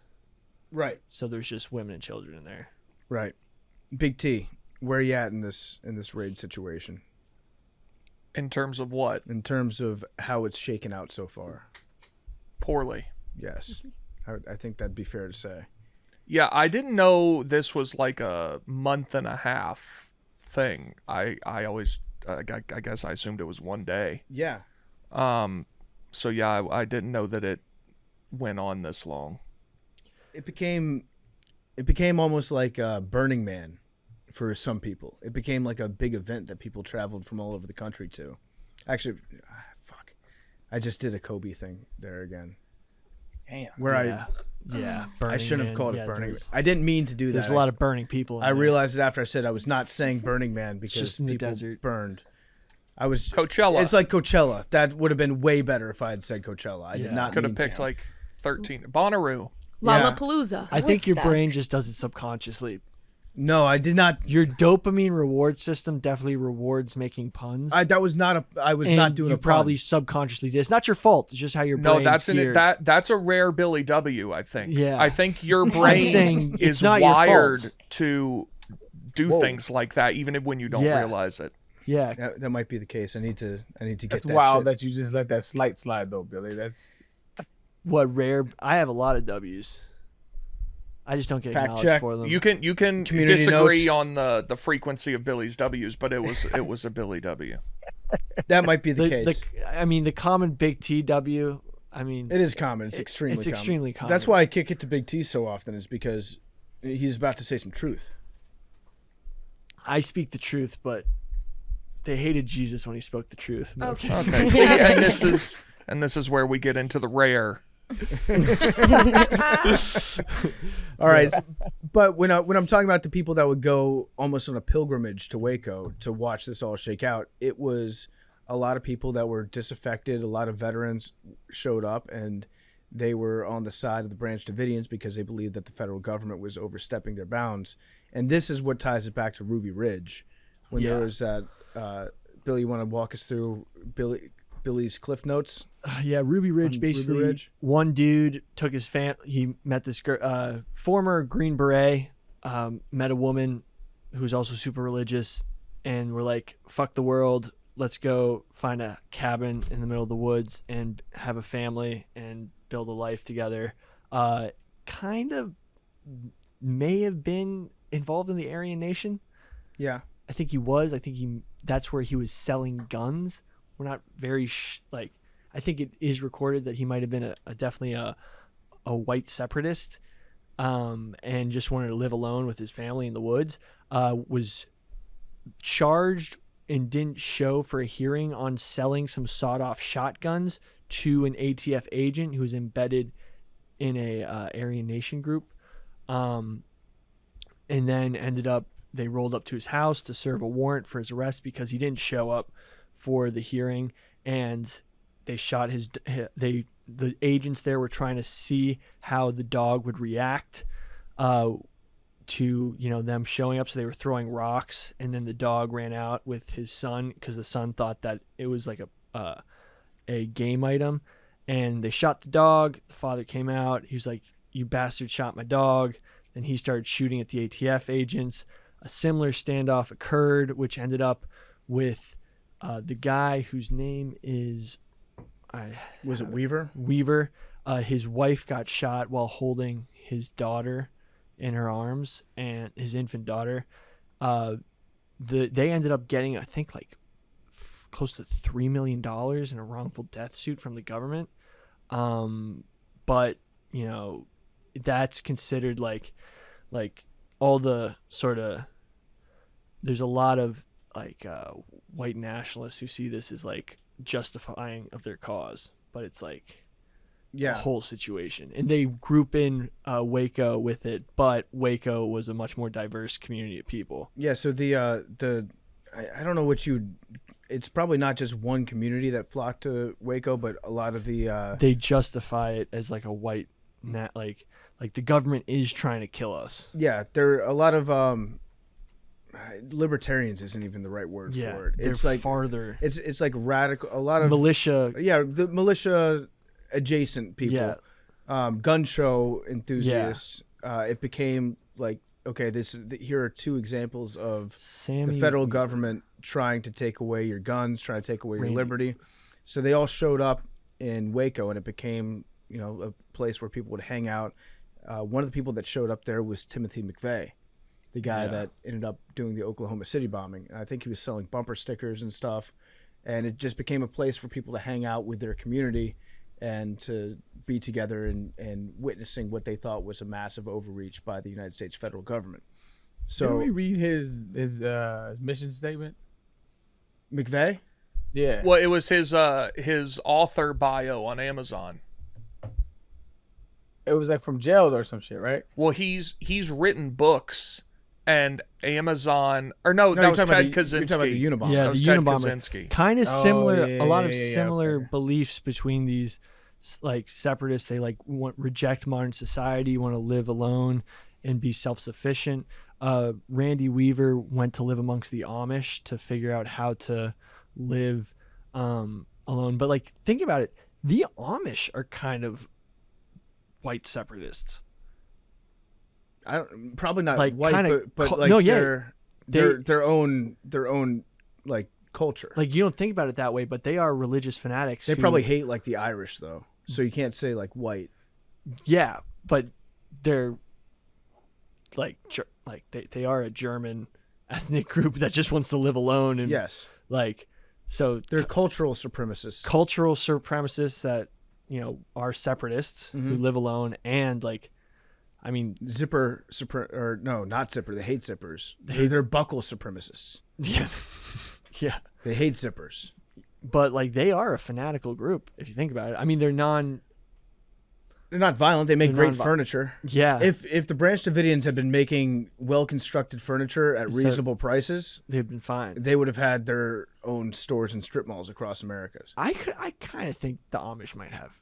Right, So there's just women and children in there. right. Big T, where are you at in this raid situation? In terms of what? In terms of how it's shaken out so far? Poorly. Yes, I think that'd be fair to say. Yeah, I didn't know this was like a month and a half thing. I always, I guess I assumed it was one day. Yeah, So yeah, I didn't know that it went on this long. it became almost like Burning Man for some people. It became like a big event that people traveled from all over the country to. Actually, fuck, I just did a Kobe thing there again. Damn. Where Yeah, I shouldn't have called it yeah, Burning Man. There's, I didn't mean to do that. there's a lot of burning people. In I there. realized it after I said I was not saying Burning Man because just in the people desert. burned. I was. Coachella. It's like Coachella. That would have been way better if I had said Coachella. I did Yeah. not. Could have mean picked to. like 13. Bonnaroo. Yeah. Lollapalooza. I think your Woodstock. brain just does it subconsciously. No, I did not. Your dopamine reward system definitely rewards making puns. That was not a. I was and not doing you a pun. probably subconsciously did. It's not your fault. It's just how your No, brain's that's geared. that's a rare Billy W. I think. Yeah. I think your I'm brain saying it's is not your fault. wired to do Whoa. things like that, even when you don't Yeah. realize it. Yeah, That might be the case. I need to get That's that wild shit. that you just let that slight slide though, Billy. That's what rare? I have a lot of W's. I just don't get Fact acknowledged check. for them. You can Community disagree notes. on the frequency of Billy's W's, but it was a Billy W. That might be the case. I mean, the common big TW. I mean, It is common. It's extremely it's common. extremely common. That's why I kick it to Big T so often, is because he's about to say some truth. I speak the truth, but they hated Jesus when he spoke the truth. No, Okay. Okay. See, and this is where we get into the rare. All right, but when I'm talking about the people that would go almost on a pilgrimage to Waco to watch this all shake out, it was a lot of people that were disaffected. A lot of veterans showed up, and they were on the side of the Brand Davidians because they believed that the federal government was overstepping their bounds. And this is what ties it back to Ruby Ridge, when there Yeah. was that. Billy, you want to walk us through Billy's Cliff Notes? Yeah, Ruby Ridge. On Basically, Ruby Ridge? one dude took his he met this girl, former Green Beret, met a woman who's also super religious, and we're like, fuck the world, let's go find a cabin in the middle of the woods and have a family and build a life together. Kind of may have been involved in the Aryan Nation. Yeah. I think he was. That's where he was selling guns. We're not very I think it is recorded that he might have been definitely a white separatist, and just wanted to live alone with his family in the woods. Was charged and didn't show for a hearing on selling some sawed-off shotguns to an ATF agent who was embedded in a Aryan Nation group, and then ended up. They rolled up to his house to serve a warrant for his arrest because he didn't show up for the hearing, and they shot the agents there were trying to see how the dog would react to them showing up, so they were throwing rocks, and then the dog ran out with his son because the son thought that it was like a game item, and they shot the dog. The father came out. He was like, "You bastard shot my dog." Then he started shooting at the ATF agents. A similar standoff occurred, which ended up with the guy whose name is Was it Weaver? Weaver. His wife got shot while holding his daughter in her arms and his infant daughter. They ended up getting, I think, like close to $3 million in a wrongful death suit from the government. But you know, that's considered like all the sort of, there's a lot of like white nationalists who see this as like justifying of their cause, but it's like a whole situation, and they group in Waco with it, but Waco was a much more diverse community of people. Yeah, so I don't know what it's probably not just one community that flocked to Waco, but a lot of the they justify it as like a white like the government is trying to kill us. Yeah, there are a lot of libertarians isn't even the right word for it. It's like farther. It's like radical. A lot of militia. Yeah, the militia adjacent people, gun show enthusiasts. It became like, okay, here are two examples of the federal government trying to take away your guns, trying to take away your liberty. So they all showed up in Waco, and it became, you know, a place where people would hang out. One of the people that showed up there was Timothy McVeigh, the guy that ended up doing the Oklahoma City bombing. And I think he was selling bumper stickers and stuff. And it just became a place for people to hang out with their community and to be together and witnessing what they thought was a massive overreach by the United States federal government. So can we read his mission statement? McVeigh? Yeah. Well, it was his author bio on Amazon. It was like from jail or some shit, right? Well, he's written books, and Amazon, or no, that was Ted Kaczynski. You're talking about the Unabomber. Yeah, that was the Ted Unabomber. Kaczynski. Kind of similar, a lot of yeah, similar okay. beliefs between these like separatists. They like reject modern society, want to live alone and be self-sufficient. Randy Weaver went to live amongst the Amish to figure out how to live alone. But like, think about it. The Amish are kind of white separatists. Probably not Like, white, kinda but like no, yeah. their own like culture. Like, you don't think about it that way, but they are religious fanatics. They who- probably hate like the Irish though, so you can't say like white. Yeah, but they're like they are a German ethnic group that just wants to live alone, and Yes, like, so they're cultural supremacists. cultural supremacists that, you know, are separatists who Mhm. live alone, and like, I mean, Or no, not zipper. They hate zippers. They're buckle supremacists. yeah, yeah, They hate zippers. but like, they are a fanatical group if you think about it. I mean, they're They're not violent. They make They're great non-vi- furniture. yeah, If the Brand Davidians had been making well constructed furniture at So- reasonable prices, they've been fine. they would have had their own stores and strip malls across America. I kind of think the Amish might have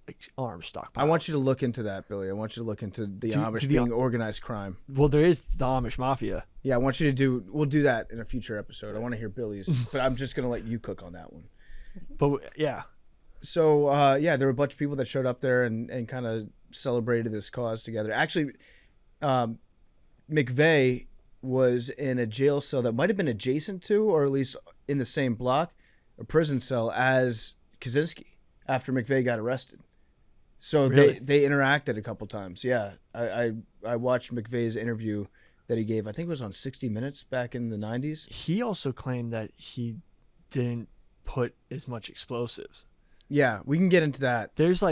like arms stockpiles. I want you to look into that, Billy. I want you to look into the Amish being organized crime. Well, there is the Amish mafia. Yeah, I want you to we'll do that in a future episode. I want to hear Billy's, but I'm just going to let you cook on that one. But yeah, So, there were a bunch of people that showed up there and kind of celebrated this cause together. Actually, McVeigh was in a jail cell that might have been adjacent to, or at least in the same block, a prison cell as Kaczynski after McVeigh got arrested. So Really? they interacted a couple times. Yeah, I watched McVeigh's interview that he gave. I think it was on 60 Minutes back in the 90s. he also claimed that he didn't put as much explosives. Yeah, we can get into that. There's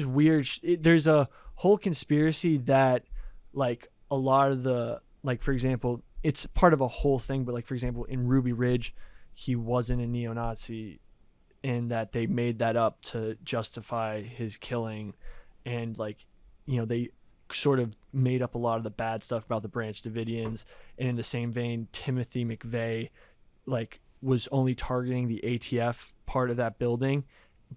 weird there's a whole conspiracy that, like, a lot of the, like, for example, it's part of a whole thing, but like, for example, in Ruby Ridge, he wasn't a neo-Nazi, and that they made that up to justify his killing. And like, you know, they sort of made up a lot of the bad stuff about the Branch Davidians. And in the same vein, Timothy McVeigh like was only targeting the ATF part of that building,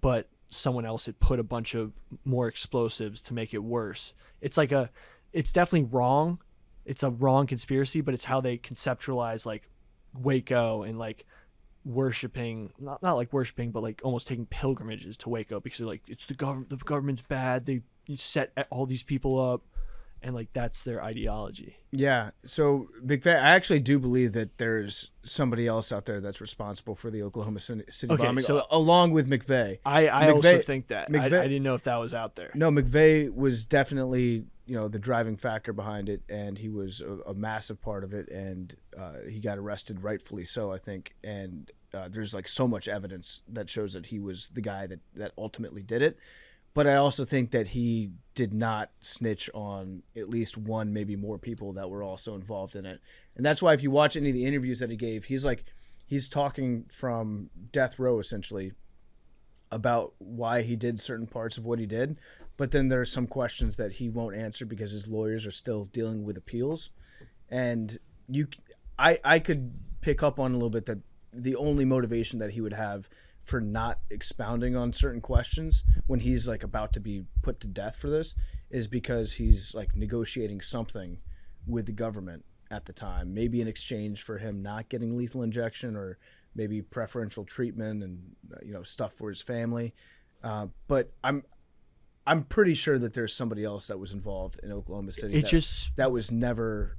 but someone else had put a bunch of more explosives to make it worse. It's like it's definitely wrong. It's a wrong conspiracy, but it's how they conceptualize like Waco and like worshiping, not like worshiping, but like almost taking pilgrimages to Waco, because they're like, it's the government's bad. They set all these people up, and like that's their ideology. Yeah. So McVeigh, I actually do believe that there's somebody else out there that's responsible for the Oklahoma City Okay, bombing, so- along with McVeigh. I also McVeigh- think that. I McVeigh- didn't know if that was out there. No, McVeigh was definitely, the driving factor behind it, and he was a massive part of it, and he got arrested, rightfully so, I think. And there's like so much evidence that shows that he was the guy that ultimately did it. But I also think that he did not snitch on at least one, maybe more people that were also involved in it. And that's why if you watch any of the interviews that he gave, he's talking from death row essentially about why he did certain parts of what he did. But then there are some questions that he won't answer because his lawyers are still dealing with appeals. And I could pick up on a little bit that the only motivation that he would have for not expounding on certain questions when he's like about to be put to death for this is because he's like negotiating something with the government at the time, maybe in exchange for him not getting lethal injection or maybe preferential treatment and stuff for his family. But I'm pretty sure that there's somebody else that was involved in Oklahoma City that was never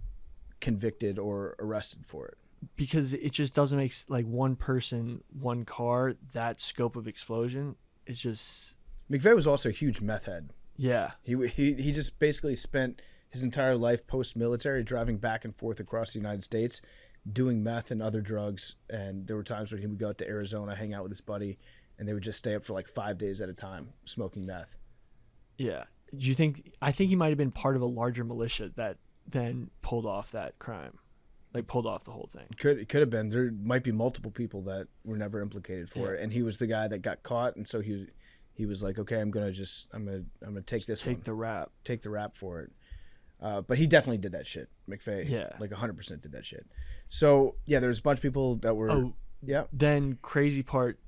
convicted or arrested for it. Because it just doesn't make like one person, one car, that scope of explosion. It's just McVeigh was also a huge meth head. Yeah. He just basically spent his entire life post-military driving back and forth across the United States doing meth and other drugs. And there were times when he would go out to Arizona, hang out with his buddy, and they would just stay up for like 5 days at a time smoking meth. Yeah. Do you think? I think he might have been part of a larger militia that then pulled off that crime. Like pulled off the whole thing. It could have been. There might be multiple people that were never implicated for it, and he was the guy that got caught, and so he was like, okay, I'm gonna take this one. Take the rap for it. But he definitely did that shit. McVeigh, like 100% did that shit. So yeah, there's a bunch of people that were. Then crazy part.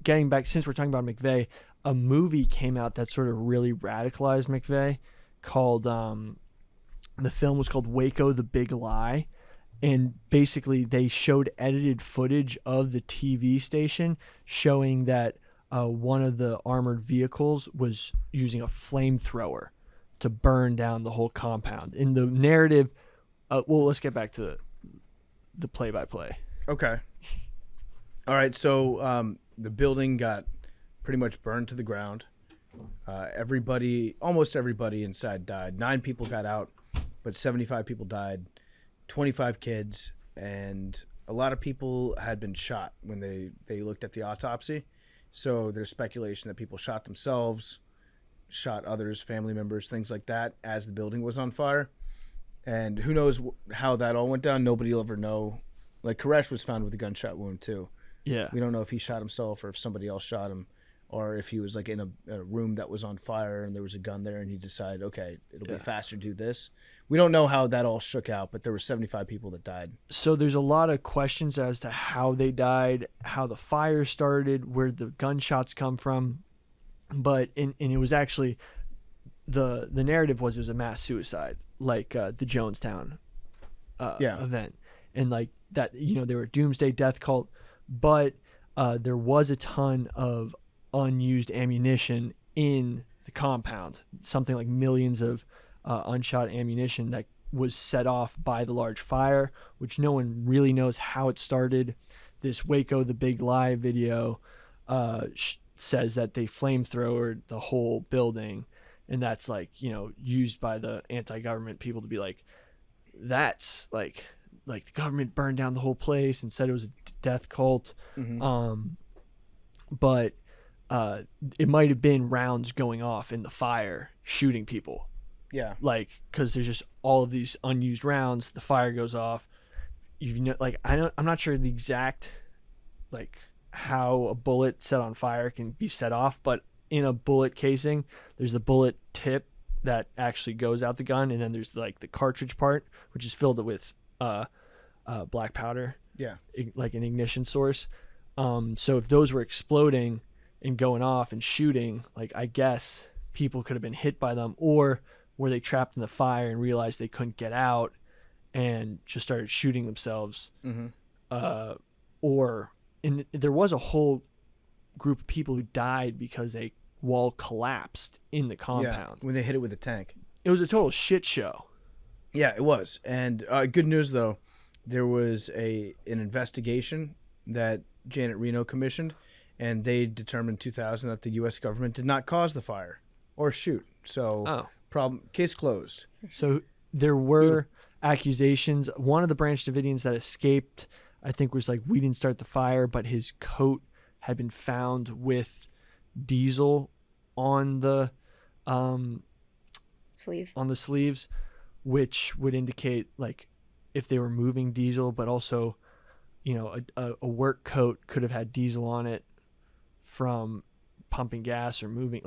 Getting back, since we're talking about McVeigh, a movie came out that sort of really radicalized McVeigh, called the film was called Waco: The Big Lie. And basically, they showed edited footage of the TV station showing that one of the armored vehicles was using a flamethrower to burn down the whole compound. In the narrative, let's get back to the play-by-play. Okay. All right. So the building got pretty much burned to the ground. Almost everybody inside died. 9 people got out, but 75 people died. 25 kids, and a lot of people had been shot when they looked at the autopsy. So there's speculation that people shot themselves, shot others, family members, things like that, as the building was on fire. And who knows how that all went down. Nobody will ever know. Like Koresh was found with a gunshot wound too. Yeah. We don't know if he shot himself or if somebody else shot him, or if he was like in a room that was on fire and there was a gun there and he decided, okay, it'll be faster to do this. We don't know how that all shook out, but there were 75 people that died. So there's a lot of questions as to how they died, how the fire started, where the gunshots come from. But and it was actually the narrative was it was a mass suicide, like the Jonestown event. And like that, they were a doomsday death cult, but there was a ton of unused ammunition in the compound, something like millions of unshot ammunition that was set off by the large fire, which no one really knows how it started. This Waco: The Big Lie video says that they flamethrowered the whole building, and that's like used by the anti-government people to be like, that's like the government burned down the whole place and said it was a death cult. Mm-hmm. But it might have been rounds going off in the fire shooting people. Yeah. Like, because there's just all of these unused rounds. The fire goes off. I'm not sure the exact how a bullet set on fire can be set off, but in a bullet casing, there's the bullet tip that actually goes out the gun, and then there's like the cartridge part, which is filled with black powder. Yeah. Like an ignition source. So if those were exploding and going off and shooting, I guess people could have been hit by them, or were they trapped in the fire and realized they couldn't get out and just started shooting themselves. Mm-hmm. There was a whole group of people who died because a wall collapsed in the compound. Yeah, when they hit it with a tank. It was a total shit show. Yeah, it was. And good news though, there was an investigation that Janet Reno commissioned, and they determined in 2000 that the U.S. government did not cause the fire or shoot. So case closed. So there were accusations. One of the Branch Davidians that escaped, I think, was like, we didn't start the fire, but his coat had been found with diesel on the sleeves, which would indicate like if they were moving diesel, but also, a work coat could have had diesel on it from pumping gas or moving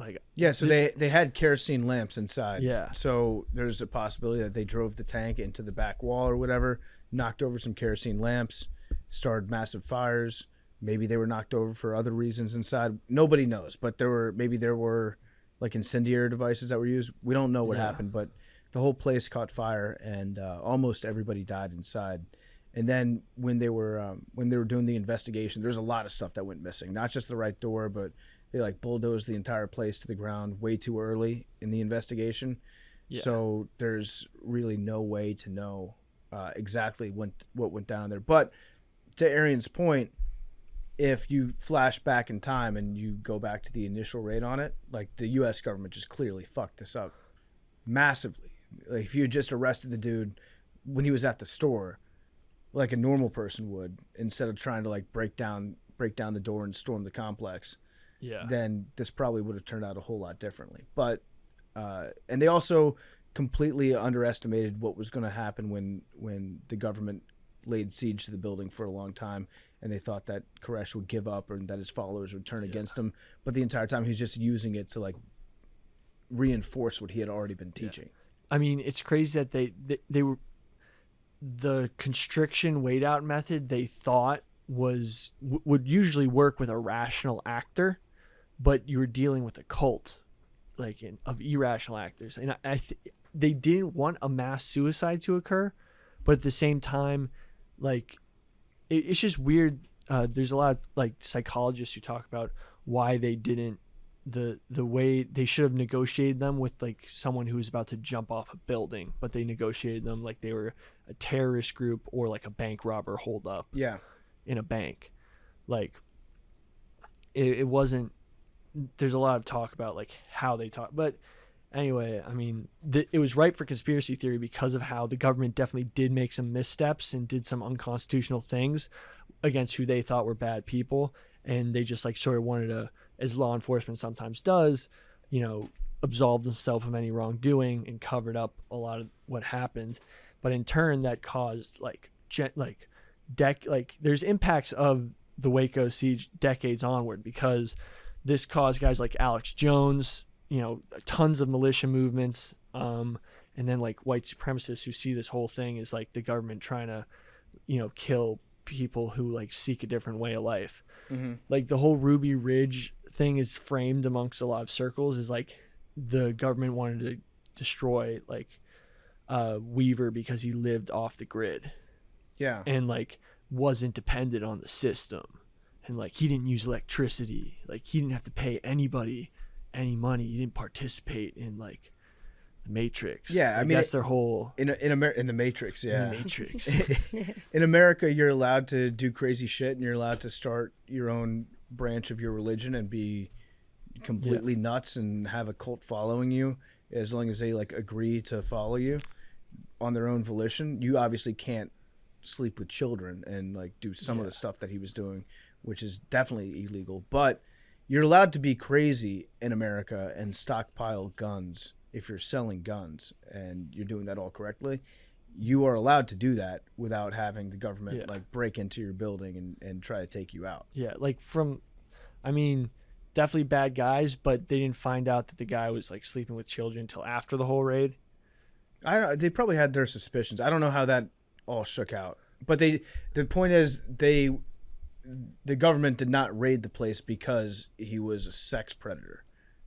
So they had kerosene lamps inside. Yeah. So there's a possibility that they drove the tank into the back wall or whatever, knocked over some kerosene lamps, started massive fires. Maybe they were knocked over for other reasons inside. Nobody knows, but there were like incendiary devices that were used. We don't know what happened, but the whole place caught fire and almost everybody died inside. And then when they were doing the investigation, there's a lot of stuff that went missing. Not just the right door, but they like bulldozed the entire place to the ground way too early in the investigation. Yeah. So there's really no way to know exactly what went down there. But to Arian's point, if you flash back in time and you go back to the initial raid on it, like the U.S. government just clearly fucked this up massively. Like if you had just arrested the dude when he was at the store, like a normal person would, instead of trying to like break down the door and storm the complex, then this probably would have turned out a whole lot differently. But and they also completely underestimated what was going to happen when the government laid siege to the building for a long time, and they thought that Koresh would give up or that his followers would turn against him. But the entire time he was just using it to like reinforce what he had already been teaching. I mean, it's crazy that they were the constriction wait out method they thought would usually work with a rational actor, but you were dealing with a cult of irrational actors, and they didn't want a mass suicide to occur, but at the same time, like it's just weird. There's a lot of like psychologists who talk about why they didn't the way they should have negotiated them with like someone who was about to jump off a building, but they negotiated them like they were a terrorist group or like a bank robber holdup. Yeah, in a bank. Like it wasn't. There's a lot of talk about like how they talk, but anyway, I mean, it was ripe for conspiracy theory because of how the government definitely did make some missteps and did some unconstitutional things against who they thought were bad people, and they just like sort of wanted to, as law enforcement sometimes does, absolve themselves of any wrongdoing and covered up a lot of what happened. But in turn, that caused there's impacts of the Waco siege decades onward, because this caused guys like Alex Jones, tons of militia movements, and then like white supremacists who see this whole thing as like the government trying to, kill people who like seek a different way of life. Mm-hmm. Like the whole Ruby Ridge thing is framed amongst a lot of circles as like the government wanted to destroy like Weaver because he lived off the grid. Yeah. And like wasn't dependent on the system. And like he didn't use electricity. Like he didn't have to pay anybody any money. He didn't participate in like the Matrix. Yeah, like, I mean that's their whole in the Matrix. Yeah, in the Matrix. In America, you're allowed to do crazy shit, and you're allowed to start your own branch of your religion and be completely nuts and have a cult following you, as long as they like agree to follow you on their own volition. You obviously can't sleep with children and like do some of the stuff that he was doing, which is definitely illegal. But you're allowed to be crazy in America and stockpile guns if you're selling guns and you're doing that all correctly. You are allowed to do that without having the government like break into your building and try to take you out. Yeah, like definitely bad guys, but they didn't find out that the guy was like sleeping with children until after the whole raid. They probably had their suspicions. I don't know how that all shook out. But the point is the government did not raid the place because he was a sex predator.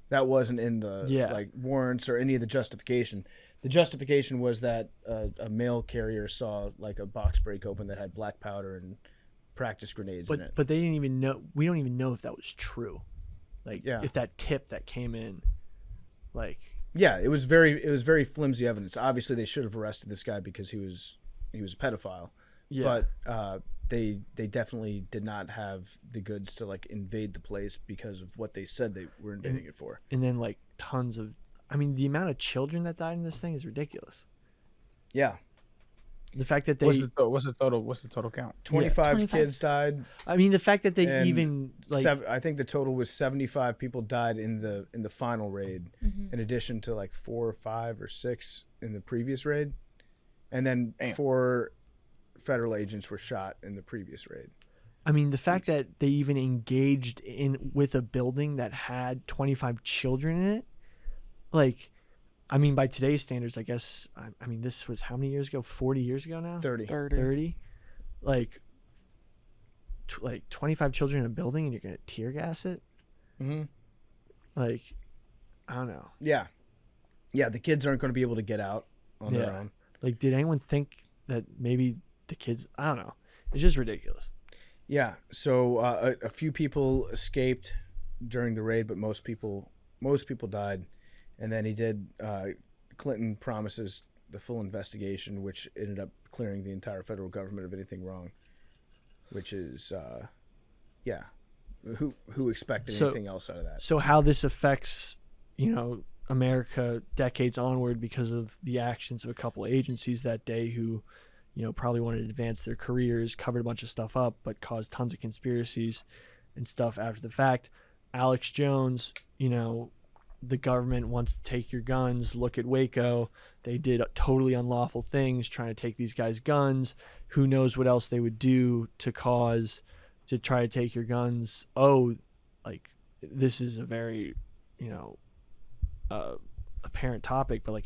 That wasn't in the like warrants or any of the justification. The justification was that a mail carrier saw like a box break open that had black powder and practice grenades in it. But they didn't even know. We don't even know if that was true. Like if that tip that came in, like Yeah, it was very flimsy evidence. Obviously, they should have arrested this guy because he was a pedophile. Yeah. But they definitely did not have the goods to like invade the place because of what they said they were invading it for. And then like tons of, I mean, the amount of children that died in this thing is ridiculous. Yeah, The fact that What's the total count? 25 25. kids died. I mean, the fact that they And even like I think the total was 75 people died in the final raid, Mm-hmm. in addition to like 4 or 5 or 6 in the previous raid, and then Damn. 4 federal agents were shot in the previous raid. I mean, the fact that they even engaged with a building that had 25 children in it, like, I mean, by today's standards, I guess, I mean, this was how many years ago? 40 years ago now? 30. 30? Like, like 25 children in a building and you're going to tear gas it? Mm-hmm. Like, I don't know. Yeah, the kids aren't going to be able to get out on their Yeah. own. Like, did anyone think that maybe the kids, I don't know. It's just ridiculous. Yeah, so a few people escaped during the raid, but most people died. And then he did. Clinton promises the full investigation, which ended up clearing the entire federal government of anything wrong. Which is, yeah, who expected So- anything else out of that? So how this affects, America decades onward because of the actions of a couple of agencies that day who, probably wanted to advance their careers, covered a bunch of stuff up, but caused tons of conspiracies and stuff after the fact. Alex Jones, the government wants to take your guns. Look at Waco. They did totally unlawful things trying to take these guys' guns. Who knows what else they would do to try to take your guns. Oh, like, this is a very, apparent topic, but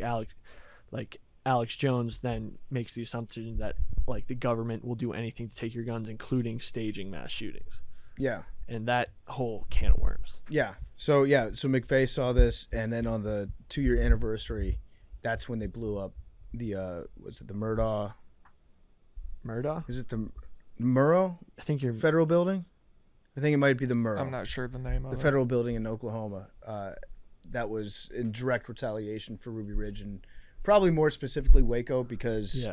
Alex Jones then makes the assumption that like the government will do anything to take your guns, including staging mass shootings. Yeah, And that whole can of worms. yeah. So McVeigh saw this, and then on the 2-year anniversary, that's when they blew up the was it the Murdaugh? Murdaugh? Is it the Murrow I think you're federal building? I think it might be the Murrow. I'm not sure the name of The it. federal building in Oklahoma. That was in direct retaliation for Ruby Ridge, and probably more specifically Waco because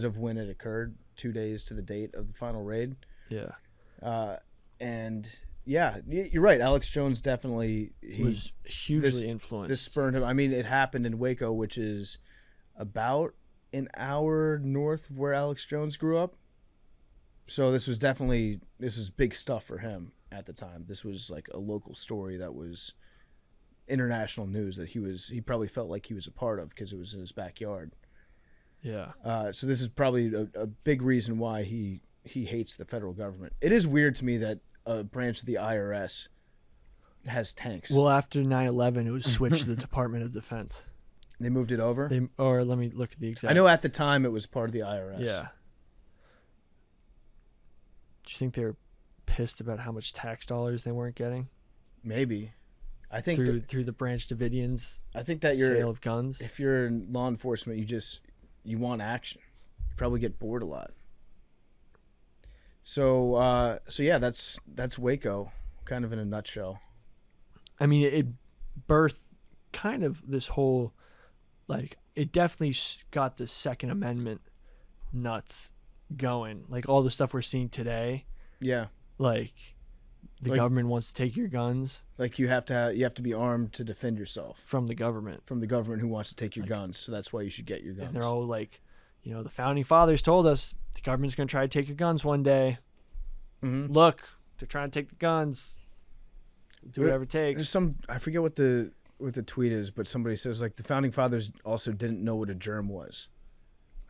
of when it occurred, 2 days to the date of the final raid. Yeah. And yeah, you're right. Alex Jones definitely Was hugely influenced. this spurned him. I mean, it happened in Waco, which is about an hour north of where Alex Jones grew up. So this was big stuff for him at the time. This was like a local story that was international news that he probably felt like he was a part of because it was in his backyard. Yeah. So this is probably a big reason why he hates the federal government. It is weird to me that a branch of the IRS has tanks. Well, after 9/11, it was switched to the Department of Defense. They moved it over. Or let me look at the exact. I know at the time it was part of the IRS. Yeah. Do you think they were pissed about how much tax dollars they weren't getting Maybe. I think through the Brand Davidians that sale of guns? if you're in law enforcement, you want action. You probably get bored a lot. So yeah, that's Waco, kind of in a nutshell. I mean, it birthed kind of this whole, like, it definitely got the Second Amendment nuts going. Like, all the stuff we're seeing today, Yeah, like, the Like- government wants to take your guns like you have to be armed to defend yourself from the government. from the government who wants to take your guns. So that's why you should get your guns. And they're all like, the founding fathers told us the government's going to try to take your guns one day. Mhm. Look, they're trying to take the guns. Do whatever it There's takes. I forget what the tweet is, but somebody says like the founding fathers also didn't know what a germ was.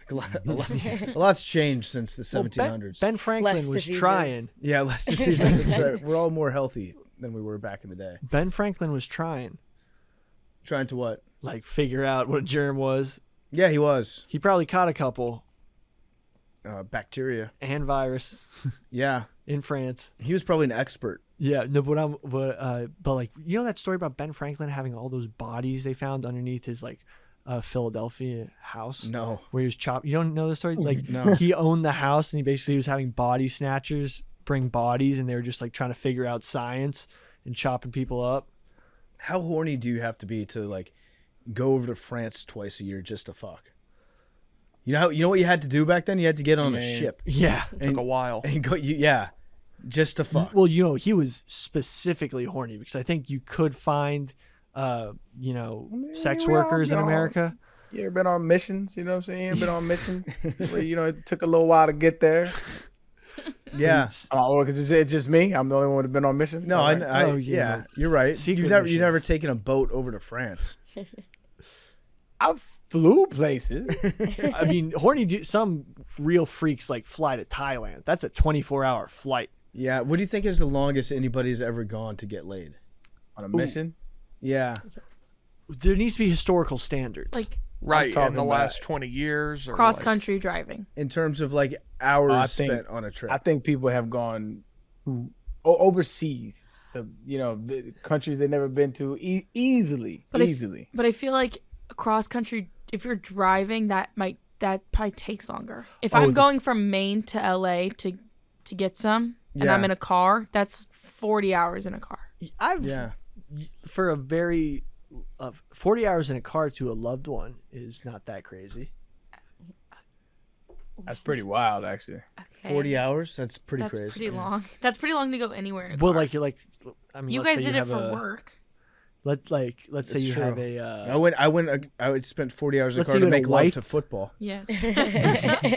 Like a lot's changed since the Well, 1700s. Ben Franklin Less was diseases. trying. Yeah, less diseases. That's right. We're all more healthy than we were back in the day. Ben Franklin was trying, Trying to what? like, figure out what a germ was. Yeah, he was. He probably caught a couple Bacteria. and virus Yeah, in France. he was probably an expert. Yeah, no, but like, that story about Ben Franklin having all those bodies they found underneath his like Philadelphia house No. where he was chopped. You don't know the story? Like, No. he owned the house and he basically was having body snatchers bring bodies, and they were just like trying to figure out science and chopping people up. How horny do you have to be to like go over to France twice a year just to fuck. You know what you had to do back then? You had to get on a ship Yeah. Took a while. and go. Just to fuck. Well, he was specifically horny because I think you could find, sex we all workers in know. America. You ever been on missions? You know what I'm saying? You ever been on missions where, it took a little while to get there? Yeah. Oh, because it's just me? I'm the only one who's been on missions? No, All right. Oh, yeah, yeah. you're right. Secret You've never missions. taken a boat over to France. I flew places. I mean, some real freaks like fly to Thailand. That's a 24-hour flight. Yeah. What do you think is the longest anybody's ever gone to get laid? On a mission? Yeah. There needs to be historical standards. Like Right, in talking the about last 20 years. Or cross like- country driving. In terms of like hours I think- spent on a trip. I think people have gone overseas, the countries they've never been to easily. But easily. But I feel like cross country, if you're driving, that probably takes longer. If I'm going from Maine to LA to get some, and I'm Yeah. in a car, that's 40 hours in a car. Yeah. For a very 40 hours in a car to a loved one is not that crazy. That's pretty wild, actually. Okay. 40 hours? That's pretty That's crazy. pretty long. That's pretty long to go anywhere in a Well, car. like you're like, I mean, you let's guys say did it have for a- work. Let's say It's you true. have a. I would spend 40 hours in a Let's car say to you had a make love wife. to football. Yes.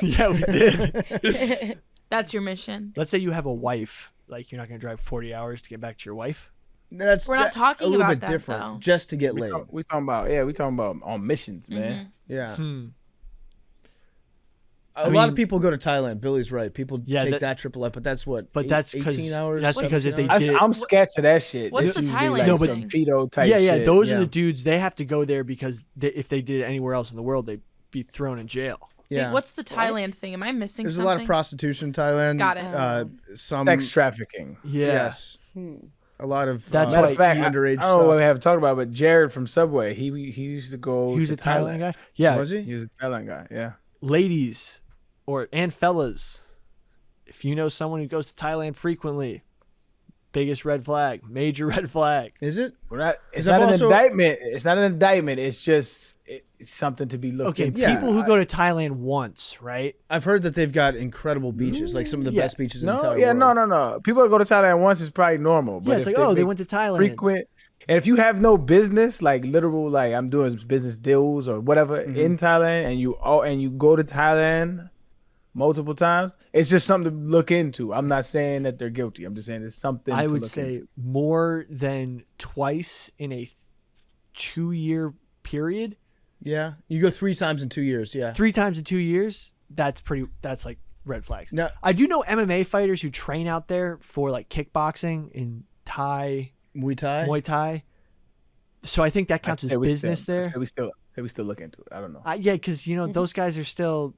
Yeah, we did. That's your mission. Let's say you have a wife. Like you're not going to drive 40 hours to get back to your wife. That's We're not talking a little about bit that, different. though. Just to get We laid. talking about on missions, man. Yeah. Hmm. A lot of people go to Thailand. Billy's right. People Yeah, take that- that trip a lot, but that's what. But that's 18 hours. that's because if 17 they hours? did it- I'm scared of that shit. What's It's the usually Thailand like No, but- some pedo type yeah, shit. those are Yeah. the dudes. They have to go there because if they did it anywhere else in the world, they'd be thrown in jail. Yeah. Wait, what's the Thailand thing? Am I missing There's something? a lot of prostitution in Thailand. Got it. Some Sex trafficking. Yeah. Yes. A lot of That's Matter why of fact, underage I don't know what we stuff. have talked about, but Jared from Subway, he used to go. He was to a Thailand guy. Yeah, Was he? He was a Thailand guy. Yeah. ladies and fellas, if you know someone who goes to Thailand frequently, biggest red flag, major red flag. Is it? It's I've not an also- indictment. It's not an indictment. It's just it's something to be looked Okay, into. Yeah, people who go to Thailand once, right? I've heard that they've got incredible beaches, like some of the Yeah. best beaches in the No, entire yeah, world. no. People that go to Thailand once is probably normal. But Yeah, it's if like, oh, they make went to Thailand. frequent. And if you have no business, like literal, like I'm doing business deals or whatever Mm-hmm. in Thailand, and you go to Thailand multiple times, it's just something to look into. I'm not saying that they're guilty. I'm just saying it's something. I to would look say into. more than twice in a 2-year period. Yeah, you go 3 times in 2 years. Yeah. 3 times in 2 years, that's like red flags. Now, I do know MMA fighters who train out there for like kickboxing in Thai, Muay Thai. Muay Thai. So I think that counts I'd as say we business still, there. We still look into it. I don't know. Yeah, because those guys are still.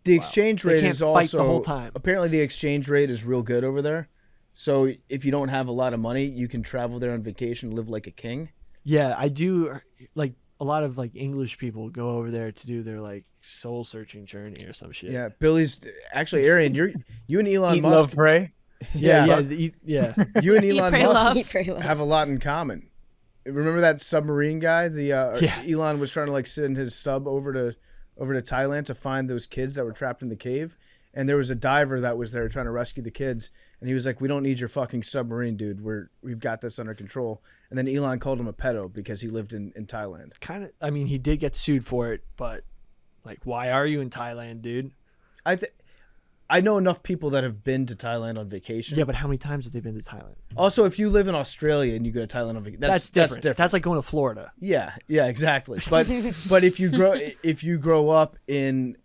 The exchange They rate can't is fight also the whole time. Apparently, the exchange rate is real good over there. So if you don't have a lot of money, you can travel there on vacation, live like a king. Yeah, I do. Like a lot of like English people go over there to do their like soul searching journey or some shit. Yeah, Billy's actually Arian. You and Elon Eat, Musk. love, pray. yeah. You and Eat, Elon pray, Musk love. Eat, pray, love. have a lot in common. Remember that submarine guy? Yeah. Elon was trying to like send his sub over to Thailand to find those kids that were trapped in the cave, and there was a diver that was there trying to rescue the kids, and he was like, "We don't need your fucking submarine, dude. We've got this under control." And then Elon called him a pedo because he lived in Thailand. Kind of. I mean, he did get sued for it, but like, why are you in Thailand, dude? I know enough people that have been to Thailand on vacation. Yeah, but how many times have they been to Thailand? Also, if you live in Australia and you go to Thailand on vacation, That's different. That's like going to Florida. Yeah, exactly. But if you grow up in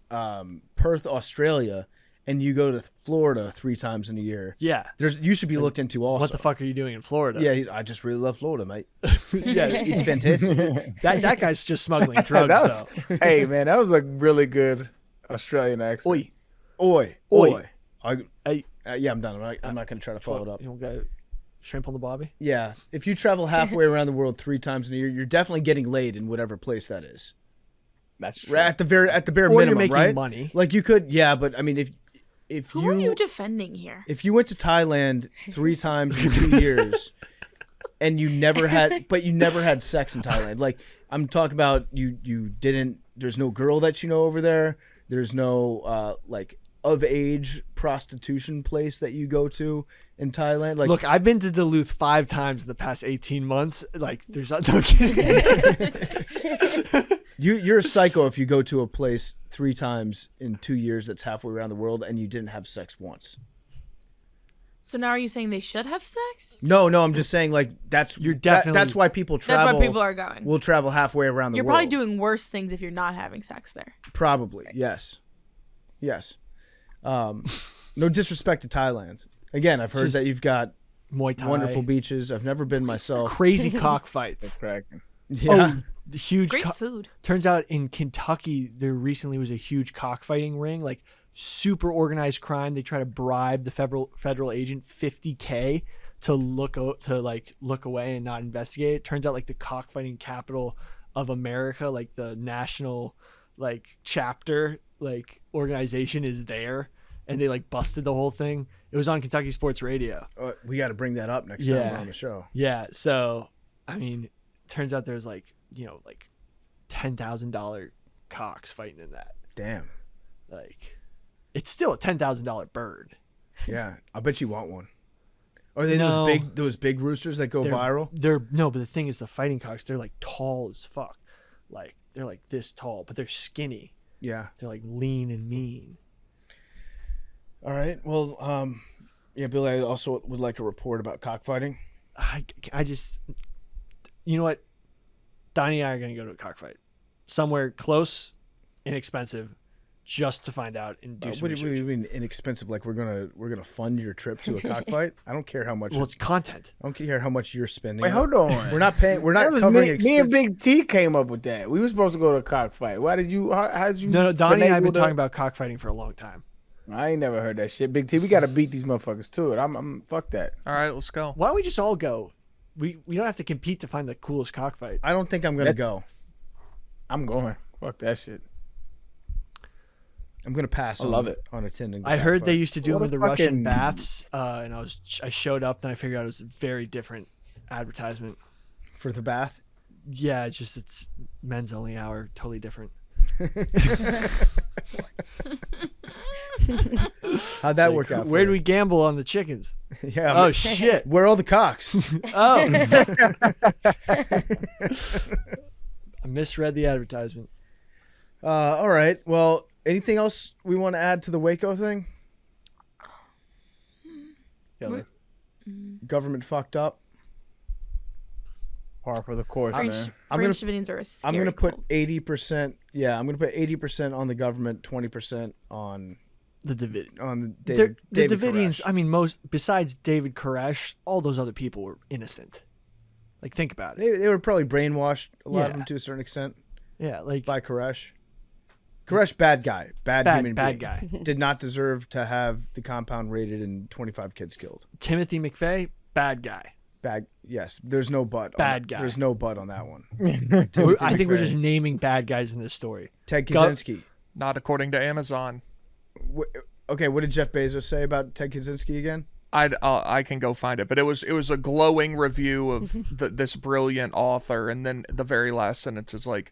Perth, Australia, and you go to Florida 3 times in a year, Yeah. you should be looked into also. What the fuck are you doing in Florida? Yeah, I just really love Florida, mate. yeah. It's fantastic. That guy's just smuggling drugs. That was- though. hey man, that was a really good Australian accent. Oi. Oi. Hey. Yeah, I'm done. I'm not going to try to follow it up. You don't got shrimp on the bobby? Yeah, if you travel halfway around the world 3 times in a year, you're definitely getting laid in whatever place that is. That's true. At the bare Or minimum, you're making right? money. Like you could, yeah, but I mean, if Who are you defending here? if you went to Thailand 3 times in 2 years, and you never had sex in Thailand. Like, I'm talking about you didn't. There's no girl that you know over there. There's no like of age prostitution place that you go to in Thailand. Like, Look, I've been to Duluth 5 times in the past 18 months. Like, there's no kidding. you're a psycho if you go to a place 3 times in 2 years that's halfway around the world and you didn't have sex once. So now are you saying they should have sex? No, I'm just saying, like, that's that's why people travel. That's why people are going. Will travel halfway around the You're world. probably doing worse things if you're not having sex there. Probably, yes. No disrespect to Thailand. Again, I've heard Just that you've got Muay Thai. wonderful beaches. I've never been myself. Crazy cockfights. Cracking. Yeah. Oh, huge. Great food. Turns out in Kentucky, there recently was a huge cockfighting ring, like super organized crime. They try to bribe the federal agent $50K to look away and not investigate. It turns out like the cockfighting capital of America, like the national like chapter like organization is there, and they like busted the whole thing. It was on Kentucky Sports Radio. We got to bring that up next time we're on the show. Yeah. So I mean, turns out there's like $10,000 cocks fighting in that. Damn. Like, it's still a $10,000 bird. Yeah, I bet you want one. Are they No. those big roosters that go viral? No, but the thing is, the fighting cocks, they're like tall as fuck. Like, they're like this tall, but they're skinny. Yeah. They're like lean and mean. All right. Well, yeah, Billy, I also would like to report about cockfighting. I just, you know what? Donnie and I are going to go to a cockfight somewhere close, inexpensive, just to find out and do some What do research. you mean inexpensive? Like we're gonna fund your trip to a cockfight? I don't care how much. Well, it's content. I don't care how much you're spending. Wait, hold on. We're not paying. We're not That was covering me expenses. and Big T came up with that. We were supposed to go to a cockfight. Why did you? How did you? No, Donnie and I have been finagle talking that? about cockfighting for a long time. I ain't never heard that shit. Big T, we gotta beat these motherfuckers to it. I'm fuck that. All right, let's go. Why don't we just all go? We don't have to compete to find the coolest cockfight. I don't think I'm gonna That's- go. I'm going. Fuck that shit. I'm gonna pass. I love it. on attending. the I heard they cockfight. used to do What them in a the Russian fucking- baths, and I showed up, then I figured out it was a very different advertisement. for the bath. Yeah, it's men's only hour, totally different. How'd that work out? Where do we gamble on the chickens? Yeah. Oh shit! Where are all the cocks? Oh, I misread the advertisement. All right. Well, anything else we want to add to the Waco thing? Killer. Government fucked up. Par for the course, Brand man. I'm gonna- Davidians are a scary I'm gonna put cult. 80%. Yeah, I'm gonna put 80% on the government, 20% on The David. David. The David Davidians. Koresh. I mean, besides David Koresh, all those other people were innocent. Like, think about it. They were probably brainwashed, a lot of Yeah. them to a certain extent, Yeah, like by Koresh. Koresh, bad guy, bad human bad being. guy. Did not deserve to have the compound raided and 25 kids killed. Timothy McVeigh, bad guy. Bad. Yes, there's no but. on Bad that. guy. There's no but on that one. I think we're McVeigh. just naming bad guys in this story. Ted Go- Kaczynski. Not according to Amazon. Okay, what did Jeff Bezos say about Ted Kaczynski again? I can go find it, but it was a glowing review of this brilliant author, and then the very last sentence is like,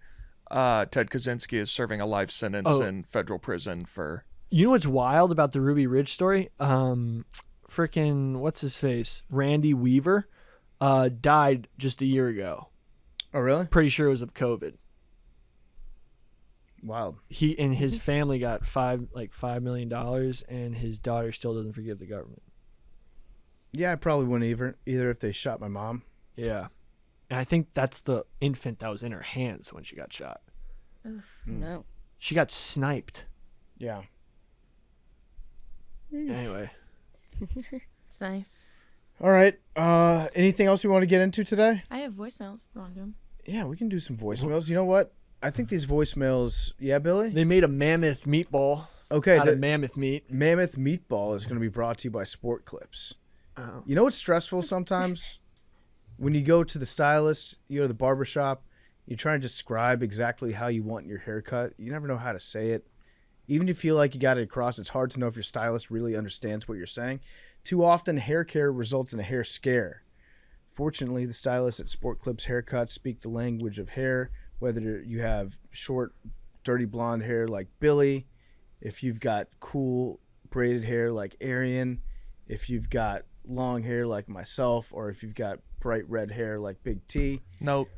Ted Kaczynski is serving a life sentence in federal prison for. You know what's wild about the Ruby Ridge story? Freaking what's his face? Randy Weaver, died just a year ago. Oh, really? Pretty sure it was of COVID. Wild. He and his family got $5 million, and his daughter still doesn't forgive the government. Yeah, I probably wouldn't either if they shot my mom. Yeah, and I think that's the infant that was in her hands when she got shot. No. She got sniped. Yeah. Anyway, It's nice. All right. Anything else we want to get into today? I have voicemails. You want to do 'em? Yeah, we can do some voicemails. You know what? I think these voicemails. Yeah, Billy. they made a mammoth meatball Okay. out The of mammoth meat. Mammoth Meatball is going to be brought to you by Sport Clips. Oh. You know what's stressful sometimes? When you go to the stylist, you go to the barbershop, you try and describe exactly how you want your haircut. You never know how to say it. Even if you feel like you got it across, it's hard to know if your stylist really understands what you're saying. Too often, hair care results in a hair scare. Fortunately, the stylists at Sport Clips Haircuts speak the language of hair, whether you have short, dirty blonde hair like Billy, if you've got cool braided hair like Arian, if you've got long hair like myself, or if you've got bright red hair like Big T. Nope.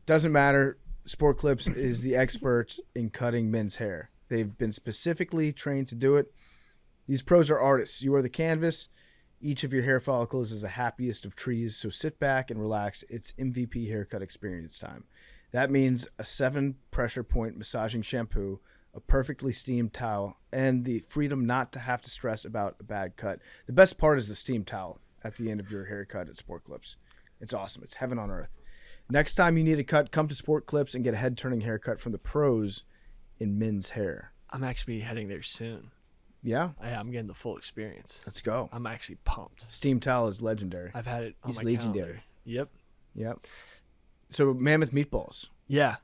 Doesn't matter. Sport Clips is the experts in cutting men's hair. They've been specifically trained to do it. These pros are artists. You are the canvas. Each of your hair follicles is the happiest of trees, so sit back and relax. It's MVP haircut experience time. That means a 7 pressure point massaging shampoo, a perfectly steamed towel, and the freedom not to have to stress about a bad cut. The best part is the steamed towel at the end of your haircut at Sport Clips. It's awesome. It's heaven on earth. Next time you need a cut, come to Sport Clips and get a head-turning haircut from the pros in men's hair. I'm actually heading there soon. Yeah? I'm getting the full experience. Let's go. I'm actually pumped. Steam towel is legendary. I've had it on He's my legendary. calendar. Yep. Yep. So Mammoth meatballs. Yeah.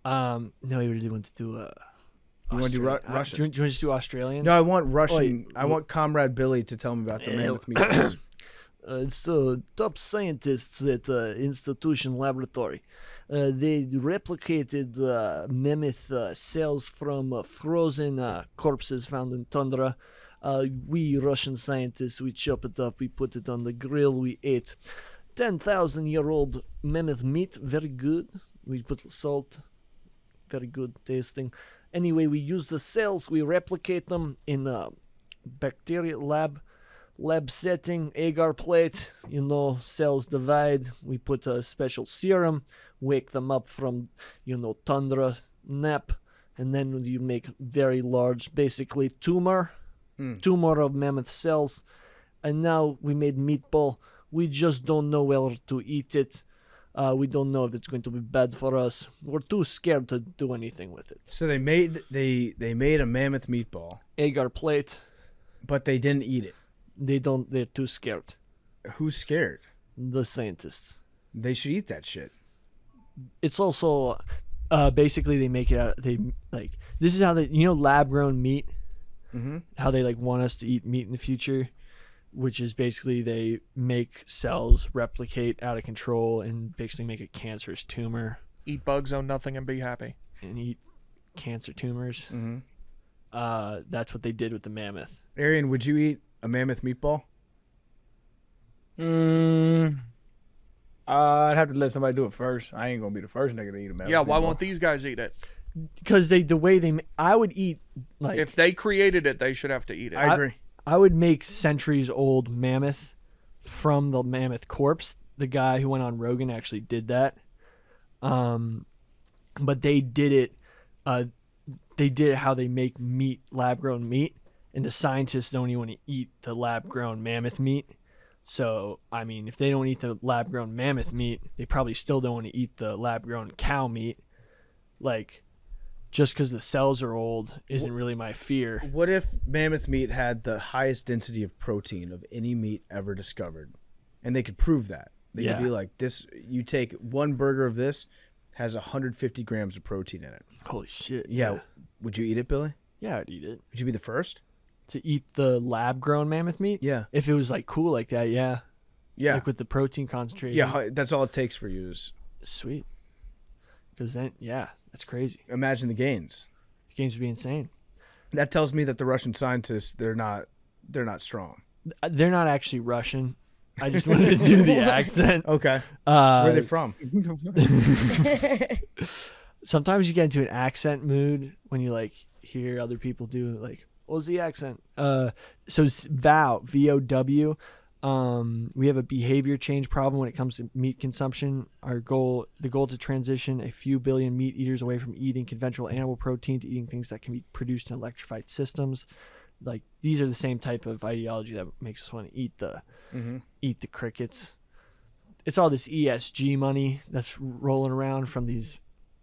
No, we really want to do You want to do Australian. Russian? Do you want to just do Australian? No, I want Russian. Wait, I want Comrade Billy to tell me about the Mammoth meatballs. So top scientists at institution laboratory. They replicated mammoth cells from frozen corpses found in tundra. We Russian scientists, we chop it up, we put it on the grill, we ate 10,000-year-old mammoth meat, very good. We put salt, very good tasting. Anyway, we use the cells, we replicate them in a bacteria lab setting, agar plate, cells divide. We put a special serum, wake them up from, tundra nap, and then you make very large, basically tumor of mammoth cells. And now we made meatball. We just don't know whether to eat it. We don't know if it's going to be bad for us. We're too scared to do anything with it. So they made a mammoth meatball, Agar plate, but they didn't eat it. they're too scared. Who's scared? The scientists. They should eat that shit. It's also basically they make it out, this is how they, lab grown meat, how they want us to eat meat in the future, which is basically they make cells replicate out of control and basically make a cancerous tumor Eat bugs, own nothing, and be happy. and eat cancer tumors. That's what they did with the mammoth. Arian, would you eat a mammoth meatball? I'd have to let somebody do it first. I ain't gonna be the first nigga to eat a mammoth. Yeah, why meatball. won't these guys eat it? Because the way I would eat, If they created it, they should have to eat it. I agree. I would make centuries old mammoth from the mammoth corpse. The guy who went on Rogan actually did that. But they did it. They did it how they make meat, lab grown meat, and the scientists don't even want to eat the lab grown mammoth meat. So I mean, if they don't eat the lab grown mammoth meat, they probably still don't want to eat the lab grown cow meat. Just because the cells are old isn't really my fear. What if mammoth meat had the highest density of protein of any meat ever discovered? And they could prove that. They could be like, this, you take one burger of this, has 150 grams of protein in it. Holy shit. Yeah. Would you eat it, Billy? Yeah, I'd eat it. Would you be the first? To eat the lab grown mammoth meat? Yeah. If it was cool like that, yeah. Yeah. With the protein concentration. Yeah, that's all it takes for you is Sweet. Because then, that's crazy. imagine the gains. The games would be insane. That tells me that the Russian scientists, they're not strong. They're not actually Russian. I just wanted to do the accent. Okay. Where are they from? Sometimes you get into an accent mood when you hear other people do what's the accent? So VOW, VOW. We have a behavior change problem when it comes to meat consumption. The goal to transition a few billion meat eaters away from eating conventional animal protein to eating things that can be produced in electrified systems. These are the same type of ideology that makes us want to eat the crickets. It's all this ESG money that's rolling around from these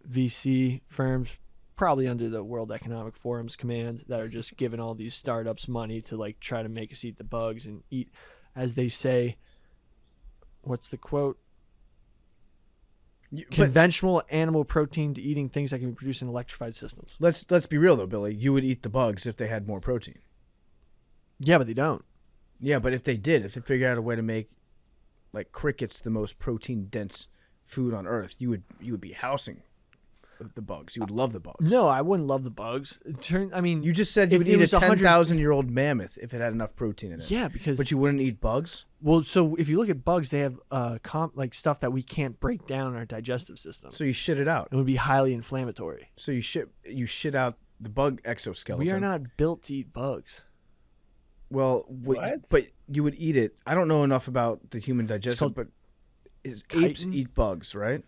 VC firms, probably under the World Economic Forum's command, that are just giving all these startups money to try to make us eat the bugs and eat, as they say, what's the quote? Conventional animal protein to eating things that can be produced in electrified systems. Let's be real though, Billy. You would eat the bugs if they had more protein. Yeah, but they don't. Yeah, but if they did, if they figured out a way to make like crickets the most protein dense food on earth, you would be housing the bugs. You would love the bugs. No, I wouldn't love the bugs. I mean, You just said you If would it eat a was 10,000-year-old mammoth if it had enough protein in it. yeah, because But you wouldn't eat bugs? well, so if you look at bugs, they have like stuff that we can't break down in our digestive system. So you shit it out. It would be highly inflammatory. So you shit out the bug exoskeleton. We are not built to eat bugs. Well, What? but you would eat it. I don't know enough about the human digestive, called but apes chitin? eat bugs, right?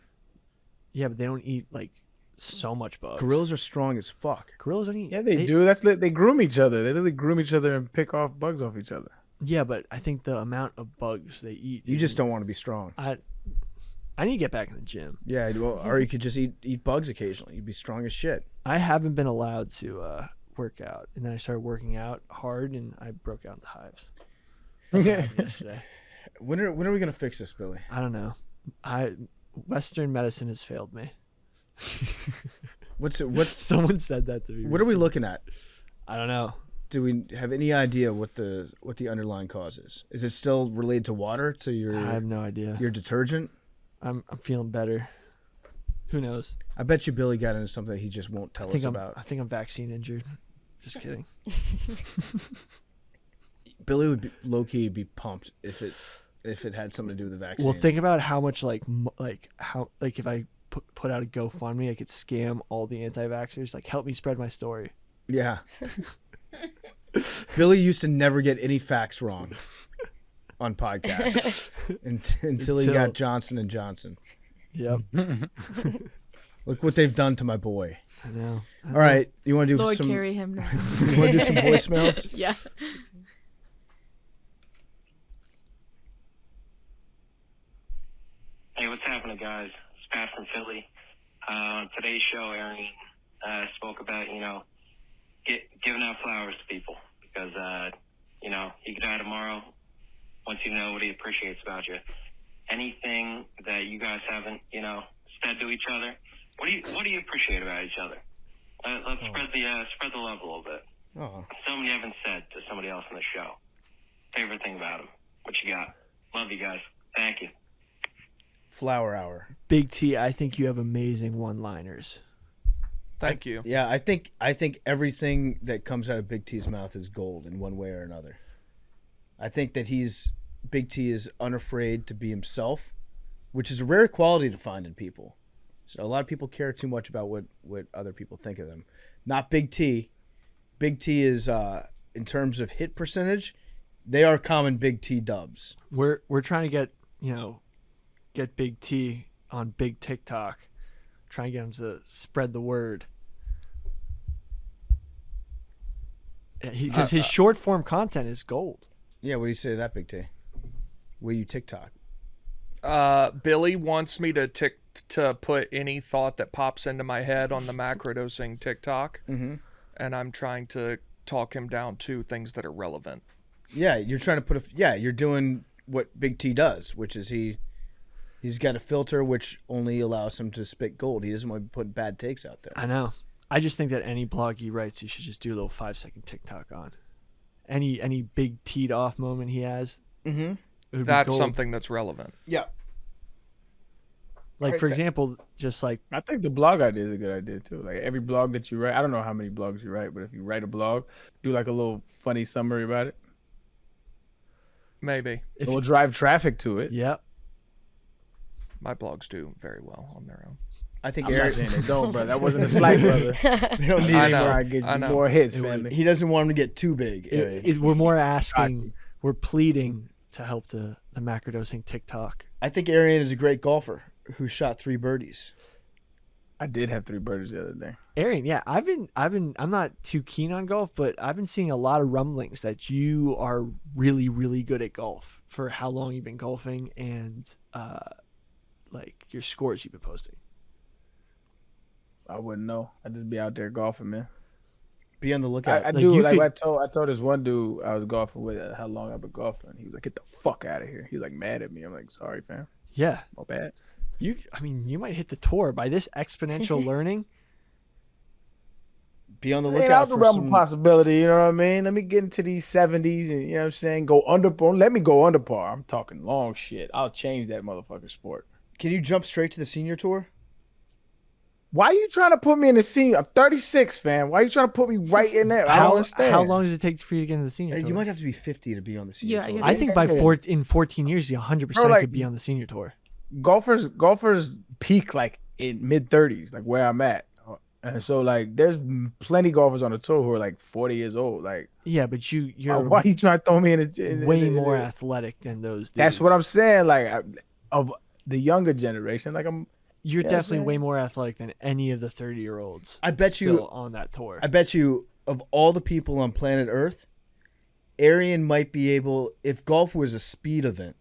Yeah, but they don't eat like so much bugs. Gorillas are strong as fuck. Gorillas don't eat. Yeah, they do. They groom each other. They literally groom each other and pick off bugs off each other. Yeah, but I think the amount of bugs they eat. You just don't want to be strong. I need to get back in the gym. Yeah, well, or you could just eat bugs occasionally. You'd be strong as shit. I haven't been allowed to work out, and then I started working out hard, and I broke out into hives. That's what happened yesterday. When are we gonna fix this, Billy? I don't know. Western medicine has failed me. What's Someone said that to me. what are we recently. looking at? I don't know. Do we have any idea what the underlying cause is? Is it still related to water, to I have no idea. your detergent? I'm feeling better. Who knows? I bet you Billy got into something that he just won't tell us about. I think I'm vaccine injured. Just kidding. Billy would be, low-key be pumped if it had something to do with the vaccine. Well, think about how much like if I put out a GoFundMe, I could scam all the anti-vaxxers. Like, help me spread my story. Yeah. Billy used to never get any facts wrong on podcasts until he got Johnson and Johnson. Yep. Look what they've done to my boy. I know. All right, you want to do Lord, some? carry him now. You want to do some voicemails? Yeah. Hey, what's happening, guys? It's Pat from Philly. On today's show, Arian spoke about, giving out flowers to people because, you could die tomorrow once you know what he appreciates about you. Anything that you guys haven't, said to each other, what do you appreciate about each other? Let's spread the love a little bit. Oh, Something you haven't said to somebody else on the show. Favorite thing about him. What you got? Love you guys. Thank you. flower hour. Big T, I think you have amazing one-liners. Thank you. Yeah, I think everything that comes out of Big T's mouth is gold in one way or another. I think that Big T is unafraid to be himself, which is a rare quality to find in people. So a lot of people care too much about what other people think of them. Not Big T. Big T is in terms of hit percentage, they are common Big T dubs. We're trying to get Big T on Big TikTok. Try and get him to spread the word. Because his short form content is gold. Yeah, what do you say to that, Big T? Will you TikTok? Billy wants me to put any thought that pops into my head on the Macrodosing TikTok, and I'm trying to talk him down to things that are relevant. Yeah, you're trying to you're doing what Big T does, which is he's got a filter which only allows him to spit gold. He doesn't want to be putting bad takes out there. I know. I just think that any blog he writes, he should just do a little 5-second TikTok on. Any big teed off moment he has. Mm-hmm. That's something that's relevant. Yeah. Like, for example, just like, I think the blog idea is a good idea too. Like every blog that you write, I don't know how many blogs you write, but if you write a blog, do like a little funny summary about it. Maybe. It will drive traffic to it. yep. My blogs do very well on their own. I think I'm not Arian, saying they don't, bro. That wasn't a slight, brother. they don't need I any know. more. I get I you know. more hits, family. He doesn't want him to get too big. Arian. We're more asking, we're pleading to help the Macrodosing TikTok. I think Arian is a great golfer who shot 3 birdies. I did have 3 birdies the other day. Arian, yeah, I'm not too keen on golf, but I've been seeing a lot of rumblings that you are really, really good at golf for how long you've been golfing and like your scores you've been posting. I wouldn't know. I'd just be out there golfing, man. Be on the lookout. I Like, do. you Like could- I told this one dude I was golfing with how long I've been golfing. He was like, "Get the fuck out of here." He was like mad at me. I'm like, "Sorry, fam. Yeah. My bad." You might hit the tour by this exponential learning. Be on the Ain't out lookout the for realm of some. possibility, you know what I mean? Let me get into these 70s and, you know what I'm saying, go under par. Let me go under par. I'm talking long shit. I'll change that motherfucking sport. Can you jump straight to the senior tour? Why are you trying to put me in the senior? I'm 36, fam. Why are you trying to put me right in there? I don't understand. How long does it take for you to get into the senior tour? You might have to be 50 to be on the senior Yeah, tour. yeah. I think by in 14 years, you 100% Bro, like- could be on the senior tour. Golfers peak like in mid 30s, like where I'm at. And so like there's plenty golfers on the tour who are like 40 years old. Like Yeah, but you're why are you trying to throw me in way more athletic than those dudes. That's what I'm saying. Like of the younger generation, like You're Yeah, definitely man. way more athletic than any of the 30-year-olds. I bet still you. on that tour. I bet you of all the people on planet Earth, Arian might be able. If golf was a speed event,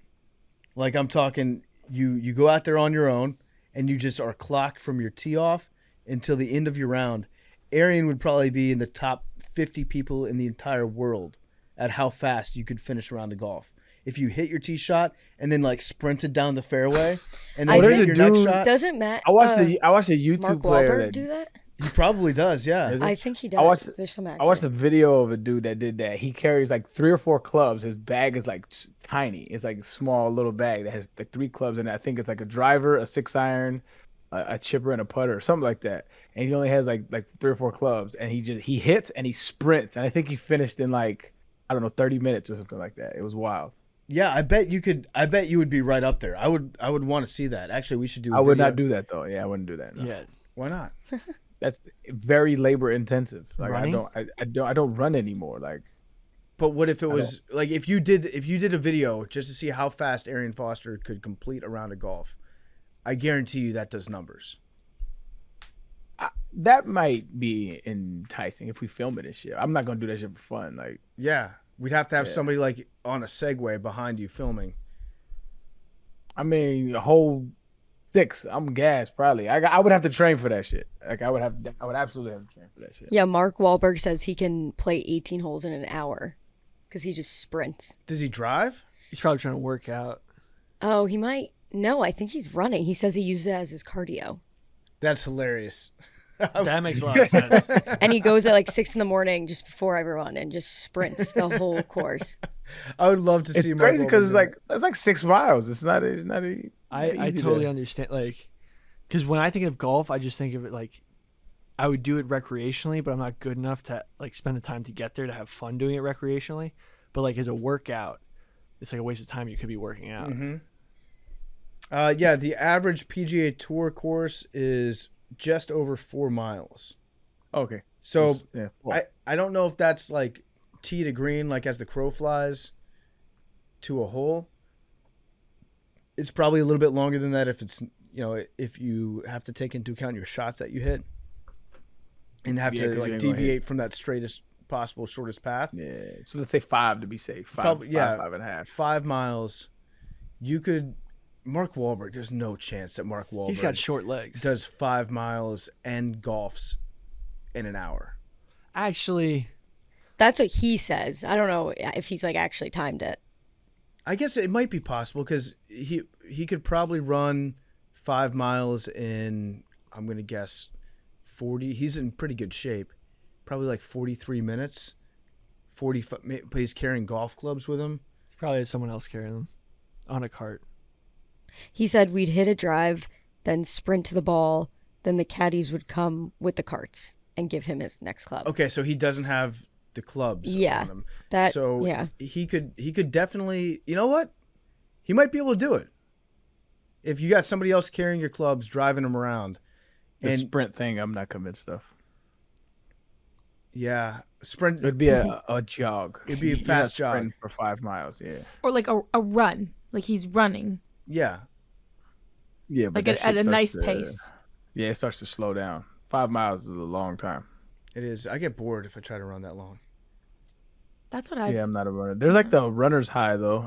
like I'm talking, you go out there on your own and you just are clocked from your tee off until the end of your round. Arian would probably be in the top 50 people in the entire world at how fast you could finish a round of golf. If you hit your tee shot and then like sprinted down the fairway and I then there's hit a your next dude- shot, Doesn't Matt? I watched a YouTube Mark player Wahlberg that do that? he probably does. Yeah. Is it? I think he does. I watched- There's some actor. I watched a video of a dude that did that. He carries like 3 or 4 clubs. His bag is like tiny. It's like a small little bag that has like 3 clubs in it. I think it's like a driver, a 6-iron, a chipper, and a putter, or something like that. And he only has like 3 or 4 clubs. And he hits and he sprints. And I think he finished in like, I don't know, 30 minutes or something like that. It was wild. Yeah, I bet you could. I bet you would be right up there. I would want to see that. Actually, we should do. I would not do that though. Yeah, I wouldn't do that. No. Yeah. Why not? That's very labor intensive. Like Running? I don't run anymore. Like But what if it I was like if you did a video just to see how fast Arian Foster could complete a round of golf? I guarantee you that does numbers. that might be enticing if we film it and shit. I'm not gonna do that shit for fun. Like Yeah, we'd have to have Yeah. somebody like on a Segway behind you filming. I mean, a whole 6. I'm gassed probably. I would have to train for that shit. Like I would absolutely have to train for that shit. Yeah, Mark Wahlberg says he can play 18 holes in an hour because he just sprints. Does he drive? He's probably trying to work out. Oh, he might. No, I think he's running. He says he uses it as his cardio. That's hilarious. That makes a lot of sense. And he goes at like 6 in the morning just before everyone and just sprints the whole course. I would love to It's see. Mark crazy because Wahlberg it's like 6 miles. It's not a. I totally understand. Like, because when I think of golf, I just think of it like I would do it recreationally, but I'm not good enough to like spend the time to get there to have fun doing it recreationally. But like as a workout, it's like a waste of time. You could be working out. Mm-hmm. Yeah, the average PGA Tour course is just over 4 miles. Okay. So yeah. I don't know if that's like tee to green, like as the crow flies to a hole. It's probably a little bit longer than that if it's, if you have to take into account your shots that you hit and have Yeah, to 'cause you like ain't gonna deviate from that straightest possible shortest path. Yeah. So let's say 5 to be safe. 5, Probably, yeah. 5.5. 5 miles. You could. Mark Wahlberg. There's no chance that Mark Wahlberg He's got short legs. does 5 miles and golfs in an hour. Actually, That's what he says. I don't know if he's like actually timed it. I guess it might be possible because he could probably run 5 miles in, I'm going to guess, 40. He's in pretty good shape. Probably like 43 minutes. 45, but he's carrying golf clubs with him. probably has someone else carrying them on a cart. He said we'd hit a drive, then sprint to the ball, then the caddies would come with the carts and give him his next club. Okay, so he doesn't have the clubs Yeah, on him. So yeah. he could definitely, you know what? He might be able to do it. If you got somebody else carrying your clubs, driving them around. The And sprint thing, I'm not convinced of. yeah, sprint. It'd be a jog. It'd be a You're not fast jog. sprinting for 5 miles. Yeah. Or like a run. Like he's running. Yeah. Yeah, but Like that at shit a starts nice to- pace. Yeah, it starts to slow down. 5 miles is a long time. It is. I get bored if I try to run that long. That's what I've Yeah, I'm not a runner. There's like the runner's high though.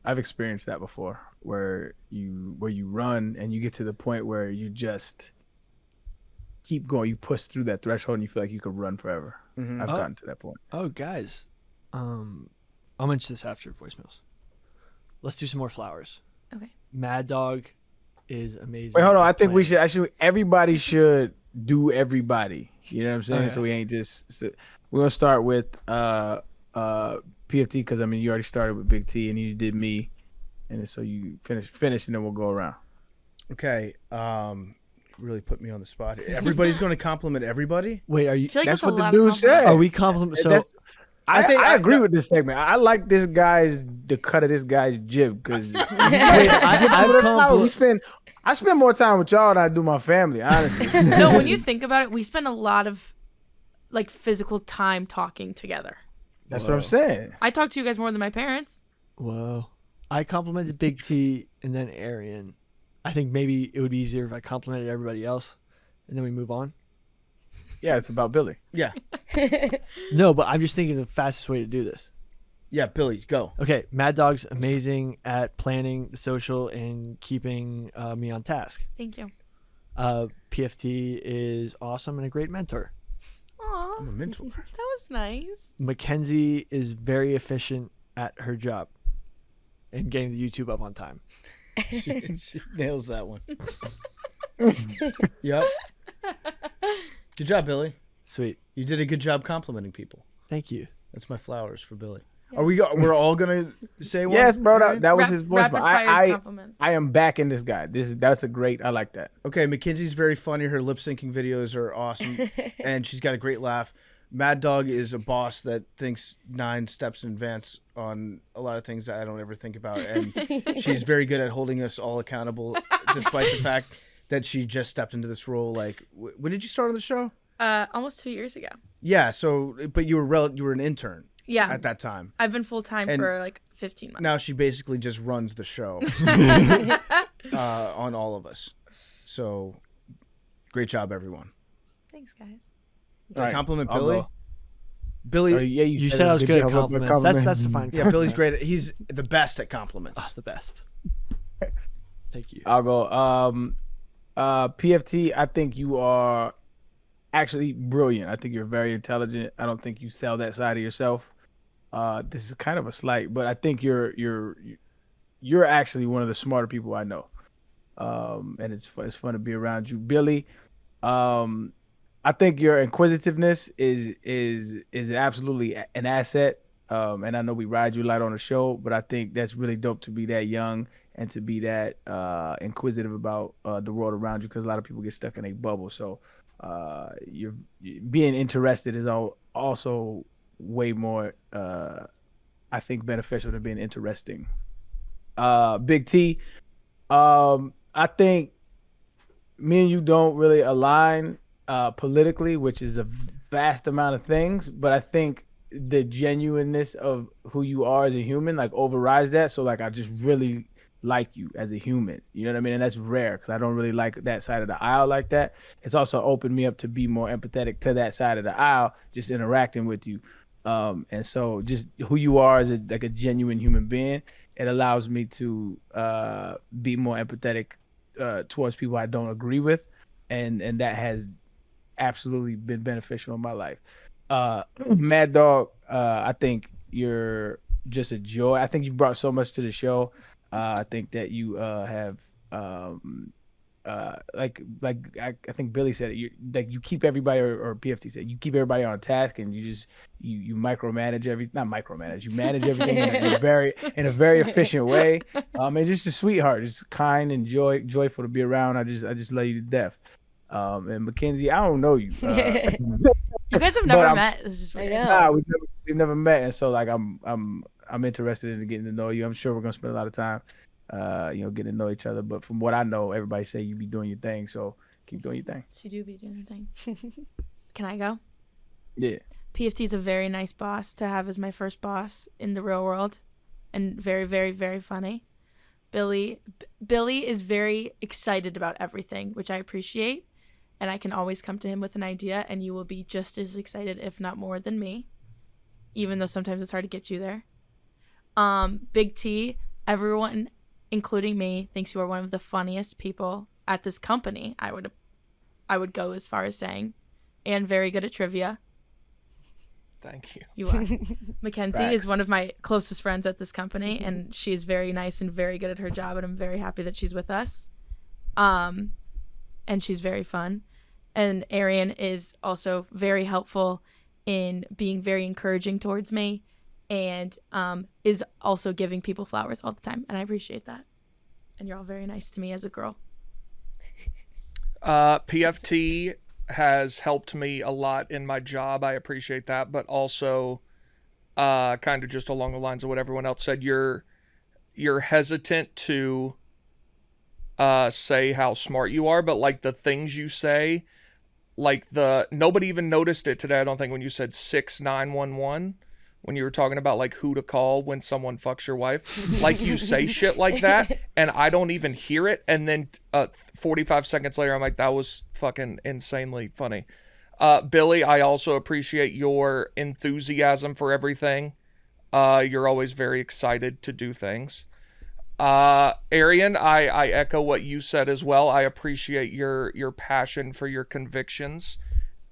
I've experienced that before, where you run and you get to the point where you just keep going. You push through that threshold and you feel like you could run forever. Mhm. I've Oh. gotten to that point. Oh, guys, I'll mention this after voicemails. Let's do some more flowers. Okay. Mad Dog is amazing. Wait, hold on. I think we playing. should everybody should do everybody. You know what I'm saying? Okay. So we ain't just. We're gonna start with PFT because I mean you already started with Big T and you did me, and then so you finish, and then we'll go around. Okay. Really put me on the spot. Everybody's going to compliment everybody. Wait, are you? I feel like That's that's what a the lot dude of compliments. said. Are we compliment? So That's- I agree no- with this segment. I like the cut of this guy's jib because I spend more time with y'all than I do my family. Honestly, No, when you think about it, we spend a lot of like physical time talking together. that's what I'm saying. I talk to you guys more than my parents. whoa, I complimented Big T and then Arian. I think maybe it would be easier if I complimented everybody else, and then we move on. Yeah, it's about Billy. Yeah. No, but I'm just thinking the fastest way to do this. Yeah, Billy, go. Okay, Mad Dog's amazing at planning the social and keeping me on task. Thank you. PFT is awesome and a great mentor. Aw, I'm a mentor. that was nice. Mackenzie is very efficient at her job and getting the YouTube up on time. She nails that one. Yep. Good job, Billy. Sweet. You did a good job complimenting people. Thank you. That's my flowers for Billy. Are we're all gonna say one? Yes, bro. Right? That was his voice. Rapid fire I compliments. I am backing this guy. That's a great. I like that. Okay, Mackenzie's very funny. Her lip syncing videos are awesome, and she's got a great laugh. Mad Dog is a boss that thinks 9 steps in advance on a lot of things that I don't ever think about, and she's very good at holding us all accountable, despite the fact that she just stepped into this role. Like, when did you start on the show? Almost 2 years ago. Yeah. So, but you were an intern Yeah, at that time. I've been full time And for like 15 months. Now she basically just runs the show on all of us. So, great job, everyone. Thanks, guys. Did All I right, compliment I'll Billy? go. Billy, Yeah, You said I was good at job compliments. That's a fine. yeah, Billy's great. He's the best at compliments. The best. Thank you. I'll go. PFT, I think you are actually brilliant. I think you're very intelligent. I don't think you sell that side of yourself. This is kind of a slight, but I think you're actually one of the smarter people I know. And it's fun to be around you, Billy. I think your inquisitiveness is absolutely an asset. And I know we ride you light on the show, but I think that's really dope to be that young and to be that inquisitive about the world around you, because a lot of people get stuck in a bubble. So you're being interested is also way more, I think, beneficial than being interesting. Big T, I think me and you don't really align politically, which is a vast amount of things, but I think the genuineness of who you are as a human like overrides that. So like I just really like you as a human, you know what I mean? And that's rare because I don't really like that side of the aisle like that. It's also opened me up to be more empathetic to that side of the aisle, just interacting with you. And so just who you are as like a genuine human being, it allows me to be more empathetic towards people I don't agree with, and that has absolutely been beneficial in my life. Mad Dog, I think you're just a joy. I think you brought so much to the show. I think that you have like I think Billy said it. You keep everybody, or PFT said you keep everybody on task, and you micromanage not micromanage. You manage everything in a very efficient way. And just a sweetheart, just kind and joyful to be around. I just love you to death. And Mackenzie, I don't know you. You guys have never met. It's just I weird. know. Nah, we've never met, and so like I'm interested in getting to know you. I'm sure we're gonna spend a lot of time, getting to know each other. But from what I know, everybody say you be doing your thing, so keep doing your thing. She do be doing her thing. Can I go? Yeah. PFT is a very nice boss to have as my first boss in the real world, and very, very, very funny. Billy is very excited about everything, which I appreciate, and I can always come to him with an idea, and you will be just as excited, if not more, than me, even though sometimes it's hard to get you there. Big T, everyone, including me, thinks you are one of the funniest people at this company. I would go as far as saying, and very good at trivia. Thank you. You are. Mackenzie Facts. is one of my closest friends at this company, and she's very nice and very good at her job, and I'm very happy that she's with us. And she's very fun. And Arian is also very helpful in being very encouraging towards me, and is also giving people flowers all the time. And I appreciate that. And you're all very nice to me as a girl. PFT has helped me a lot in my job. I appreciate that. But also, kind of just along the lines of what everyone else said, you're hesitant to say how smart you are, but like the things you say, like nobody even noticed it today, I don't think, when you said 6911, when you were talking about like who to call when someone fucks your wife. Like you say shit like that and I don't even hear it, and then 45 seconds later I'm like, that was fucking insanely funny. Billy, I also appreciate your enthusiasm for everything. You're always very excited to do things. Arian, I echo what you said as well. I appreciate your passion for your convictions,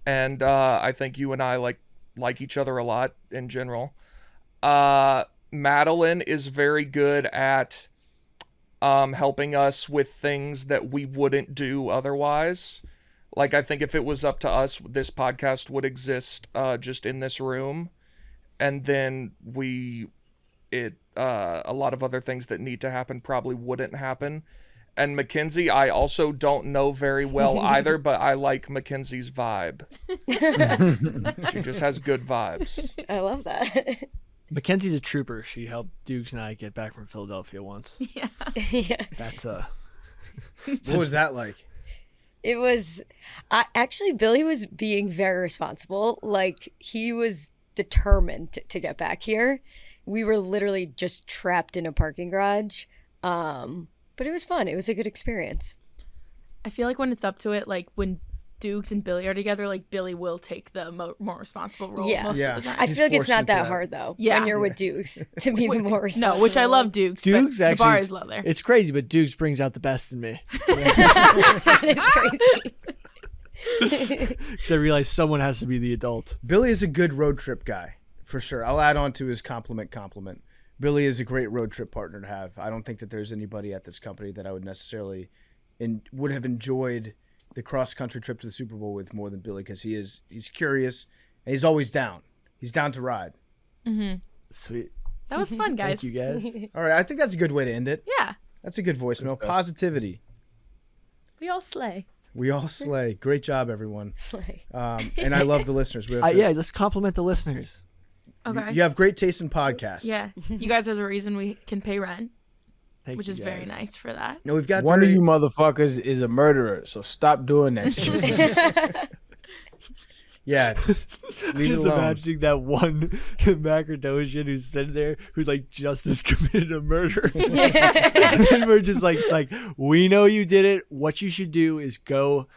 and I think you and I like each other a lot in general. Madeline is very good at helping us with things that we wouldn't do otherwise. Like, I think if it was up to us, this podcast would exist just in this room, and then a lot of other things that need to happen probably wouldn't happen. And Mackenzie, I also don't know very well either, but I like Mackenzie's vibe. She just has good vibes. I love that. Mackenzie's a trooper. She helped Dukes and I get back from Philadelphia once. Yeah. Yeah. That's What was that like? It was actually Billy was being very responsible. Like, he was determined to get back here. We were literally just trapped in a parking garage. But it was fun. It was a good experience. I feel like when it's up to it, like when Dukes and Billy are together, like Billy will take the more responsible role Yeah. most Yeah. of the time. I He's feel like it's forced not into that that. hard though. Yeah. When you're with Dukes to be the more responsible. No, which I love Dukes. Dukes but actually. the bar is low there. It's crazy, but Dukes brings out the best in me. That is crazy. Because I realize someone has to be the adult. Billy is a good road trip guy, for sure. I'll add on to his compliment. Billy is a great road trip partner to have. I don't think that there's anybody at this company that I would necessarily would have enjoyed the cross-country trip to the Super Bowl with more than Billy, because he's curious and he's always down. He's down to ride. Sweet. That was fun, guys. Thank you, guys. All right, I think that's a good way to end it. Yeah. That's a good voicemail. Positivity. We all slay. We all slay. Great job, everyone. Like, And I love the listeners. We have Yeah, let's compliment the listeners. Okay. You have great taste in podcasts. Yeah. You guys are the reason we can pay rent, Thank which you, is very guys. nice for that. No, we've got One of very- you motherfuckers is a murderer, so stop doing that shit. Yeah, just leave Just it alone. imagining that one Macrodosian who's sitting there who's like just has committed a murder. And we're just like, we know you did it. What you should do is go,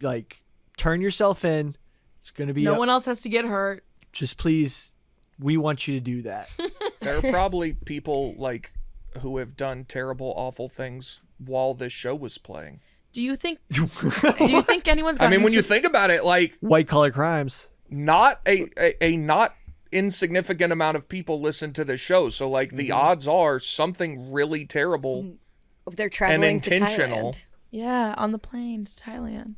like, turn yourself in. It's going to be No one else has to get hurt. just please, we want you to do that. There are probably people like who have done terrible, awful things while this show was playing. Do you think anyone's I gotten mean, when you into- think about it, like White collar crimes. not a not insignificant amount of people listen to this show. So like the odds are something really terrible. they're traveling intentional. to Thailand. Yeah, on the plane to Thailand.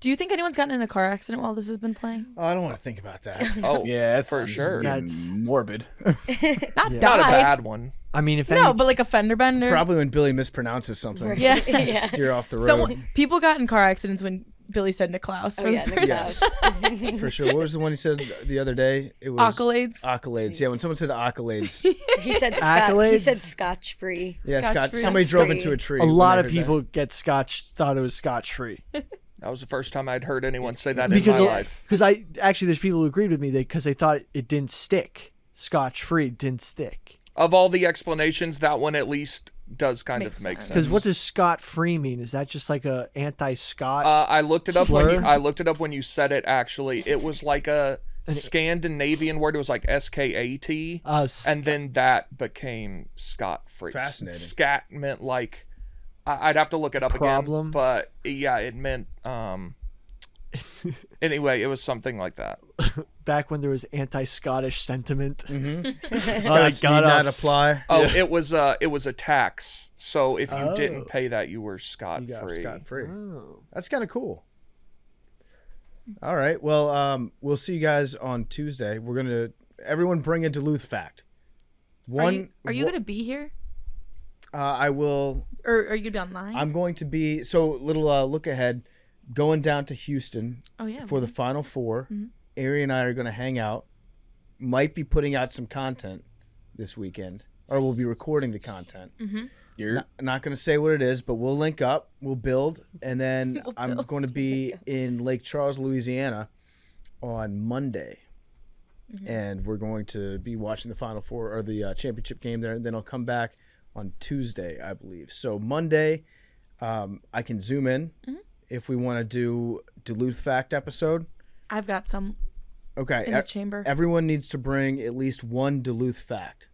Do you think anyone's gotten in a car accident while this has been playing? Oh, I don't want to think about that. Oh, Yeah, that's for sure. That's- morbid. Not Yeah. died. Not a bad one. I mean, if No, but like a fender bender. Probably when Billy mispronounces something. Yeah. Yeah. Steer off the road. People got in car accidents when Billy said Niklaus. Oh for yeah, the Nick first Klaus. For sure. What was the one he said the other day? It was accolades. accolades. Yeah, when someone said accolades. He said he Accolades? said scotch free. Yeah, Scotch Scott. free. Somebody drove Scotch into free. a tree. a when lot they of heard that. people thought it was scotch free. That was the first time I'd heard anyone say that Because in my life. there's people who agreed with me because they thought it didn't stick. Scotch free didn't stick. Of all the explanations, that one at least does kind Makes of make sense. sense. Because what does scot free mean? Is that just like a anti-Scot? I looked it up when Slur? I looked it up when you said it. Actually, it was like a Scandinavian word. It was like SKAT, and then that became scot free. Fascinating. Scat meant like I'd have to look it up Problem? again, but yeah, it meant anyway, it was something like that. Back when there was anti-Scottish sentiment. Scots need not apply. Oh, it was a tax. So if you Oh. didn't pay that, you were You scot got free. scot free. Oh. That's kind of cool. All right. Well, we'll see you guys on Tuesday. We're gonna everyone bring a Duluth fact. Are you gonna be here, I will. or are you gonna be online? I'm going to be. So little look ahead. Going down to Houston Oh yeah. for the Final Four. Mhm. Arian and I are going to hang out. Might be putting out some content this weekend, or we'll be recording the content. Mm-hmm. You're Not going to say what it is, but we'll link up. We'll build, and then We'll I'm build. going to be in Lake Charles, Louisiana, on Monday, and we're going to be watching the Final Four or the championship game there. And then I'll come back on Tuesday, I believe. So Monday, I can zoom in if we want to do Duluth fact episode. I've got some Okay, in the chamber. everyone needs to bring at least one Duluth fact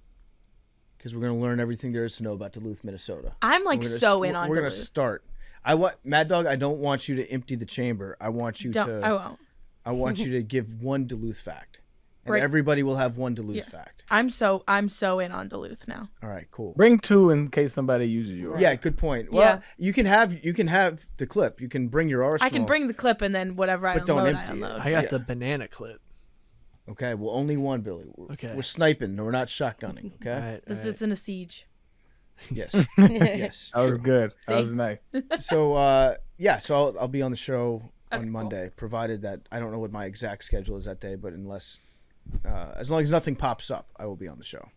because we're going to learn everything there is to know about Duluth, Minnesota. I'm like We're gonna so s- in on We're going to Duluth. start. Mad Dog. I don't want you to empty the chamber. I want you Don't. I to. won't. I want you to give one Duluth fact, and Right. everybody will have one Duluth Yeah. fact. I'm so in on Duluth now. All right, cool. bring 2 in case somebody uses yours. Yeah, good point. Well, Yeah. you can have the clip. You can bring your arsenal. I can bring the clip and then whatever I But don't unload, I empty it. unload. I got Yeah. the banana clip. Okay, well, only one, Billy. Okay. We're sniping. We're not shotgunning. Okay. All right. This all right. isn't a siege. Yes. Yes. That was good. That was Thanks. nice. So so I'll be on the show on Okay, cool. Monday, provided that I don't know what my exact schedule is that day, but as long as nothing pops up, I will be on the show.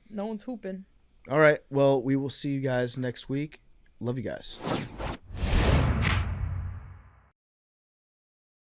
No one's hooping. All right. Well, we will see you guys next week. Love you guys.